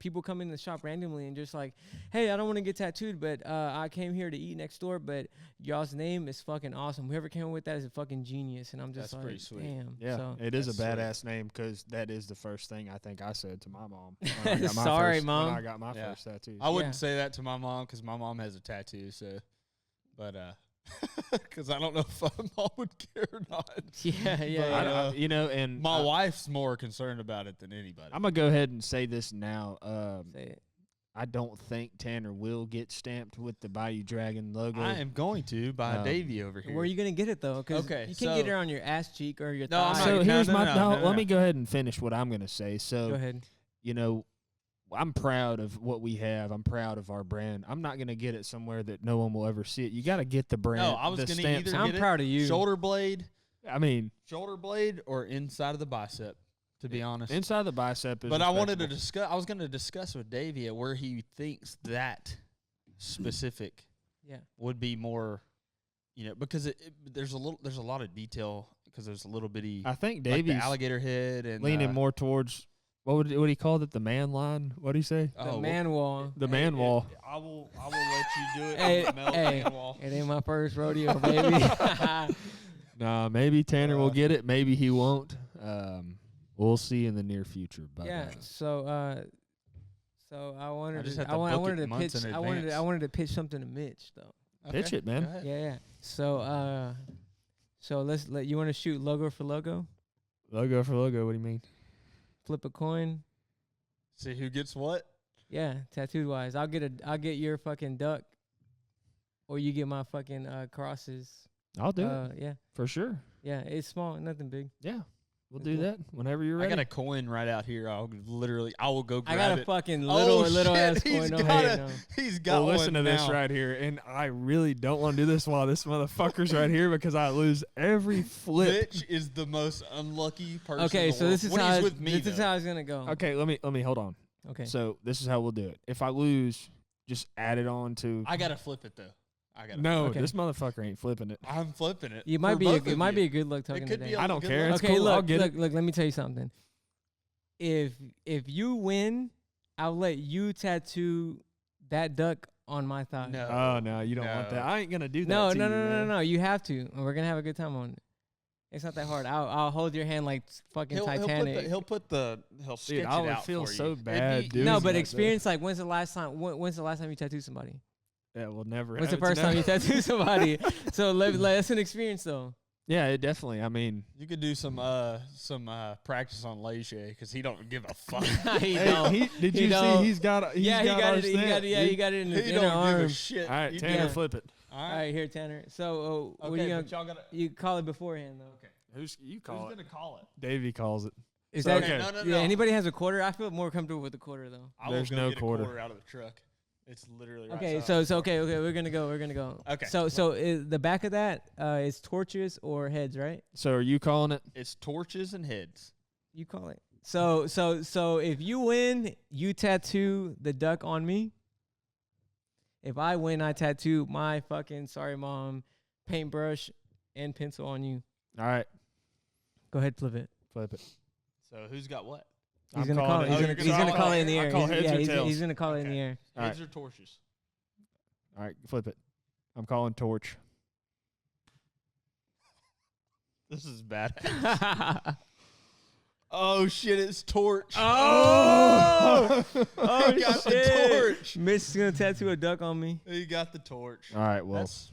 Speaker 4: people come in the shop randomly and just like, hey, I don't want to get tattooed, but I came here to eat next door, but y'all's name is fucking awesome. Whoever came up with that is a fucking genius. And I'm just
Speaker 5: That's
Speaker 4: like,
Speaker 5: pretty sweet.
Speaker 4: damn.
Speaker 3: Yeah,
Speaker 4: So,
Speaker 3: it is a
Speaker 5: That's
Speaker 3: badass name because that is the first thing I think I said to my mom. When I got my
Speaker 4: Sorry,
Speaker 3: first,
Speaker 4: Mom.
Speaker 3: When I got my
Speaker 5: Yeah.
Speaker 3: first tattoo.
Speaker 5: I wouldn't
Speaker 4: Yeah.
Speaker 5: say that to my mom because my mom has a tattoo. So, but because I don't know if my mom would care or not.
Speaker 4: yeah, yeah.
Speaker 5: But,
Speaker 3: you know, and
Speaker 5: My wife's more concerned about it than anybody.
Speaker 3: I'm gonna go ahead and say this now.
Speaker 4: Say it.
Speaker 3: I don't think Tanner will get stamped with the Bayou Dragon logo.
Speaker 5: I am going to by Davey over here.
Speaker 4: Where are you gonna get it though? Because
Speaker 5: Okay,
Speaker 4: you can't get
Speaker 5: so-
Speaker 4: it on your ass cheek or your
Speaker 5: No, I'm
Speaker 4: thigh.
Speaker 5: not-
Speaker 3: So
Speaker 5: no,
Speaker 3: here's
Speaker 5: no,
Speaker 3: my.
Speaker 5: no,
Speaker 3: No,
Speaker 5: no, no.
Speaker 3: let me go ahead and finish what I'm gonna say. So
Speaker 4: Go ahead.
Speaker 3: you know, I'm proud of what we have. I'm proud of our brand. I'm not going to get it somewhere that no one will ever see it. You got to get the brand.
Speaker 5: No, I was
Speaker 3: the
Speaker 5: gonna
Speaker 3: stamps.
Speaker 5: either
Speaker 4: I'm
Speaker 5: get it
Speaker 4: proud of you.
Speaker 5: shoulder blade,
Speaker 3: I mean,
Speaker 5: or inside of the bicep. To be honest,
Speaker 3: inside the bicep is
Speaker 5: but I wanted to
Speaker 3: respectable.
Speaker 5: discuss. I was going to discuss with Davey where he thinks that specific
Speaker 4: Yeah.
Speaker 5: would be more, you know, because there's a lot of detail because there's a little bitty
Speaker 3: I think
Speaker 5: like the
Speaker 3: Davey's
Speaker 5: alligator head and
Speaker 3: leaning more towards what he called it, the man line. What do you say?
Speaker 4: The man wall.
Speaker 3: The man wall.
Speaker 5: I will let you do it.
Speaker 4: Hey,
Speaker 5: on the
Speaker 4: hey.
Speaker 5: man wall.
Speaker 4: It ain't my first rodeo, baby.
Speaker 3: Nah, maybe Tanner will get it. Maybe he won't. We'll see in the near future. But
Speaker 4: yeah. So I wanted
Speaker 5: just
Speaker 4: to,
Speaker 5: have to
Speaker 4: I
Speaker 5: book
Speaker 4: wanted
Speaker 5: it
Speaker 4: to
Speaker 5: months
Speaker 4: pitch.
Speaker 5: in
Speaker 4: I wanted
Speaker 5: advance.
Speaker 4: I wanted to pitch something to Mitch though.
Speaker 3: pitch it, man.
Speaker 5: Go ahead.
Speaker 4: Yeah, yeah. So let's let you want to shoot logo for logo,
Speaker 3: Logo for logo. What do you mean?
Speaker 4: flip a coin.
Speaker 5: See who gets what?
Speaker 4: Yeah, tattooed wise, I'll get your fucking duck, or you get my fucking crosses.
Speaker 3: I'll do it
Speaker 4: Yeah,
Speaker 3: for sure.
Speaker 4: yeah. It's small, nothing big.
Speaker 3: Yeah, we'll do that whenever you're
Speaker 5: I
Speaker 3: ready.
Speaker 5: got a coin right out here. I will go grab
Speaker 4: I got a
Speaker 5: it.
Speaker 4: fucking
Speaker 5: Oh,
Speaker 4: little
Speaker 5: shit,
Speaker 4: ass
Speaker 5: he's
Speaker 4: coin over
Speaker 5: got
Speaker 4: here.
Speaker 5: a-
Speaker 4: now.
Speaker 5: He's got
Speaker 3: Well, listen to
Speaker 5: one
Speaker 3: this
Speaker 5: now.
Speaker 3: right here, and I really don't want to do this while this motherfucker's right here because I lose every flip.
Speaker 5: Mitch is the most unlucky person.
Speaker 4: Okay,
Speaker 5: in the
Speaker 4: so
Speaker 5: world.
Speaker 4: this is
Speaker 5: when
Speaker 4: how
Speaker 5: he's
Speaker 4: it's,
Speaker 5: with me.
Speaker 4: this is
Speaker 5: though.
Speaker 4: how it's gonna go.
Speaker 3: Okay, let me hold on.
Speaker 4: Okay.
Speaker 3: So this is how we'll do it. If I lose, just add it on to.
Speaker 5: I gotta flip it though.
Speaker 3: No,
Speaker 4: Okay.
Speaker 3: this motherfucker ain't flipping it.
Speaker 5: I'm flipping it.
Speaker 4: You might
Speaker 5: for
Speaker 4: be
Speaker 5: both
Speaker 4: it
Speaker 5: of
Speaker 4: might
Speaker 5: you.
Speaker 4: be a good luck token
Speaker 5: could
Speaker 4: today.
Speaker 5: be a
Speaker 3: I don't
Speaker 5: good
Speaker 3: care.
Speaker 5: luck.
Speaker 3: It's
Speaker 4: Okay,
Speaker 3: cool.
Speaker 4: look,
Speaker 3: I'll get
Speaker 4: look,
Speaker 3: it.
Speaker 4: look. Let me tell you something. If you win, I'll let you tattoo that duck on my thigh.
Speaker 5: No.
Speaker 3: Oh no, you don't want
Speaker 5: No.
Speaker 3: that. I ain't gonna do that.
Speaker 4: no,
Speaker 3: to
Speaker 4: no,
Speaker 3: you,
Speaker 4: no, no,
Speaker 3: man.
Speaker 4: no. You have to. And we're gonna have a good time on it. It's not that hard. I'll hold your hand like fucking Titanic.
Speaker 5: He'll sketch
Speaker 3: Dude, I
Speaker 5: it
Speaker 3: would
Speaker 5: out
Speaker 3: feel
Speaker 5: for you.
Speaker 3: so
Speaker 5: It'd
Speaker 3: bad
Speaker 5: be-
Speaker 3: doing
Speaker 4: no,
Speaker 3: like
Speaker 4: but
Speaker 3: that.
Speaker 4: experience like when's the last time you tattooed somebody?
Speaker 3: Yeah, we'll never.
Speaker 4: When's the
Speaker 3: have it
Speaker 4: first time you
Speaker 3: tonight.
Speaker 4: tattooed somebody? So that's an experience though.
Speaker 2: Yeah, it definitely. I mean,
Speaker 3: You could do some practice on Leger because he don't give a fuck.
Speaker 4: He
Speaker 2: hey,
Speaker 4: don't.
Speaker 2: did
Speaker 4: He
Speaker 2: you
Speaker 4: don't.
Speaker 2: see? He's got. He's
Speaker 4: Yeah, he got
Speaker 2: our
Speaker 4: it. He
Speaker 2: stamp,
Speaker 4: got it. Yeah,
Speaker 2: dude.
Speaker 4: he got it in his
Speaker 3: He
Speaker 4: inner
Speaker 3: don't give a
Speaker 4: arm.
Speaker 3: shit.
Speaker 2: All right,
Speaker 3: You
Speaker 2: Tanner,
Speaker 3: do-
Speaker 4: Yeah.
Speaker 2: flip it.
Speaker 3: All
Speaker 4: All
Speaker 3: right.
Speaker 4: right, here, Tanner. So, what are
Speaker 3: Okay,
Speaker 4: you
Speaker 3: but y'all gotta.
Speaker 4: you call it beforehand though?
Speaker 3: Okay.
Speaker 2: Who's you
Speaker 3: Who's
Speaker 2: call it?
Speaker 3: gonna call it?
Speaker 2: Davey calls it.
Speaker 4: Is
Speaker 2: So,
Speaker 4: that
Speaker 2: okay.
Speaker 3: No, no,
Speaker 4: yeah?
Speaker 3: no.
Speaker 4: Anybody has a quarter? I feel more comfortable with a quarter though.
Speaker 3: I
Speaker 2: There's
Speaker 3: will go
Speaker 2: no
Speaker 3: get
Speaker 2: quarter.
Speaker 3: a quarter out of the truck. It's literally right
Speaker 4: Okay,
Speaker 3: side.
Speaker 4: so okay, we're gonna go.
Speaker 3: Okay.
Speaker 4: So the back of that is torches or heads, right?
Speaker 2: So are you calling it?
Speaker 3: It's torches and heads.
Speaker 4: You call it. So if you win, you tattoo the duck on me. If I win, I tattoo my fucking sorry mom paintbrush and pencil on you.
Speaker 2: All right,
Speaker 4: Go ahead, flip it.
Speaker 2: flip it.
Speaker 3: So who's got what?
Speaker 4: He's
Speaker 2: I'm
Speaker 4: gonna call
Speaker 2: calling
Speaker 4: it. He's
Speaker 2: it.
Speaker 4: gonna,
Speaker 3: Oh,
Speaker 4: he's
Speaker 3: you're
Speaker 4: gonna
Speaker 3: gonna
Speaker 4: call it in the
Speaker 2: I
Speaker 4: air.
Speaker 2: call
Speaker 4: He's-
Speaker 2: heads
Speaker 4: yeah,
Speaker 2: or
Speaker 4: he's,
Speaker 2: tails.
Speaker 4: he's gonna call it in the
Speaker 3: Okay.
Speaker 4: air.
Speaker 2: All right.
Speaker 3: Heads or torches?
Speaker 2: All right, flip it. I'm calling torch.
Speaker 3: This is bad. Oh shit! It's torch.
Speaker 4: Oh, oh
Speaker 3: He got the
Speaker 4: shit!
Speaker 3: torch.
Speaker 4: Mitch is gonna tattoo a duck on me.
Speaker 3: He got the torch.
Speaker 2: All right, well,
Speaker 3: That's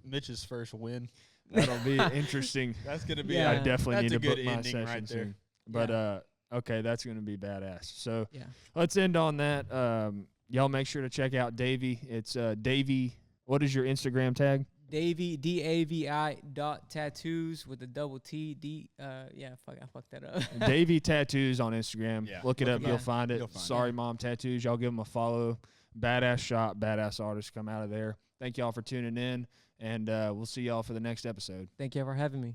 Speaker 3: Mitch's first win.
Speaker 2: that'll be interesting.
Speaker 3: That's gonna be.
Speaker 4: Yeah.
Speaker 2: I definitely
Speaker 3: That's
Speaker 2: need
Speaker 3: a
Speaker 2: to
Speaker 3: good
Speaker 2: book my
Speaker 3: ending
Speaker 2: session
Speaker 3: right there.
Speaker 2: soon. But
Speaker 4: Yeah.
Speaker 2: okay, that's gonna be badass. So
Speaker 4: Yeah.
Speaker 2: let's end on that. Y'all make sure to check out Davey. It's Davey. What is your Instagram tag?
Speaker 4: Davy DAVI dot tattoos with a double T D. Yeah, fuck, I fucked that up.
Speaker 2: Davey Tattoos on Instagram.
Speaker 3: Yeah,
Speaker 2: Look it
Speaker 3: look
Speaker 2: up.
Speaker 3: him
Speaker 2: You'll
Speaker 4: up.
Speaker 2: find it.
Speaker 3: You'll find
Speaker 2: Sorry,
Speaker 4: it.
Speaker 2: Mom Tattoos. Y'all give them a follow. Badass shop, badass artists come out of there. Thank y'all for tuning in, and we'll see y'all for the next episode.
Speaker 4: Thank you for having me.